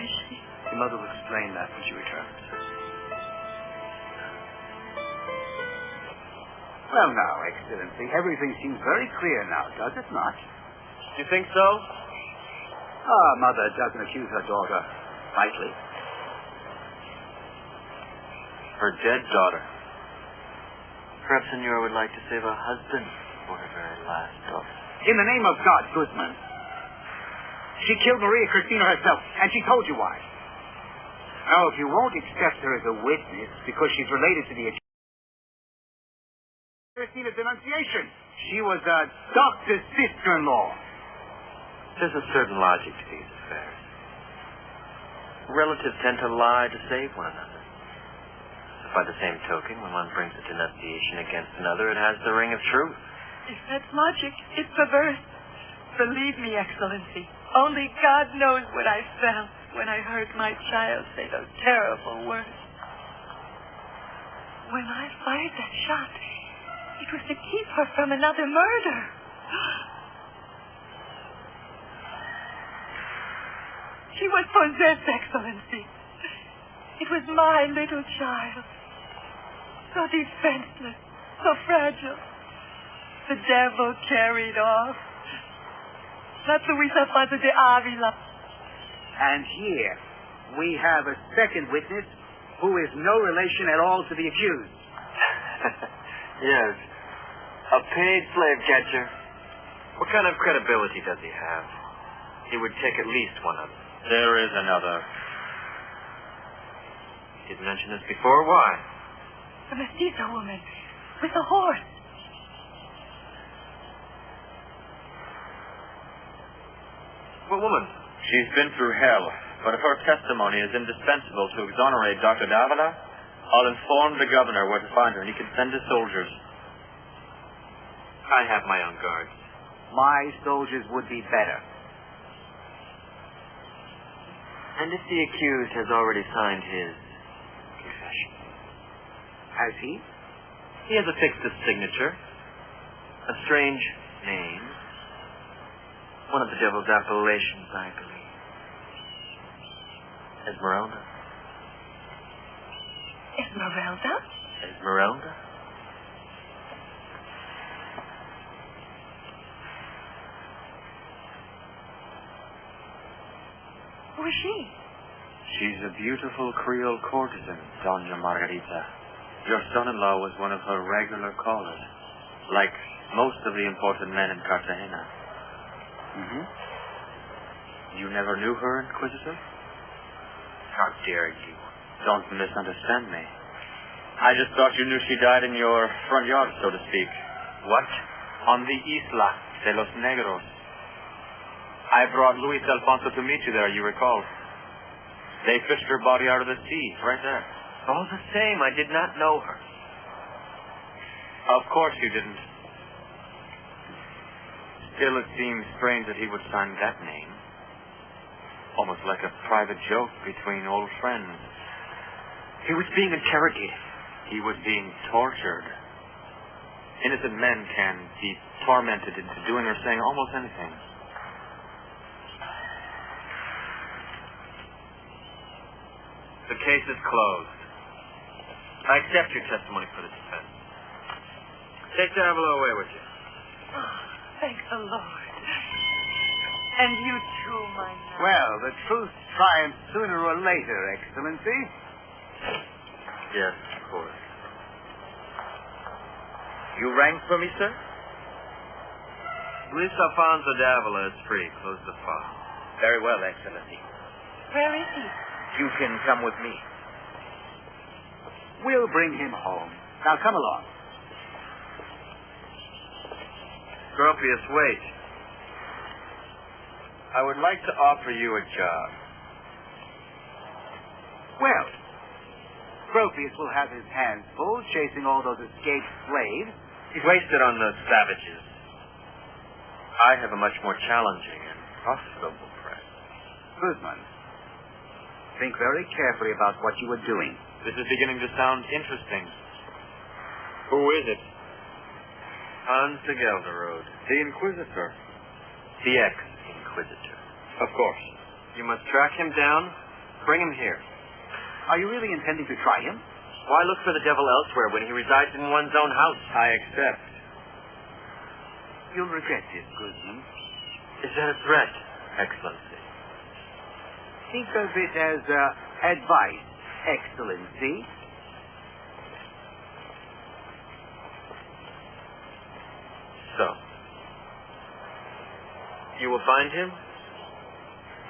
is she? Your mother will explain that when she returns. Well, now, Excellency, everything seems very clear now, does it not? You think so? Our mother doesn't accuse her daughter lightly. Her dead daughter. Perhaps senor would like to save her husband for her very last daughter. In the name of God, Guzman. She killed Maria Cristina herself, and she told you why. Now, if you won't accept her as a witness because she's related to the Cristina denunciation, she was a doctor's sister-in-law. There's a certain logic to these affairs. Relatives tend to lie to save one another. By the same token, when one brings a denunciation against another, it has the ring of truth. If that's logic, it's perverse. Believe me, Excellency, only God knows what I felt when I heard my child say those terrible words. When I fired that shot, it was to keep her from another murder. She was possessed, Excellency. It was my little child. So defenseless, so fragile. The devil carried off. Not Luis Alfonso de Avila. And here we have a second witness who is no relation at all to the accused. Yes. A paid slave catcher. What kind of credibility does he have? He would take at least one of them. There is another. You didn't mention this before. Why? The mestiza woman with the horse. What woman? She's been through hell, but if her testimony is indispensable to exonerate Dr. Davila, I'll inform the governor where to find her, and he can send his soldiers. I have my own guards. My soldiers would be better. And if the accused has already signed his confession? Has he? He has affixed a signature. A strange name. One of the devil's appellations, I believe. Esmeralda. Esmeralda? Esmeralda? Who is she? She's a beautiful Creole courtesan, Doña Margarita. Your son-in-law was one of her regular callers, like most of the important men in Cartagena. Mm-hmm. You never knew her, Inquisitor? How dare you? Don't misunderstand me. I just thought you knew she died in your front yard, so to speak. What? On the Isla de los Negros. I brought Luis Alfonso to meet you there, you recall. They fished her body out of the sea, right there. All the same, I did not know her. Of course you didn't. Still, it seems strange that he would sign that name. almost like a private joke between old friends. He was being interrogated. He was being tortured. Innocent men can be tormented into doing or saying almost anything. The case is closed. I accept your testimony for the defense. Take Diavolo away with you. Oh, thank the Lord. And you too, my knight. Well, the truth triumphs sooner or later, Excellency. Yes, of course. You rang for me, sir? Luiz Alfonso Diavolo is free. Close the file. Very well, Excellency. Where is he? You can come with me. We'll bring him home. Now, come along. Gropius, wait. I would like to offer you a job. Well, Gropius will have his hands full chasing all those escaped slaves. He's wasted on the savages. I have a much more challenging and profitable prey. Guzman, think very carefully about what you are doing. This is beginning to sound interesting. Who is it? Hans de Gelderode. The Inquisitor. The ex-Inquisitor. Of course. You must track him down. Bring him here. Are you really intending to try him? Why look for the devil elsewhere when he resides in one's own house? I accept. You'll regret this, Guzman. Is that a threat, Excellency? Think of it as advice, Excellency. So, you will find him?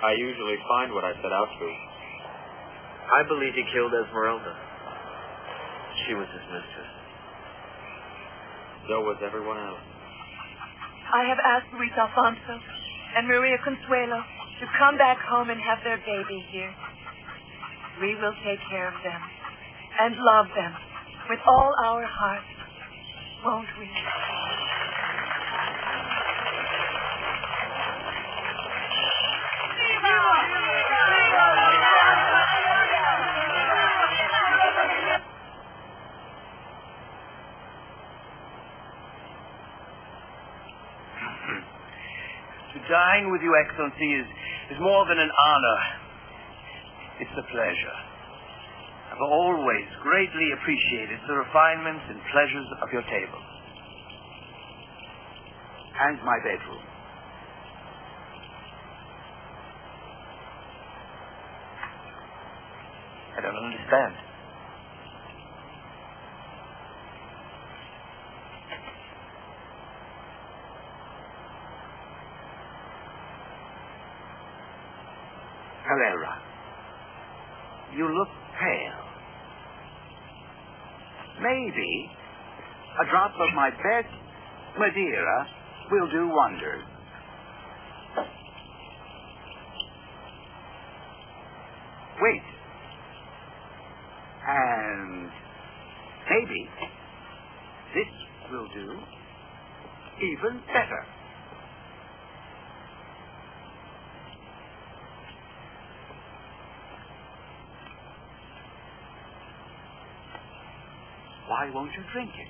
I usually find what I set out to. I believe he killed Esmeralda. She was his mistress. So was everyone else. I have asked Luiz Alfonso and Maria Consuelo to come back home and have their baby here. We will take care of them and love them with all our hearts, won't we? To dine with you, Excellency, is more than an honor. It's a pleasure. I've always greatly appreciated the refinements and pleasures of your table. And my bedroom. I don't understand. Carrera, you look pale. Maybe a drop of my best Madeira will do wonders. Wait. And maybe this will do even better. Why won't you drink it?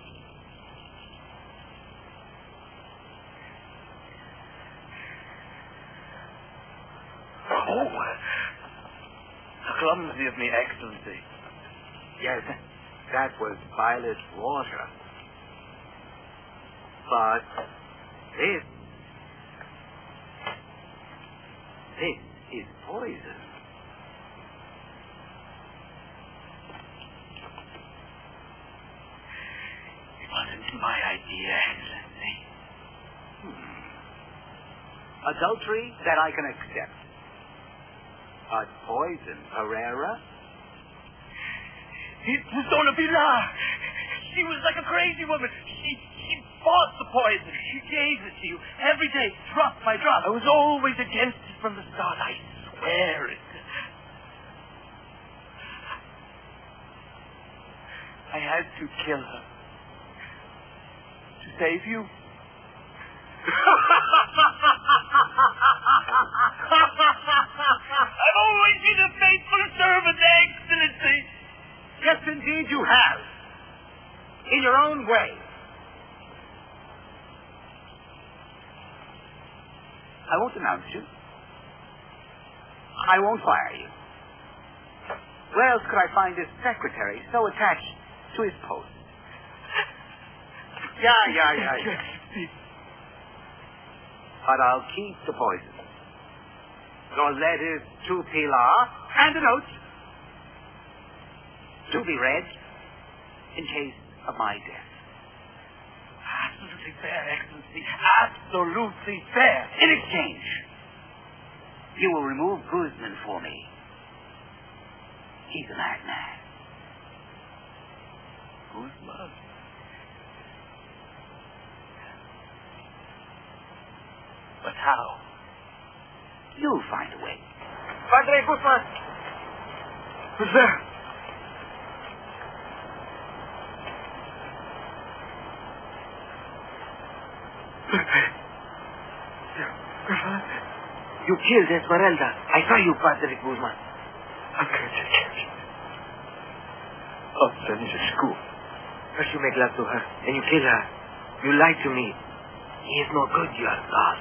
Oh, how clumsy of me, Excellency. Yes, that was violet water. But this is poison. It wasn't my idea, Excellency. Adultery, that I can accept. But poison, Herrera? It was Donna Pilar. She was like a crazy woman. She bought the poison. She gave it to you every day, drop by drop. I was always against it from the start. I swear it. I had to kill her to save you. I've always been a faithful servant, Excellency. Yes, indeed you have. In your own way. I won't announce you. I won't fire you. Where else could I find this secretary so attached to his post? Yeah. But I'll keep the poison. Your letters to Pela and a note to be read in case of my death. Absolutely fair, Excellency. Absolutely fair. In exchange, you will remove Guzman for me. He's a madman. Guzman? But how? You'll find a way. Padre Guzman! Who's there? You killed Esmeralda. I saw you, Padre Guzman. I'm going to kill you. I'll send you to school. First you make love to her, then you kill her. You lie to me. He is no good, you are God.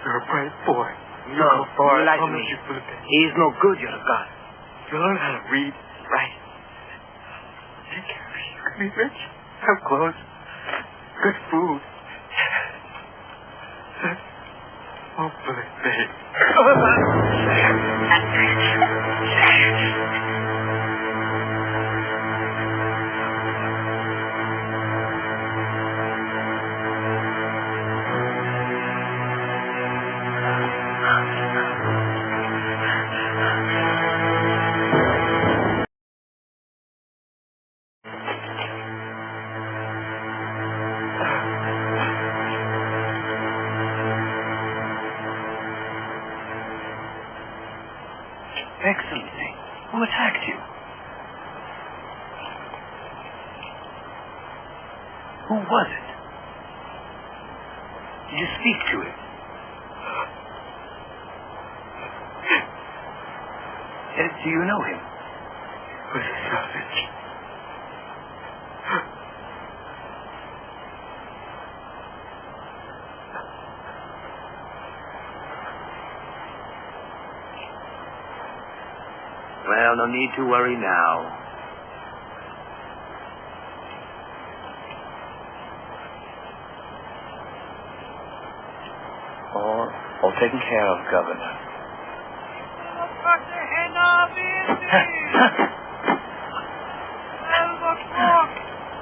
You're a brave boy. No, you lie to me. He is no good, you're a God. You learn how to read. Right. Take care of you. You can be rich. Have clothes. Good food. Oh, babe. Excellency, who attacked you? Who was it? Did you speak to him? Do you know him? He was a savage. Well, no need to worry now. All taken care of, Governor.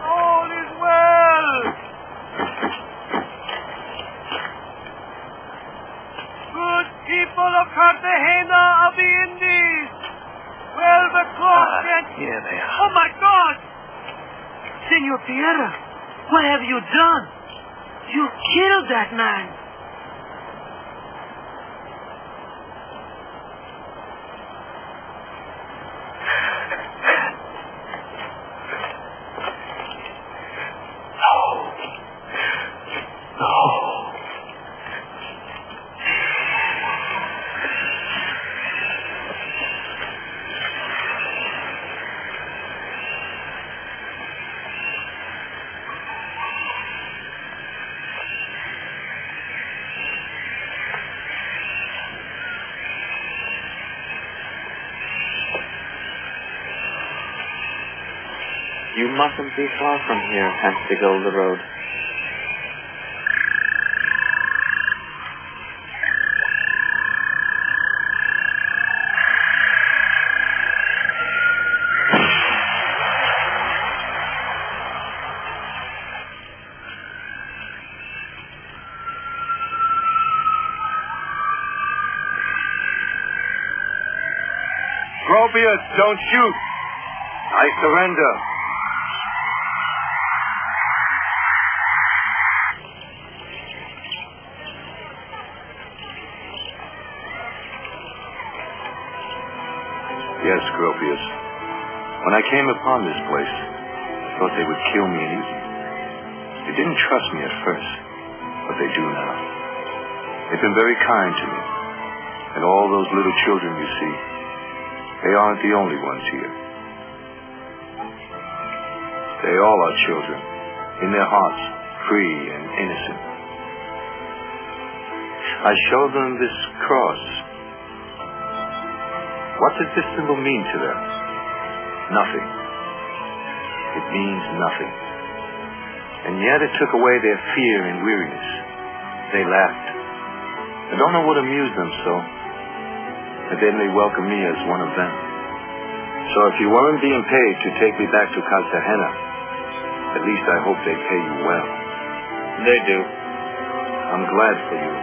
All is well. Good people of Cartagena of the Indies. 12 o'clock, Here they are. Oh, my God! Senor Piera, what have you done? You killed that man. You mustn't be far from here, hence to go the road. Gropius, don't shoot. I surrender. Yes, Gropius. When I came upon this place, I thought they would kill me and eat me. They didn't trust me at first, but they do now. They've been very kind to me. And all those little children you see, they aren't the only ones here. They all are children, in their hearts, free and innocent. I show them this cross. What does this symbol mean to them? Nothing. It means nothing. And yet it took away their fear and weariness. They laughed. I don't know what amused them so, but then they welcomed me as one of them. So if you weren't being paid to take me back to Cartagena, at least I hope they pay you well. They do. I'm glad for you.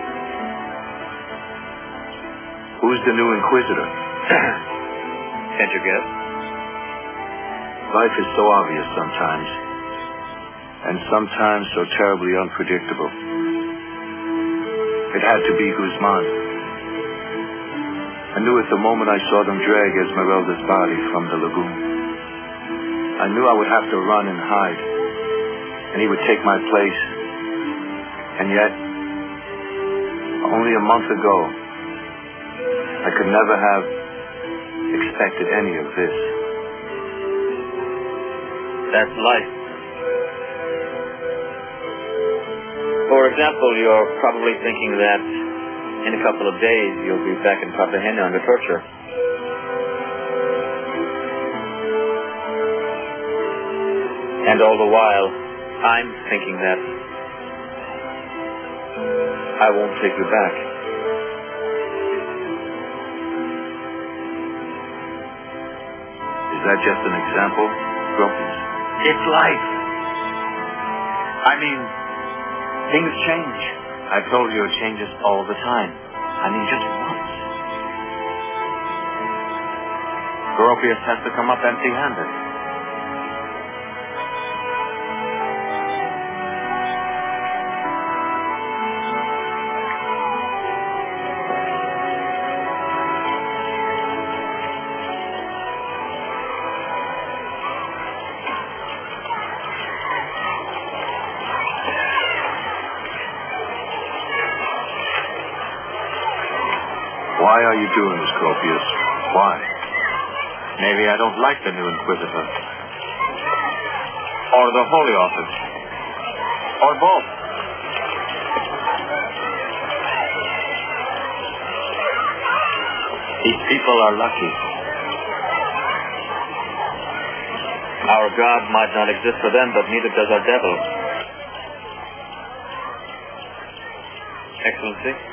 Who's the new inquisitor? Can't you guess? Life is so obvious sometimes, and sometimes so terribly unpredictable. It had to be Guzman. I knew it the moment I saw them drag Esmeralda's body from the lagoon. I knew I would have to run and hide, and he would take my place. And yet, only a month ago, I could never have expected any of this. That's life. For example, you're probably thinking that in a couple of days you'll be back in Cartagena under torture. And all the while, I'm thinking that I won't take you back. Is that just an example, Grumpus? It's life. I mean, things change. I told you it changes all the time. I mean, just once. Gropius has to come up empty-handed. Why are you doing this, Gropius? Why? Maybe I don't like the new Inquisitor. Or the Holy Office. Or both. These people are lucky. Our God might not exist for them, but neither does our devil. Excellency?